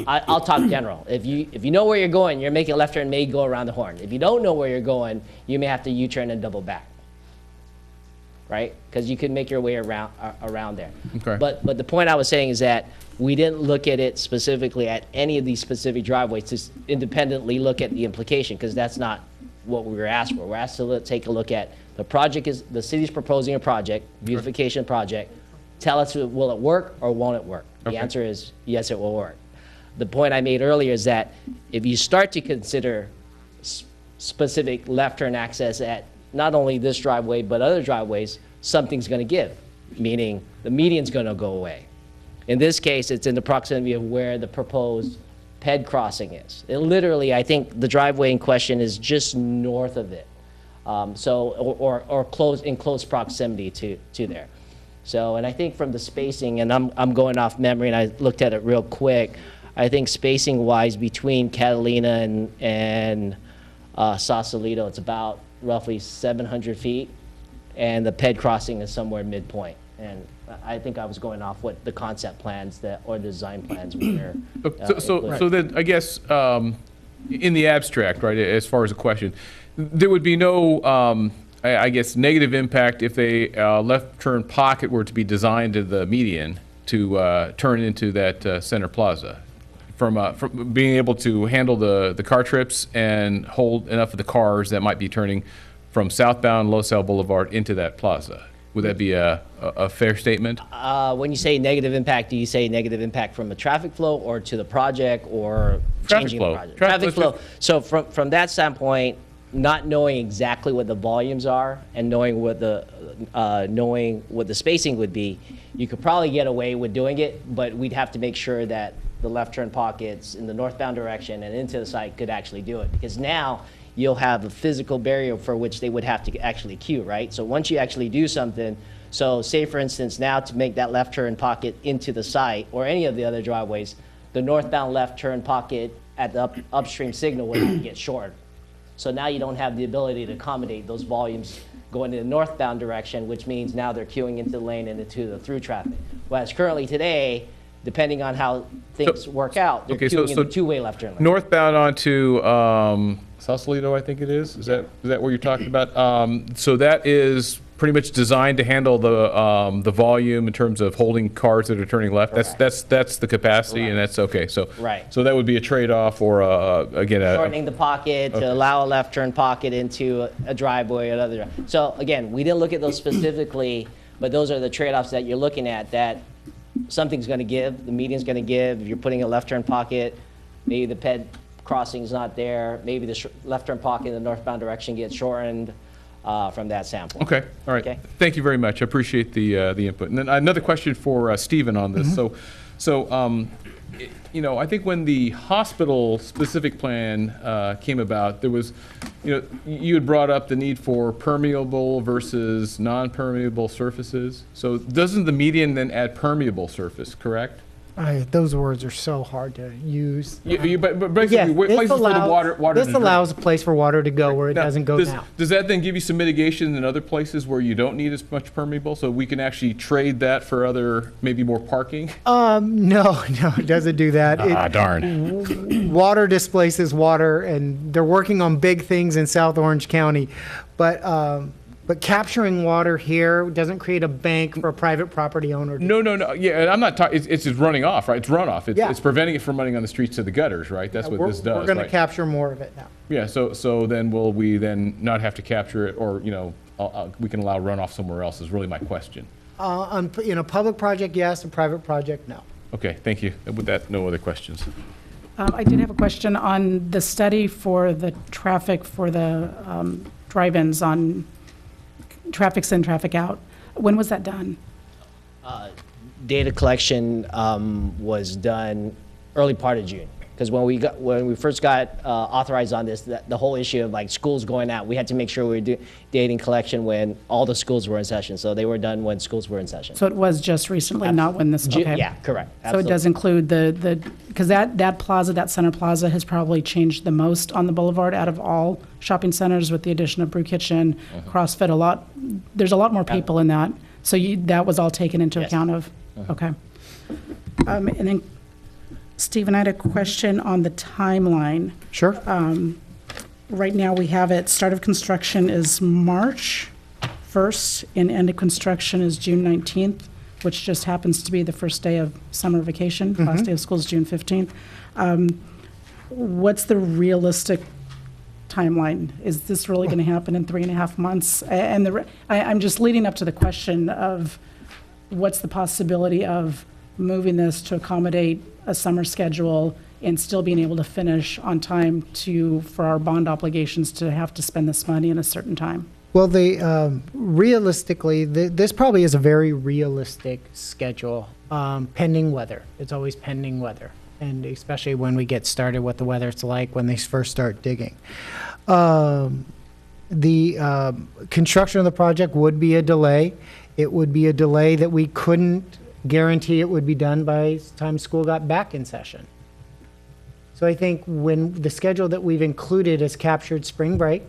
I'll talk general. If you know where you're going, you're making a left turn, may go around the horn. If you don't know where you're going, you may have to U-turn and double back, right? Because you can make your way around there. Okay. But the point I was saying is that we didn't look at it specifically at any of these specific driveways to independently look at the implication, because that's not what we were asked for. We're asked to take a look at the city's proposing a project, beautification project. Tell us, will it work or won't it work? The answer is yes, it will work. The point I made earlier is that if you start to consider specific left turn access at not only this driveway but other driveways, something's going to give, meaning the median's going to go away. In this case, it's in the proximity of where the proposed PED crossing is. It literally, I think the driveway in question is just north of it, or in close proximity to there. So, and I think from the spacing, and I'm going off memory, and I looked at it real quick. I think spacing-wise between Catalina and Sausalito, it's about roughly 700 feet, and the PED crossing is somewhere midpoint. And I think I was going off what the concept plans or design plans were. So then, I guess, in the abstract, right, as far as a question, there would be no, I guess, negative impact if a left turn pocket were to be designed to the median, to turn into that center plaza? From being able to handle the car trips and hold enough of the cars that might be turning from southbound LaSalle Boulevard into that plaza. Would that be a fair statement? When you say negative impact, do you say negative impact from a traffic flow or to the project or changing the project? Traffic flow. So from that standpoint, not knowing exactly what the volumes are and knowing what the spacing would be, you could probably get away with doing it, but we'd have to make sure that the left turn pockets in the northbound direction and into the site could actually do it. Because now you'll have a physical barrier for which they would have to actually queue, right? So once you actually do something, so say for instance, now to make that left turn pocket into the site or any of the other driveways, the northbound left turn pocket at the upstream signal would have to get shorter. So now you don't have the ability to accommodate those volumes going in the northbound direction, which means now they're queuing into the lane and into the through traffic. Whereas currently today, depending on how things work out, they're queuing in the two-way left turn lane. Northbound onto Sausalito, I think it is. Is that what you're talking about? So that is pretty much designed to handle the volume in terms of holding cars that are turning left. That's the capacity, and that's okay. So so that would be a trade-off, or again, shortening the pocket to allow a left turn pocket into a driveway or another. So again, we didn't look at those specifically, but those are the trade-offs that you're looking at. That something's going to give, the median's going to give. If you're putting a left turn pocket, maybe the ped crossing's not there. Maybe the left turn pocket in the northbound direction gets shortened from that standpoint. Okay, all right. Okay. Thank you very much. I appreciate the input. And then another question for Stephen on this. You know, I think when the hospital-specific plan came about, there was, you know, you had brought up the need for permeable versus non-permeable surfaces. So doesn't the median then add permeable surface, correct? Those words are so hard to use. But basically, places for the water this allows a place for water to go where it doesn't go down. Does that then give you some mitigation in other places where you don't need as much permeable, so we can actually trade that for other, maybe more parking? No, it doesn't do that. Darn. Water displaces water, and they're working on big things in South Orange County, but capturing water here doesn't create a bank for a private property owner. No. Yeah, I'm not talking. It's just running off, right? It's runoff. It's preventing it from running on the streets to the gutters, right? That's what this does. We're going to capture more of it now. Yeah. So then will we then not have to capture it, or we can allow runoff somewhere else? Is really my question. In a public project, yes. A private project, no. Okay. Thank you. With that, no other questions. I did have a question on the study for the traffic for the drive-ins on traffic's in, traffic out. When was that done? Data collection was done early part of June. Because when we first got authorized on this, the whole issue of like schools going out, we had to make sure we were doing data collection when all the schools were in session. So they were done when schools were in session. So it was just recently, not when this. Okay. Yeah, correct. So it does include because that plaza, that center plaza, has probably changed the most on the boulevard out of all shopping centers, with the addition of Brew Kitchen, CrossFit. There's a lot more people in that. So that was all taken into account of. Okay. And then, Stephen, I had a question on the timeline. Sure. Right now we have it, start of construction is March 1st and end of construction is June 19th, which just happens to be the first day of summer vacation. Last day of school is June 15th. What's the realistic timeline? Is this really going to happen in 3.5 months? And I'm just leading up to the question of what's the possibility of moving this to accommodate a summer schedule and still being able to finish on time for our bond obligations to have to spend this money in a certain time? Well, realistically, this probably is a very realistic schedule, pending weather. It's always pending weather, and especially when we get started, what the weather's like when they first start digging. The construction of the project would be a delay. It would be a delay that we couldn't guarantee it would be done by the time school got back in session. So I think when the schedule that we've included has captured spring break,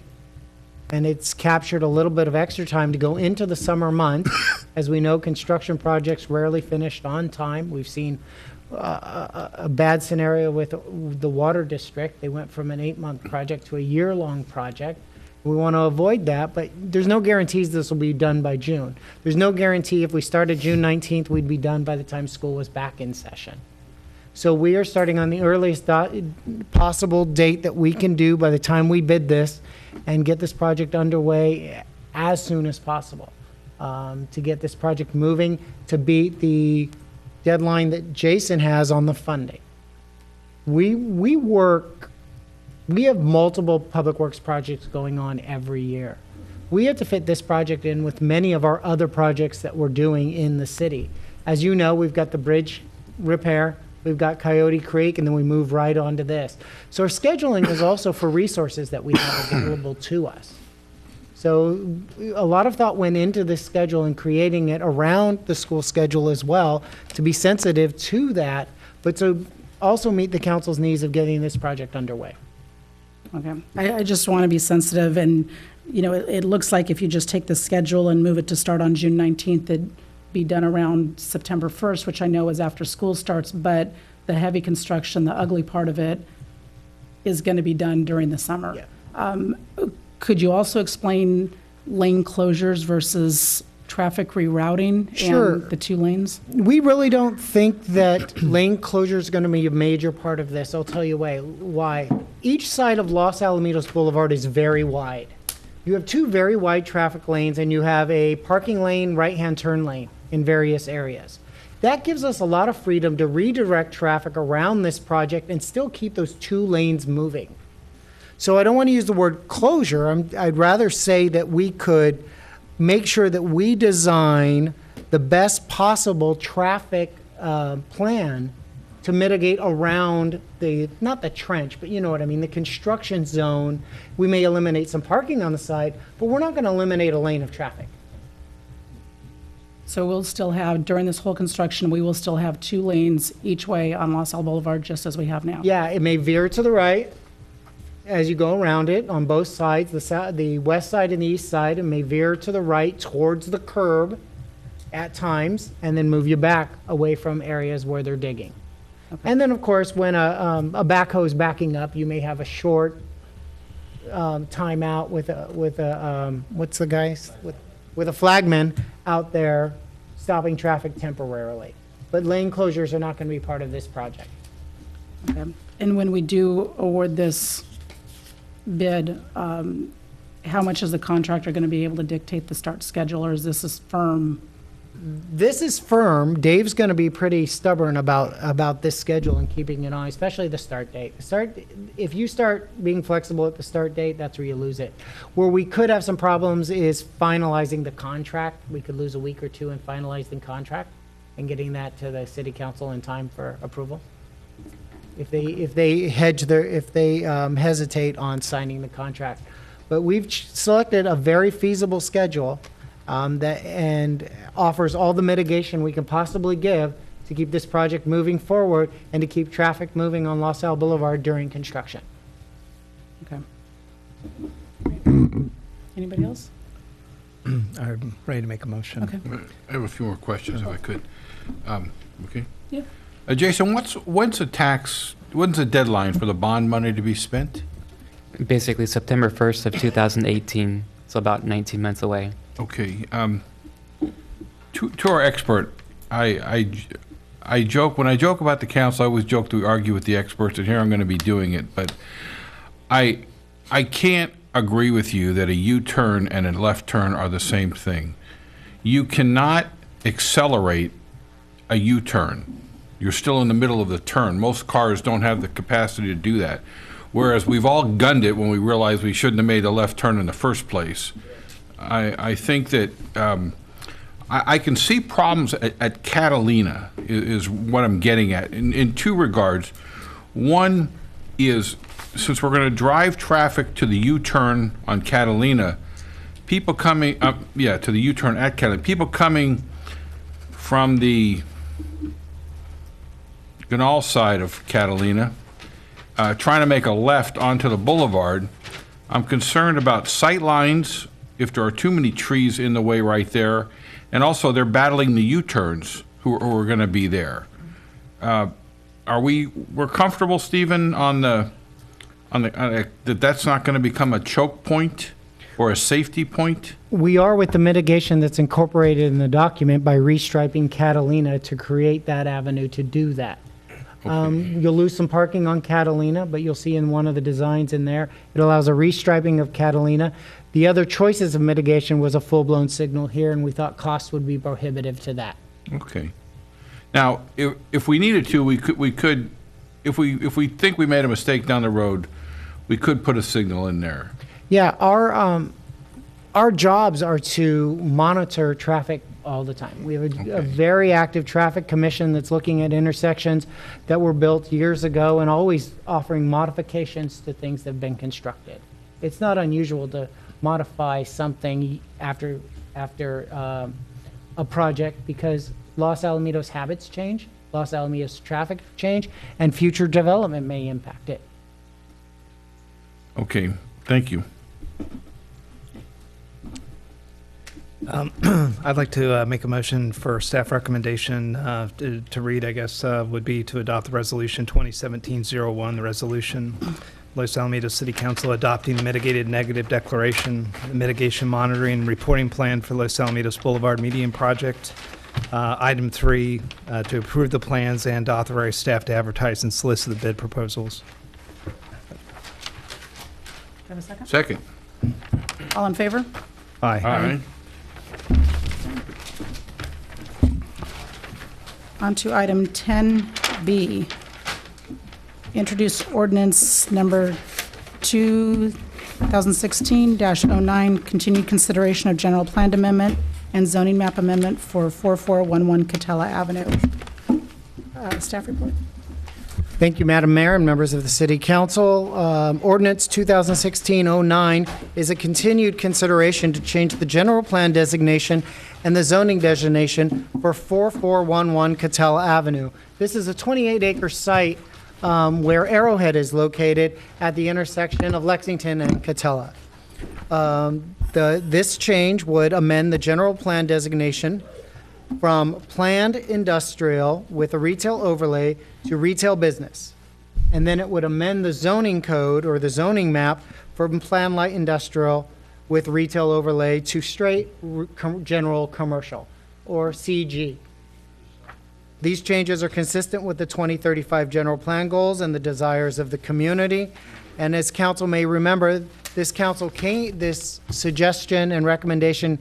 and it's captured a little bit of extra time to go into the summer months. As we know, construction projects rarely finished on time. We've seen a bad scenario with the water district. They went from an 8-month project to a year-long project. We want to avoid that, but there's no guarantees this will be done by June. There's no guarantee if we started June 19th, we'd be done by the time school was back in session. So we are starting on the earliest possible date that we can do by the time we bid this and get this project underway as soon as possible, to get this project moving, to beat the deadline that Jason has on the funding. We have multiple public works projects going on every year. We have to fit this project in with many of our other projects that we're doing in the city. As you know, we've got the bridge repair, we've got Coyote Creek, and then we move right on to this. So our scheduling is also for resources that we have available to us. So a lot of thought went into this schedule and creating it around the school schedule as well, to be sensitive to that, but to also meet the council's needs of getting this project underway. Okay. I just want to be sensitive, and, you know, it looks like if you just take the schedule and move it to start on June 19th, it'd be done around September 1st, which I know is after school starts, but the heavy construction, the ugly part of it, is going to be done during the summer. Yeah. Could you also explain lane closures versus traffic rerouting Sure. and the two lanes? We really don't think that lane closure is going to be a major part of this. I'll tell you why. Each side of Los Alamitos Boulevard is very wide. You have two very wide traffic lanes, and you have a parking lane, right-hand turn lane in various areas. That gives us a lot of freedom to redirect traffic around this project and still keep those two lanes moving. So I don't want to use the word closure. I'd rather say that we could make sure that we design the best possible traffic plan to mitigate around not the trench, but you know what I mean, the construction zone. We may eliminate some parking on the side, but we're not going to eliminate a lane of traffic. So we'll still have, during this whole construction, we will still have two lanes each way on Los Al Boulevard, just as we have now? Yeah, it may veer to the right as you go around it on both sides, the west side and the east side. It may veer to the right towards the curb at times, and then move you back away from areas where they're digging. Okay. And then, of course, when a backhoe is backing up, you may have a short timeout with a what's the guys with a flagman out there stopping traffic temporarily. But lane closures are not going to be part of this project. Okay. And when we do award this bid, how much is the contractor going to be able to dictate the start schedule, or is this firm? This is firm. Dave's going to be pretty stubborn about this schedule and keeping it on, especially the start date. If you start being flexible at the start date, that's where you lose it. Where we could have some problems is finalizing the contract. We could lose a week or two in finalizing contract and getting that to the city council in time for approval. If they hesitate on signing the contract. But we've selected a very feasible schedule that offers all the mitigation we can possibly give to keep this project moving forward and to keep traffic moving on Los Al Boulevard during construction. Okay. Anybody else? I'm ready to make a motion. Okay. I have a few more questions if I could. Okay. Yeah. Jason, when's the deadline for the bond money to be spent? Basically September 1st of 2018, so about 19 months away. Okay. To our expert, I joke, when I joke about the council, I always joke to argue with the experts, and here I'm going to be doing it, but I can't agree with you that a U-turn and a left turn are the same thing. You cannot accelerate a U-turn. You're still in the middle of the turn. Most cars don't have the capacity to do that. Whereas we've all gunned it when we realized we shouldn't have made a left turn in the first place. I think that I can see problems at Catalina is what I'm getting at in two regards. One is, since we're going to drive traffic to the U-turn on Catalina, people coming up, to the U-turn at Catalina, people coming from the Ganal side of Catalina, trying to make a left onto the boulevard, I'm concerned about sight lines if there are too many trees in the way right there, and also they're battling the U-turns who are going to be there. We're comfortable, Stephen, on that that's not going to become a choke point? or a safety point? We are with the mitigation that's incorporated in the document by restriping Catalina to create that avenue to do that. You'll lose some parking on Catalina, but you'll see in one of the designs in there, it allows a restriping of Catalina. The other choices of mitigation was a full-blown signal here, and we thought cost would be prohibitive to that. Okay. Now, if we needed to, we could, if we think we made a mistake down the road, we could put a signal in there. Yeah, our jobs are to monitor traffic all the time. We have a very active traffic commission that's looking at intersections that were built years ago and always offering modifications to things that have been constructed. It's not unusual to modify something after a project because Los Alamitos habits change, Los Alamitos traffic change, and future development may impact it. Okay, thank you. I'd like to make a motion for staff recommendation to read, I guess, would be to adopt the resolution 2017-01, the resolution Los Alamitos City Council adopting the mitigated negative declaration, the mitigation monitoring and reporting plan for Los Alamitos Boulevard median project. Item 3, to approve the plans and authorize staff to advertise and solicit the bid proposals. Have a second? Second. All in favor? Aye. Aye. On to item 10B. Introduce ordinance number 2016-09, continued consideration of general plan amendment and zoning map amendment for 4411 Catella Avenue. Staff report. Thank you, Madam Mayor and members of the City Council. Ordinance 2016-09 is a continued consideration to change the general plan designation and the zoning designation for 4411 Catella Avenue. This is a 28-acre site where Arrowhead is located at the intersection of Lexington and Catella. This change would amend the general plan designation from planned industrial with a retail overlay to retail business. And then it would amend the zoning code or the zoning map from planned light industrial with retail overlay to straight general commercial or CG. These changes are consistent with the 2035 general plan goals and the desires of the community. And as council may remember, this suggestion and recommendation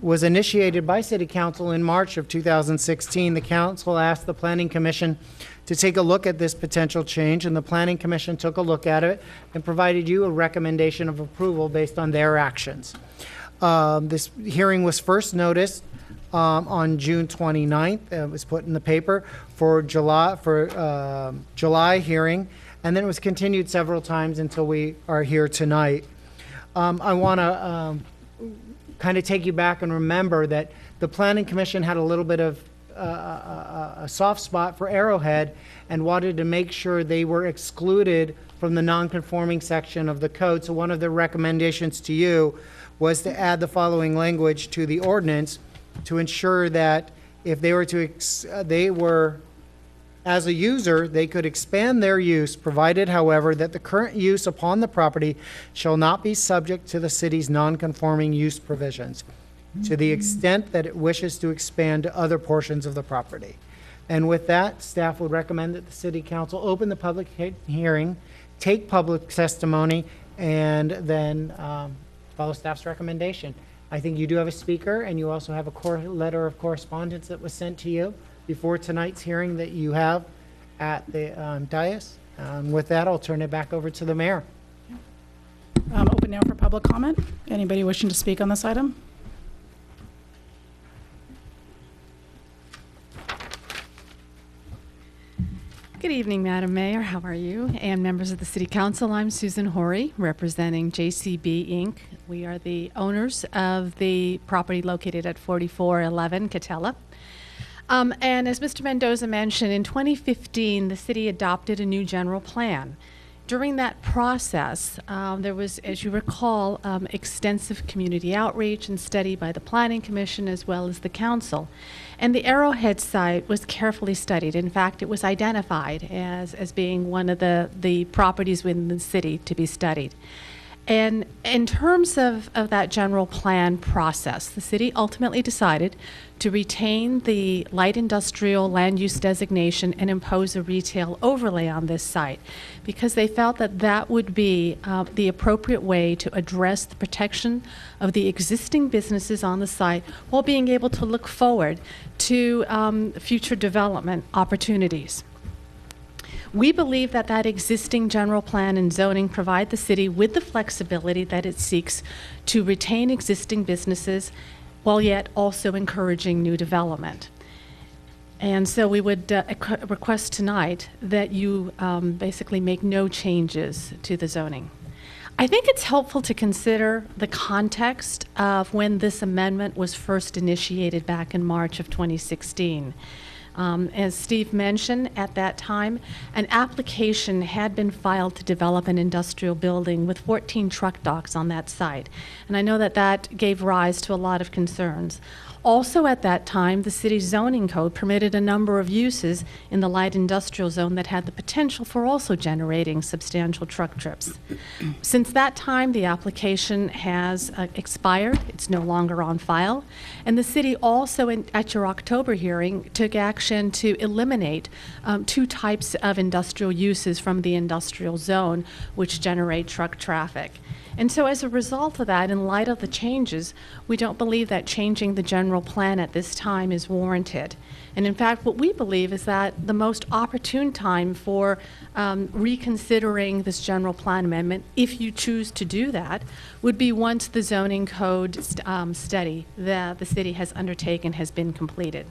was initiated by City Council in March of 2016. The council asked the Planning Commission to take a look at this potential change, and the Planning Commission took a look at it and provided you a recommendation of approval based on their actions. This hearing was first noticed on June 29th. It was put in the paper for July hearing, and then it was continued several times until we are here tonight. I want to kind of take you back and remember that the Planning Commission had a little bit of a soft spot for Arrowhead and wanted to make sure they were excluded from the non-conforming section of the code. So one of the recommendations to you was to add the following language to the ordinance to ensure that if they were as a user, they could expand their use, provided, however, that the current use upon the property shall not be subject to the city's non-conforming use provisions, to the extent that it wishes to expand to other portions of the property. And with that, staff would recommend that the City Council open the public hearing, take public testimony, and then follow staff's recommendation. I think you do have a speaker, and you also have a letter of correspondence that was sent to you before tonight's hearing that you have at the dais. With that, I'll turn it back over to the mayor. Open now for public comment. Anybody wishing to speak on this item? Good evening, Madam Mayor. How are you? And members of the City Council, I'm Susan Horry, representing JCB Inc. We are the owners of the property located at 4411 Catella. And as Mr. Mendoza mentioned, in 2015, the city adopted a new general plan. During that process, there was, as you recall, extensive community outreach and study by the Planning Commission as well as the Council. And the Arrowhead site was carefully studied. In fact, it was identified as being one of the properties within the city to be studied. And in terms of that general plan process, the city ultimately decided to retain the light industrial land use designation and impose a retail overlay on this site because they felt that that would be the appropriate way to address the protection of the existing businesses on the site while being able to look forward to future development opportunities. We believe that that existing general plan and zoning provide the city with the flexibility that it seeks to retain existing businesses while yet also encouraging new development. And so we would request tonight that you basically make no changes to the zoning. I think it's helpful to consider the context of when this amendment was first initiated back in March of 2016. As Steve mentioned, at that time, an application had been filed to develop an industrial building with 14 truck docks on that site. And I know that that gave rise to a lot of concerns. Also at that time, the city's zoning code permitted a number of uses in the light industrial zone that had the potential for also generating substantial truck trips. Since that time, the application has expired. It's no longer on file. And the city also, at your October hearing, took action to eliminate 2 types of industrial uses from the industrial zone, which generate truck traffic. And so as a result of that, in light of the changes, we don't believe that changing the general plan at this time is warranted. And in fact, what we believe is that the most opportune time for reconsidering this general plan amendment, if you choose to do that, would be once the zoning code study that the city has undertaken has been completed.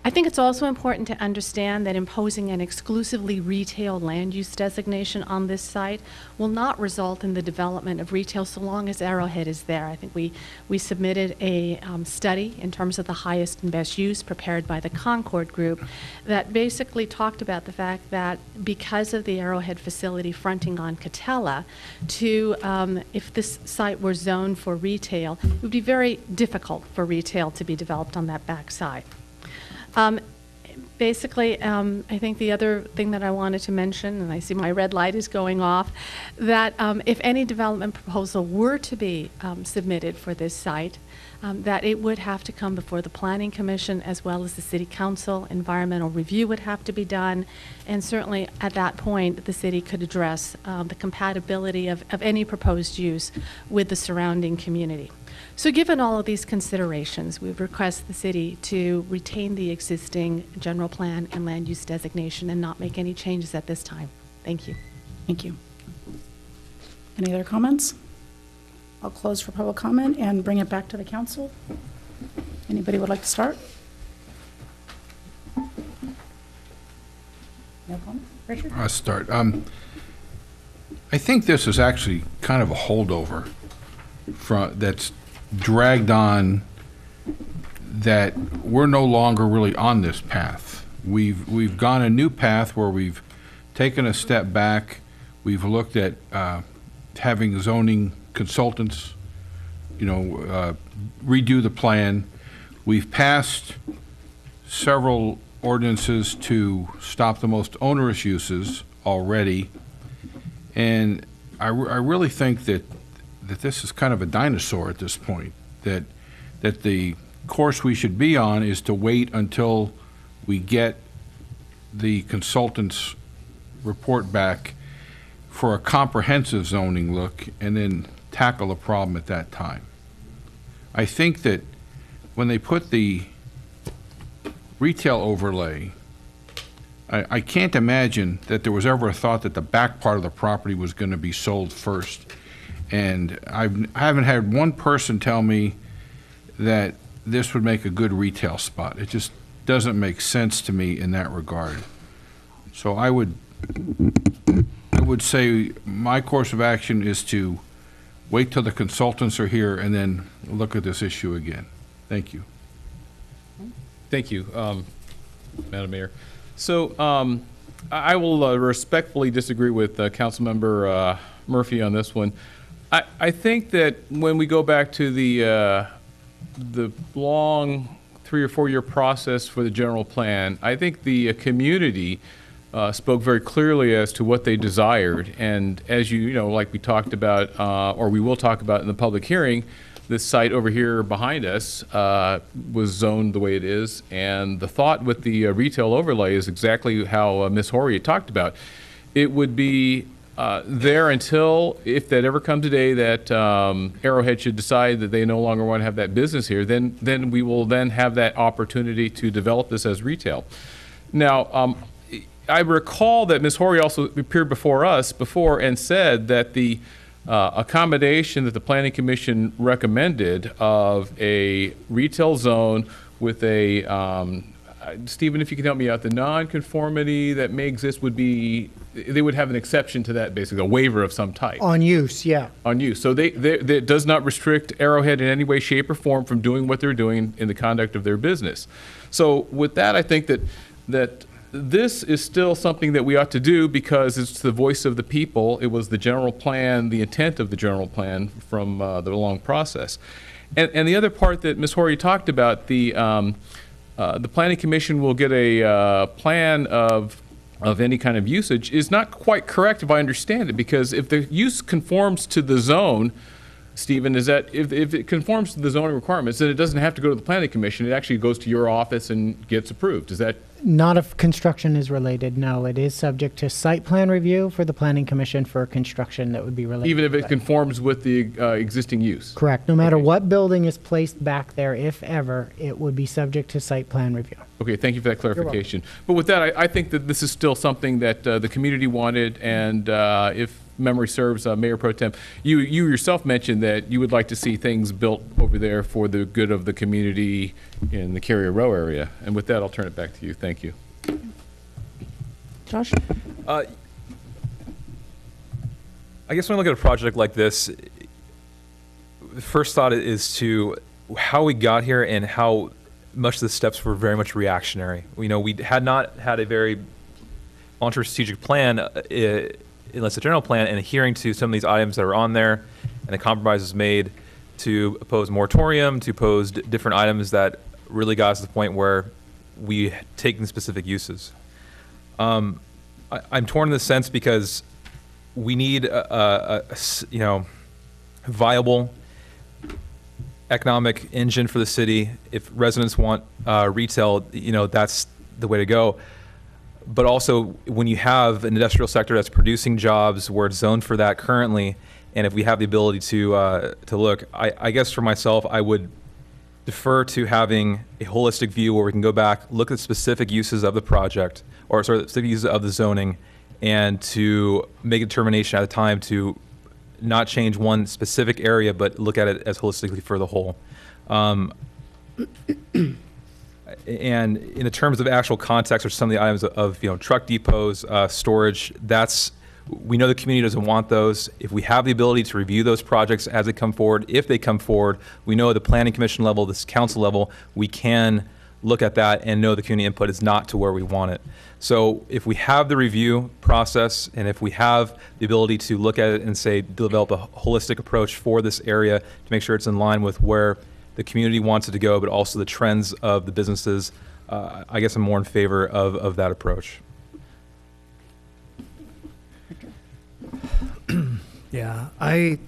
I think it's also important to understand that imposing an exclusively retail land use designation on this site will not result in the development of retail so long as Arrowhead is there. I think we submitted a study in terms of the highest and best use prepared by the Concord Group that basically talked about the fact that because of the Arrowhead facility fronting on Catella, if this site were zoned for retail, it would be very difficult for retail to be developed on that back side. Basically, I think the other thing that I wanted to mention, and I see my red light is going off, that if any development proposal were to be submitted for this site, that it would have to come before the Planning Commission as well as the City Council. Environmental review would have to be done, and certainly at that point, the city could address the compatibility of any proposed use with the surrounding community. So given all of these considerations, we would request the city to retain the existing general plan and land use designation and not make any changes at this time. Thank you. Thank you. Any other comments? I'll close for public comment and bring it back to the council. Anybody would like to start? No comment? Richard? I'll start. I think this is actually kind of a holdover that's dragged on, that we're no longer really on this path. We've gone a new path where we've taken a step back. We've looked at having zoning consultants, redo the plan. We've passed several ordinances to stop the most onerous uses already, and I really think that this is kind of a dinosaur at this point, that the course we should be on is to wait until we get the consultant's report back for a comprehensive zoning look and then tackle a problem at that time. I think that when they put the retail overlay, I can't imagine that there was ever a thought that the back part of the property was going to be sold first. And I haven't had one person tell me that this would make a good retail spot. It just doesn't make sense to me in that regard. So I would say my course of action is to wait till the consultants are here and then look at this issue again. Thank you. Thank you, Madam Mayor. So I will respectfully disagree with Councilmember Murphy on this one. I think that when we go back to the long 3 or 4 year process for the general plan, I think the community spoke very clearly as to what they desired. And as you know, like we talked about, or we will talk about in the public hearing, this site over here behind us was zoned the way it is. And the thought with the retail overlay is exactly how Ms. Horry talked about. It would be there until, if that ever comes a day that Arrowhead should decide that they no longer want to have that business here, then we will then have that opportunity to develop this as retail. Now, I recall that Ms. Horry also appeared before us before and said that the accommodation that the Planning Commission recommended of a retail zone with a, Stephen, if you can help me out, the non-conformity that may exist would be, they would have an exception to that, basically, a waiver of some type. On use, yeah. On use. So it does not restrict Arrowhead in any way, shape, or form from doing what they're doing in the conduct of their business. So with that, I think that this is still something that we ought to do because it's the voice of the people. It was the general plan, the intent of the general plan from the long process. And the other part that Ms. Horry talked about, the Planning Commission will get a plan of any kind of usage is not quite correct if I understand it, because if the use conforms to the zone, Stephen, is that if it conforms to the zoning requirements, then it doesn't have to go to the Planning Commission. It actually goes to your office and gets approved. Is that? Not if construction is related, no. It is subject to site plan review for the Planning Commission for construction that would be related. Even if it conforms with the existing use? Correct. No matter what building is placed back there, if ever, it would be subject to site plan review. Okay, thank you for that clarification. But with that, I think that this is still something that the community wanted, and if memory serves, Mayor Pro Tem, you yourself mentioned that you would like to see things built over there for the good of the community in the Carrier Row area. And with that, I'll turn it back to you. Thank you. Josh? I guess when I look at a project like this, the first thought is to how we got here and how much of the steps were very much reactionary. You know, we had not had a very long-term strategic plan, unless a general plan, and adhering to some of these items that are on there, and the compromises made to oppose moratorium, to oppose different items that really got us to the point where we taken specific uses. I'm torn in this sense because we need a viable economic engine for the city. If residents want retail, that's the way to go. But also, when you have an industrial sector that's producing jobs where it's zoned for that currently, and if we have the ability to look, I guess for myself, I would defer to having a holistic view where we can go back, look at specific uses of the project, or sorry, specific uses of the zoning, and to make a determination at a time to not change one specific area, but look at it as holistically for the whole. And in the terms of actual context or some of the items of truck depots, storage, we know the community doesn't want those. If we have the ability to review those projects as they come forward, if they come forward, we know at the Planning Commission level, this council level, we can look at that and know the community input is not to where we want it. So if we have the review process, and if we have the ability to look at it and say, develop a holistic approach for this area to make sure it's in line with where the community wants it to go, but also the trends of the businesses, I guess I'm more in favor of that approach. Yeah, I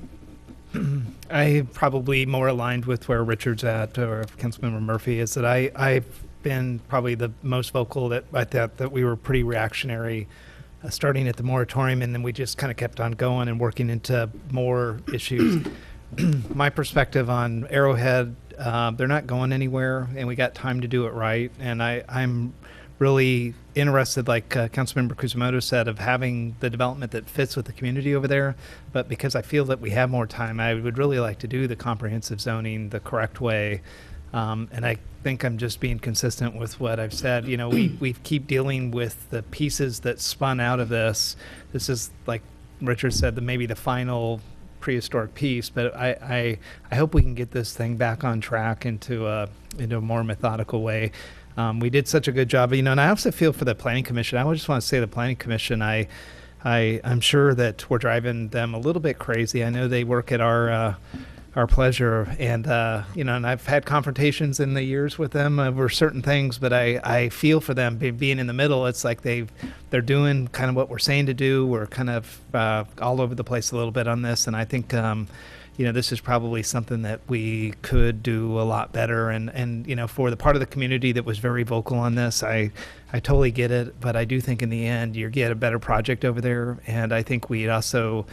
probably more aligned with where Richard's at, or Councilmember Murphy, is that I've been probably the most vocal that I thought that we were pretty reactionary, starting at the moratorium, and then we just kind of kept on going and working into more issues. My perspective on Arrowhead, they're not going anywhere, and we got time to do it right. And I'm really interested, like Councilmember Kuzumoto said, of having the development that fits with the community over there. But because I feel that we have more time, I would really like to do the comprehensive zoning the correct way. And I think I'm just being consistent with what I've said. You know, we keep dealing with the pieces that spun out of this. This is, like Richard said, maybe the final prehistoric piece, but I hope we can get this thing back on track into a more methodical way. We did such a good job, and I also feel for the Planning Commission. I just want to say the Planning Commission, I'm sure that we're driving them a little bit crazy. I know they work at our our pleasure. And and I've had confrontations in the years with them over certain things, but I feel for them being in the middle. It's like they're doing kind of what we're saying to do. We're kind of all over the place a little bit on this, and I think this is probably something that we could do a lot better. And for the part of the community that was very vocal on this, I totally get it. But I do think in the end, you get a better project over there. And I think we'd also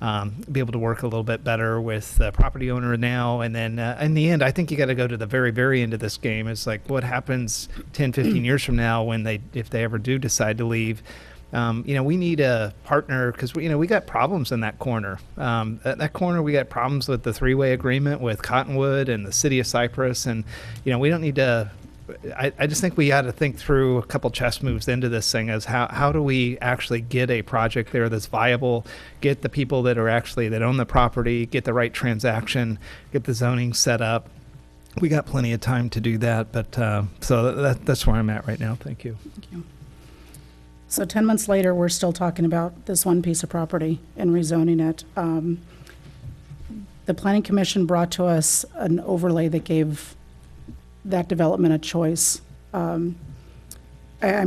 be able to work a little bit better with the property owner now. And then in the end, I think you got to go to the very, very end of this game. It's like what happens 10, 15 years from now if they ever do decide to leave. We need a partner because we got problems in that corner. That corner, we got problems with the three-way agreement with Cottonwood and the city of Cypress, and we don't need to. I just think we got to think through a couple chess moves into this thing as how do we actually get a project there that's viable, get the people that own the property, get the right transaction, get the zoning set up. We got plenty of time to do that, but so that's where I'm at right now. Thank you. Thank you. So 10 months later, we're still talking about this one piece of property and rezoning it. The Planning Commission brought to us an overlay that gave that development a choice. I'm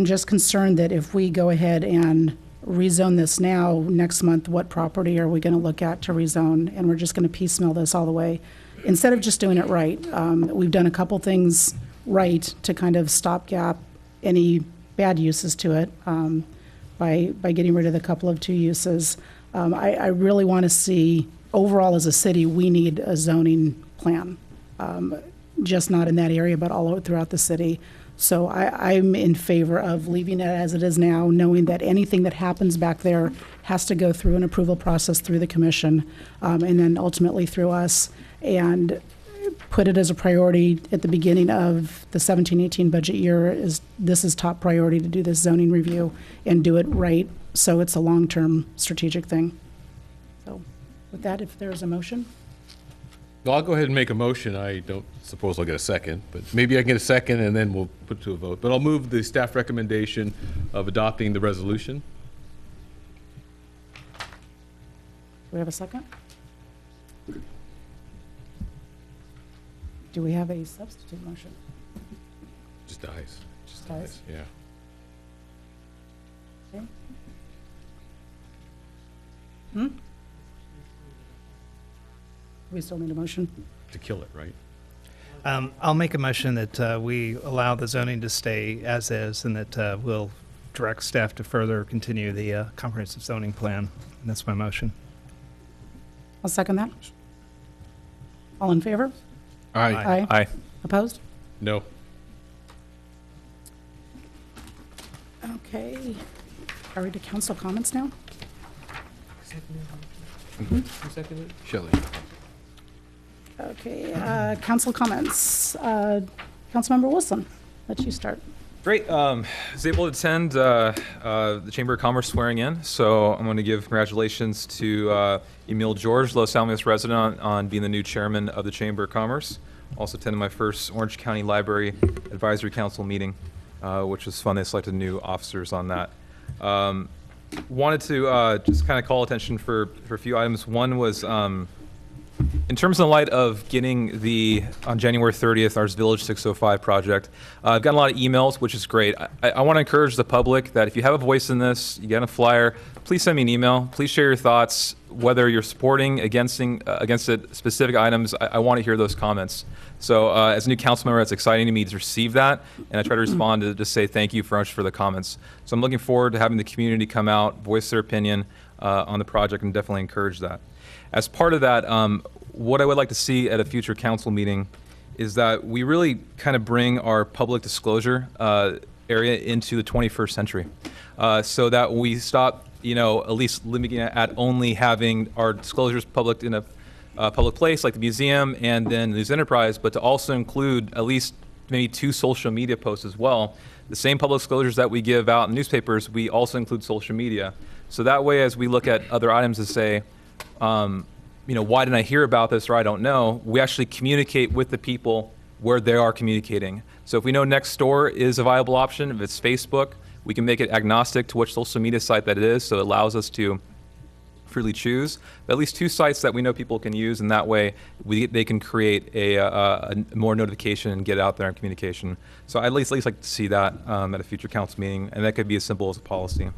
just concerned that if we go ahead and rezone this now, next month, what property are we going to look at to rezone? And we're just going to piecemeal this all the way. Instead of just doing it right, we've done a couple things right to kind of stopgap any bad uses to it by getting rid of the couple of two uses. I really want to see, overall as a city, we need a zoning plan, just not in that area, but all over throughout the city. So I'm in favor of leaving it as it is now, knowing that anything that happens back there has to go through an approval process through the commission, and then ultimately through us, and put it as a priority at the beginning of the 17-18 budget year. This is top priority to do this zoning review and do it right, so it's a long-term strategic thing. So with that, if there's a motion. Well, I'll go ahead and make a motion. I don't suppose I'll get a second, but maybe I can get a second and then we'll put it to a vote. But I'll move the staff recommendation of adopting the resolution. Do we have a second? Do we have a substitute motion? Just dies. Just dies? Yeah. Okay. Hmm? We still need a motion? To kill it, right? I'll make a motion that we allow the zoning to stay as is, and that we'll direct staff to further continue the comprehensive zoning plan. And that's my motion. I'll second that. All in favor? Aye. Aye. Aye. Opposed? No. Okay. Are we to council comments now? Who seconded it? Shelley. Okay, council comments. Councilmember Wilson, let you start. Great. I was able to attend the Chamber of Commerce swearing in, so I'm going to give congratulations to Emil George, Los Alamitos resident, on being the new chairman of the Chamber of Commerce. Also attended my first Orange County Library Advisory Council meeting, which was fun. They selected new officers on that. Wanted to just kind of call attention for a few items. One was, in terms of the light of getting on January 30th, our Village 605 project, I've gotten a lot of emails, which is great. I want to encourage the public that if you have a voice in this, you get a flyer, please send me an email. Please share your thoughts, whether you're supporting, against it, specific items. I want to hear those comments. So as a new council member, it's exciting to me to receive that, and I try to respond to just say thank you very much for the comments. So I'm looking forward to having the community come out, voice their opinion on the project, and definitely encourage that. As part of that, what I would like to see at a future council meeting is that we really kind of bring our public disclosure area into the 21st century, so that we stop, at least limiting it at only having our disclosures public in a public place like the museum and then News Enterprise, but to also include at least maybe 2 social media posts as well. The same public disclosures that we give out in newspapers, we also include social media. So that way, as we look at other items to say, why didn't I hear about this, or I don't know, we actually communicate with the people where they are communicating. So if we know Nextdoor is a viable option, if it's Facebook, we can make it agnostic to which social media site that it is, so it allows us to freely choose, but at least 2 sites that we know people can use, and that way they can create a more notification and get it out there in communication. So I'd at least like to see that at a future council meeting, and that could be as simple as a policy.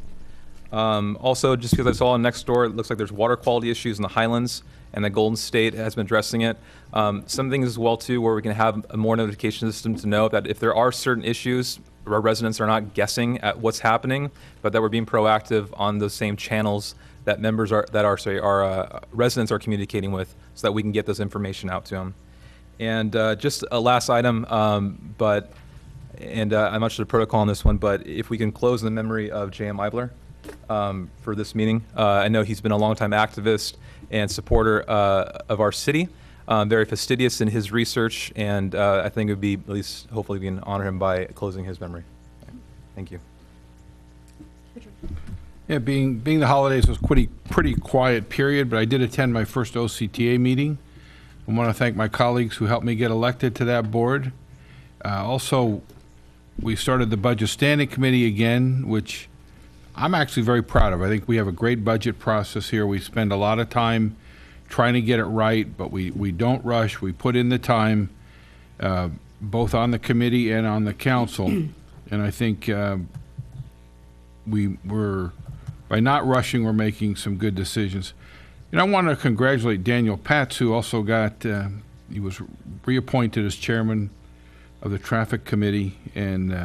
Also, just because I saw next door, it looks like there's water quality issues in the Highlands, and the Golden State has been addressing it. Some things as well too, where we can have a more notification system to know that if there are certain issues, our residents are not guessing at what's happening, but that we're being proactive on those same channels that our residents are communicating with, so that we can get this information out to them. And just a last item, I'm not sure the protocol on this one, but if we can close in the memory of J.M. Eibler for this meeting. I know he's been a longtime activist and supporter of our city, very fastidious in his research, and I think it would be, at least hopefully we can honor him by closing his memory. Thank you. Yeah, being the holidays, it was pretty quiet period, but I did attend my first OCTA meeting. I want to thank my colleagues who helped me get elected to that board. Also, we started the Budget Standing Committee again, which I'm actually very proud of. I think we have a great budget process here. We spend a lot of time trying to get it right, but we don't rush. We put in the time, both on the committee and on the council. And I think by not rushing, we're making some good decisions. And I want to congratulate Daniel Patz, who also he was reappointed as chairman of the Traffic Committee. And,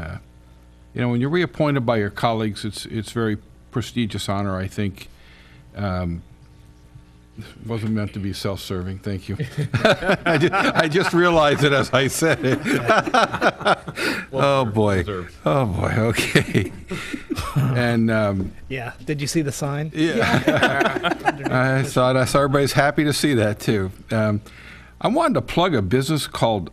when you're reappointed by your colleagues, it's very prestigious honor, I think. Wasn't meant to be self-serving. Thank you. I just realized it as I said it. Oh boy. Okay. And yeah. Did you see the sign? Yeah. I saw it. I saw everybody's happy to see that too. I wanted to plug a business called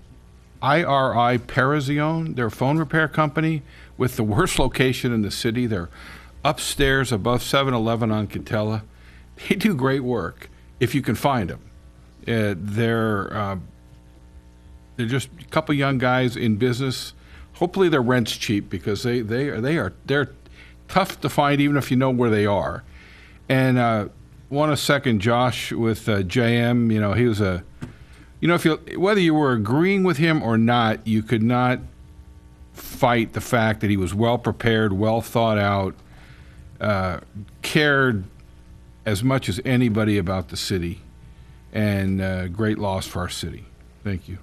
IRI Parazione. They're a phone repair company with the worst location in the city. They're upstairs above 7-Eleven on Catella. They do great work if you can find them. They're just a couple young guys in business. Hopefully their rent's cheap, because they're tough to find even if you know where they are. And want to second Josh with JM. He was whether you were agreeing with him or not, you could not fight the fact that he was well prepared, well thought out, cared as much as anybody about the city, and great loss for our city. Thank you.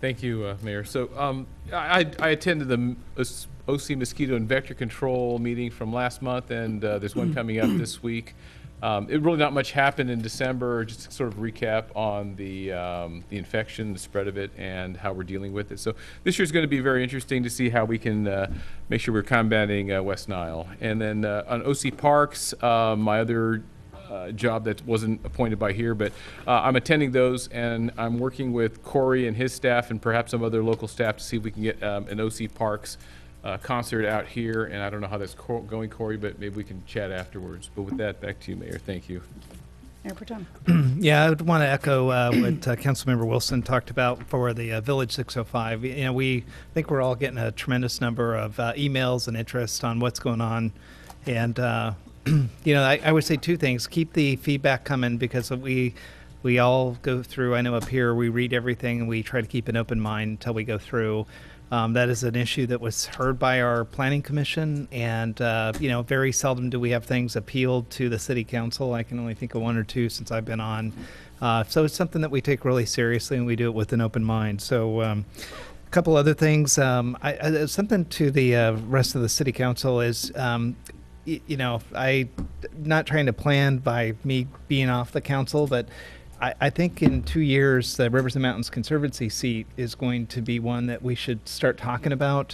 Thank you, Mayor. So I attended the OC Mosquito and Vector Control meeting from last month, and there's one coming up this week. It really not much happened in December. Just to sort of recap on the infection, the spread of it, and how we're dealing with it. So this year's going to be very interesting to see how we can make sure we're combating West Nile. And then on OC Parks, my other job that wasn't appointed by here, but I'm attending those, and I'm working with Corey and his staff and perhaps some other local staff to see if we can get an OC Parks concert out here. And I don't know how that's going, Corey, but maybe we can chat afterwards. But with that, back to you, Mayor. Thank you. Mayor Pro Tem. Yeah, I would want to echo what Councilmember Wilson talked about for the Village 605. We think we're all getting a tremendous number of emails and interest on what's going on. And, I would say 2 things. Keep the feedback coming, because we all go through, I know up here, we read everything and we try to keep an open mind until we go through. That is an issue that was heard by our planning commission, and very seldom do we have things appealed to the city council. I can only think of 1 or 2 since I've been on. So it's something that we take really seriously, and we do it with an open mind. So a couple other things. Something to the rest of the city council is, I not trying to plan by me being off the council, but I think in 2 years, the Rivers and Mountains Conservancy seat is going to be one that we should start talking about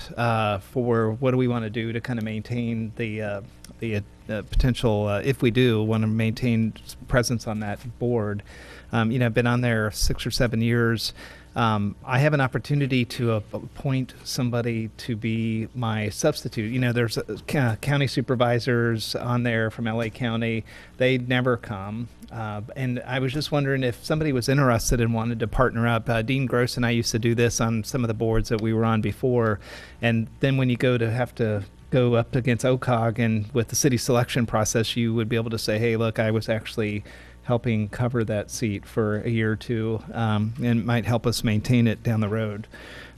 for what do we want to do to kind of maintain the potential, if we do want to maintain presence on that board. I've been on there 6 or 7 years. I have an opportunity to appoint somebody to be my substitute. There's county supervisors on there from LA County. They never come. And I was just wondering if somebody was interested and wanted to partner up. Dean Gross and I used to do this on some of the boards that we were on before. And then when you go to have to go up against OCOG, and with the city selection process, you would be able to say, hey, look, I was actually helping cover that seat for a year or two, and might help us maintain it down the road.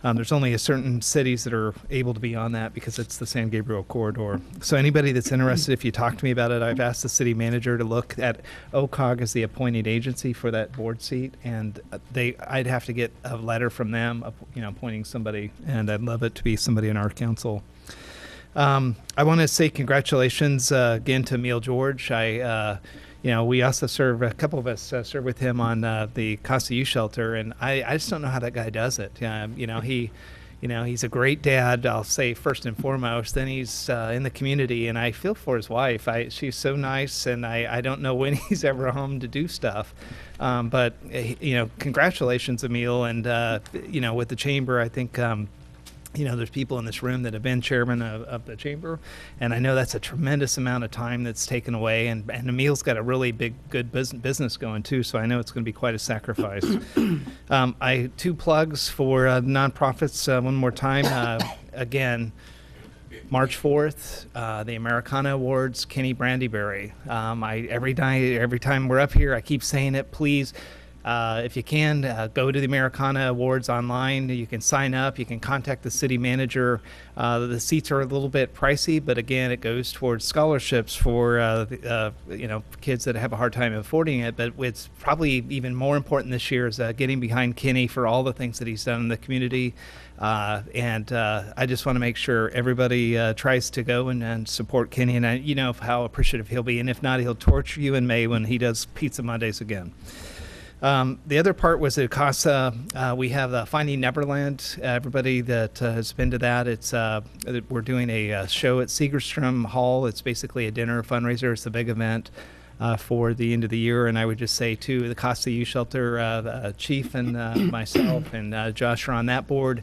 There's only a certain cities that are able to be on that because it's the San Gabriel corridor. So anybody that's interested, if you talk to me about it, I've asked the city manager to look at OCOG as the appointed agency for that board seat, and I'd have to get a letter from them, appointing somebody, and I'd love it to be somebody in our council. I want to say congratulations again to Emil George. We also serve, a couple of us serve with him on the Casa U shelter, and I just don't know how that guy does it. He's a great dad, I'll say first and foremost. Then he's in the community, and I feel for his wife. She's so nice, and I don't know when he's ever home to do stuff. But congratulations, Emil, and with the chamber, I think. There's people in this room that have been chairman of the chamber, and I know that's a tremendous amount of time that's taken away, and Emil's got a really good business going too, so I know it's going to be quite a sacrifice. Two plugs for nonprofits one more time. Again, March 4th, the Americana Awards, Kenny Brandyberry. Every time we're up here, I keep saying it, please. If you can, go to the Americana Awards online. You can sign up. You can contact the city manager. The seats are a little bit pricey, but again, it goes towards scholarships for kids that have a hard time affording it. But it's probably even more important this year is getting behind Kenny for all the things that he's done in the community. And I just want to make sure everybody tries to go and support Kenny, and you know how appreciative he'll be. And if not, he'll torture you in May when he does Pizza Mondays again. The other part was at CASA. We have Finding Neverland. Everybody that has been to that, we're doing a show at Segerstrom Hall. It's basically a dinner fundraiser. It's a big event for the end of the year. And I would just say, too, the Casa U Shelter the chief and myself and Josh are on that board,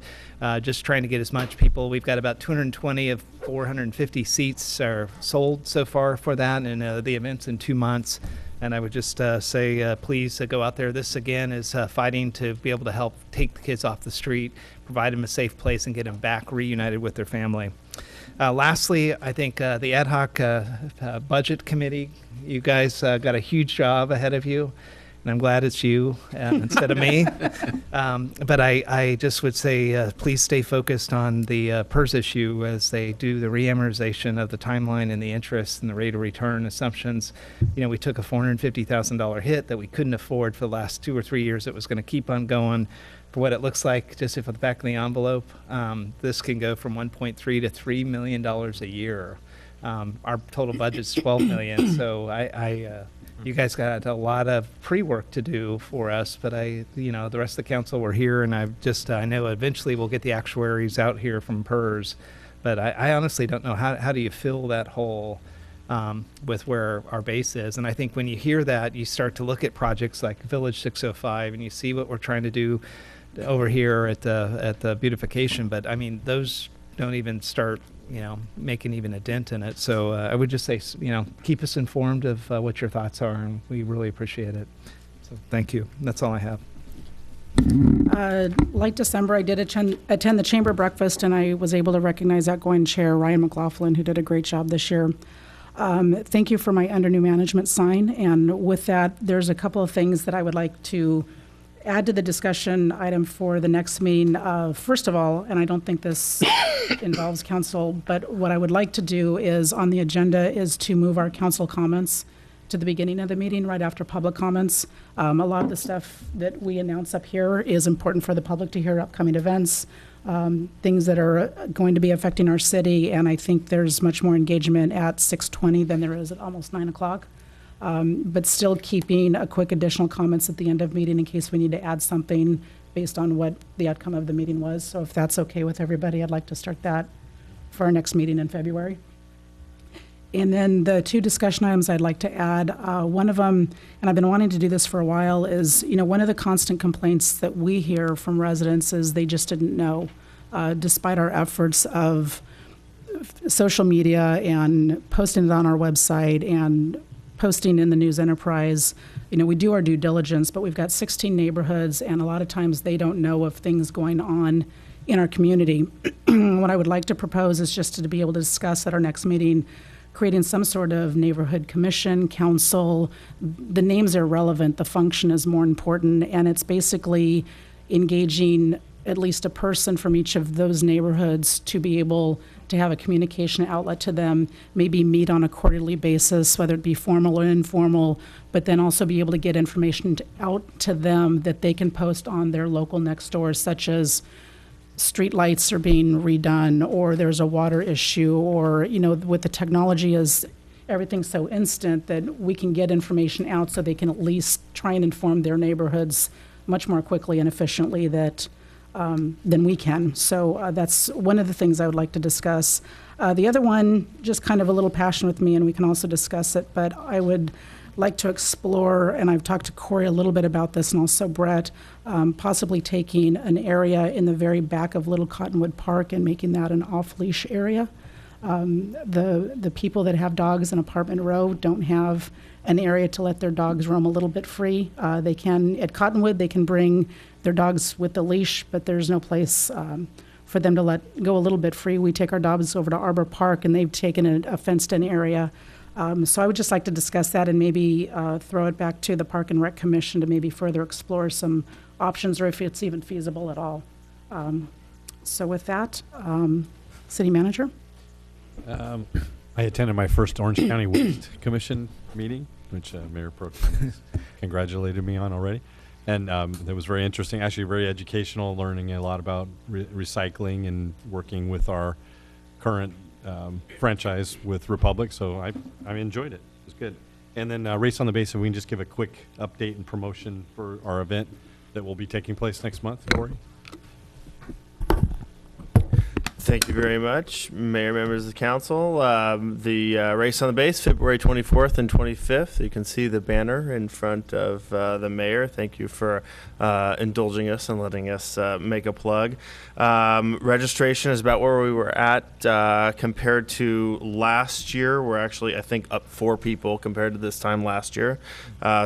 just trying to get as much people. We've got about 220 of 450 seats are sold so far for that, and the event's in 2 months. And I would just say, please go out there. This, again, is fighting to be able to help take the kids off the street, provide them a safe place, and get them back reunited with their family. Lastly, I think the ad hoc budget committee, you guys got a huge job ahead of you. And I'm glad it's you instead of me. But I just would say, please stay focused on the PERS issue as they do the reamortization of the timeline and the interest and the rate of return assumptions. We took a $450,000 hit that we couldn't afford for the last 2 or 3 years. It was going to keep on going. For what it looks like, just if at the back of the envelope, this can go from $1.3 to $3 million a year. Our total budget's $12 million, so you guys got a lot of pre-work to do for us, but the rest of the council were here, and I know eventually we'll get the actuaries out here from PERS, but I honestly don't know how do you fill that hole with where our base is. And I think when you hear that, you start to look at projects like Village 605, and you see what we're trying to do over here at the beautification, but I mean, those don't even start making even a dent in it. So I would just say, keep us informed of what your thoughts are, and we really appreciate it. So thank you. That's all I have. Like December, I did attend the chamber breakfast, and I was able to recognize outgoing chair Ryan McLaughlin, who did a great job this year. Thank you for my under new management sign. And with that, there's a couple of things that I would like to add to the discussion item for the next meeting. First of all, and I don't think this involves council, but what I would like to do is on the agenda is to move our council comments to the beginning of the meeting, right after public comments. A lot of the stuff that we announce up here is important for the public to hear, upcoming events, things that are going to be affecting our city, and I think there's much more engagement at 6:20 than there is at almost 9 o'clock. But still keeping a quick additional comments at the end of meeting in case we need to add something based on what the outcome of the meeting was. So if that's okay with everybody, I'd like to start that for our next meeting in February. And then the 2 discussion items I'd like to add, one of them, and I've been wanting to do this for a while, is, one of the constant complaints that we hear from residents is they just didn't know, despite our efforts of social media and posting it on our website and posting in the news enterprise. We do our due diligence, but we've got 16 neighborhoods, and a lot of times they don't know of things going on in our community. What I would like to propose is just to be able to discuss at our next meeting, creating some sort of neighborhood commission, council. The names are relevant, the function is more important, and it's basically engaging at least a person from each of those neighborhoods to be able to have a communication outlet to them, maybe meet on a quarterly basis, whether it be formal or informal, but then also be able to get information out to them that they can post on their local next doors, such as street lights are being redone, or there's a water issue, or, you know, with the technology is everything's so instant that we can get information out so they can at least try and inform their neighborhoods much more quickly and efficiently than we can. So that's one of the things I would like to discuss. The other one, just kind of a little passion with me, and we can also discuss it, but I would like to explore, and I've talked to Corey a little bit about this, and also Brett, possibly taking an area in the very back of Little Cottonwood Park and making that an off-leash area. The people that have dogs in Apartment Row don't have an area to let their dogs roam a little bit free. They can, at Cottonwood, they can bring their dogs with the leash, but there's no place for them to let go a little bit free. We take our dogs over to Arbor Park, and they've taken a fenced-in area. So I would just like to discuss that and maybe throw it back to the Park and Rec Commission to maybe further explore some options, or if it's even feasible at all. So with that, City Manager? I attended my first Orange County Waste Commission meeting, which Mayor Pro Tem has congratulated me on already. And that was very interesting, actually very educational, learning a lot about recycling and working with our current franchise with Republic. So I enjoyed it. It was good. And then Race on the Base, if we can just give a quick update and promotion for our event that will be taking place next month, Corey. Thank you very much, Mayor, members of the council. The Race on the Base, February 24th and 25th. You can see the banner in front of the mayor. Thank you for indulging us and letting us make a plug. Registration is about where we were at compared to last year. We're actually, I think, up 4 people compared to this time last year.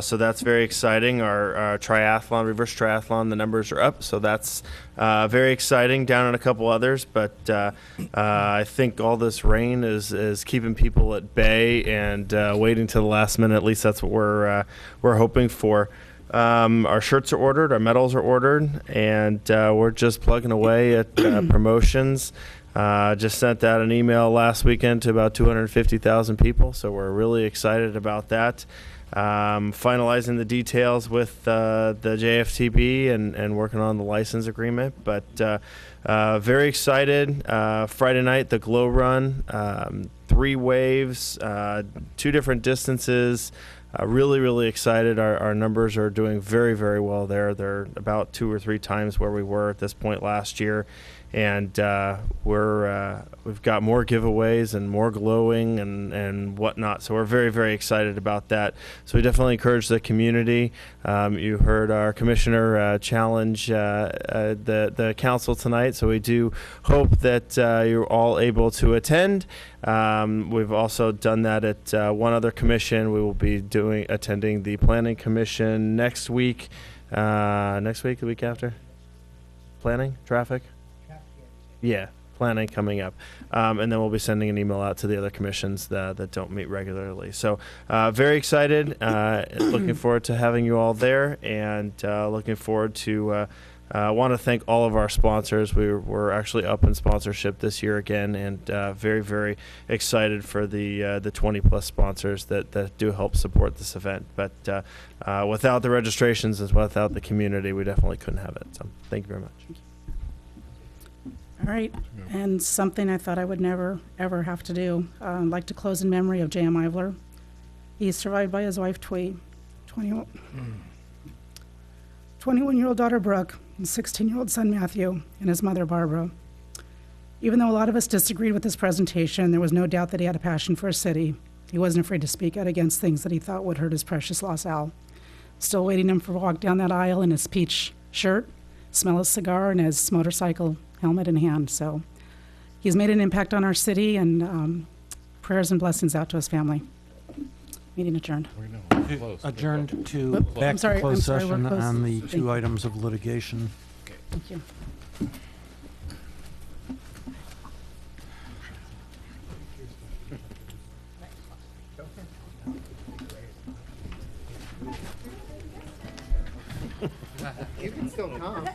So that's very exciting. Our triathlon, reverse triathlon, the numbers are up. So that's very exciting, down on a couple others, but I think all this rain is keeping people at bay and waiting to the last minute. At least that's what we're hoping for. Our shirts are ordered, our medals are ordered, and we're just plugging away at promotions. Just sent out an email last weekend to about 250,000 people, so we're really excited about that. Finalizing the details with the JFTB and working on the license agreement, but very excited. Friday night, the Glow Run, 3 waves, 2 different distances. Really excited. Our numbers are doing very, very well there. They're about 2 or 3 times where we were at this point last year. And we've got more giveaways and more glowing and whatnot. So we're very, very excited about that. So we definitely encourage the community. You heard our commissioner challenge the council tonight. So we do hope that you're all able to attend. We've also done that at one other commission. We will be attending the Planning Commission next week. The week after? Planning? Traffic? Yeah, planning coming up. And then we'll be sending an email out to the other commissions that don't meet regularly. So very excited, looking forward to having you all there, and looking forward to want to thank all of our sponsors. We're actually up in sponsorship this year again, and very, very excited for the 20-plus sponsors that do help support this event. But without the registrations and without the community, we definitely couldn't have it. So thank you very much. All right, and something I thought I would never, ever have to do. I'd like to close in memory of J.M. Ivler. He's survived by his wife, Twee, 21-year-old daughter, Brooke, and 16-year-old son, Matthew, and his mother, Barbara. Even though a lot of us disagreed with his presentation, there was no doubt that he had a passion for his city. He wasn't afraid to speak out against things that he thought would hurt his precious lost Al. Still waiting him for a walk down that aisle in his peach shirt, smell his cigar, and his motorcycle helmet in hand. So he's made an impact on our city, and prayers and blessings out to his family. Meeting adjourned. Adjourned to I'm back sorry, to closed I'm sorry, session we're closed. on the Thank 2 items of litigation. Thank you. You can still come.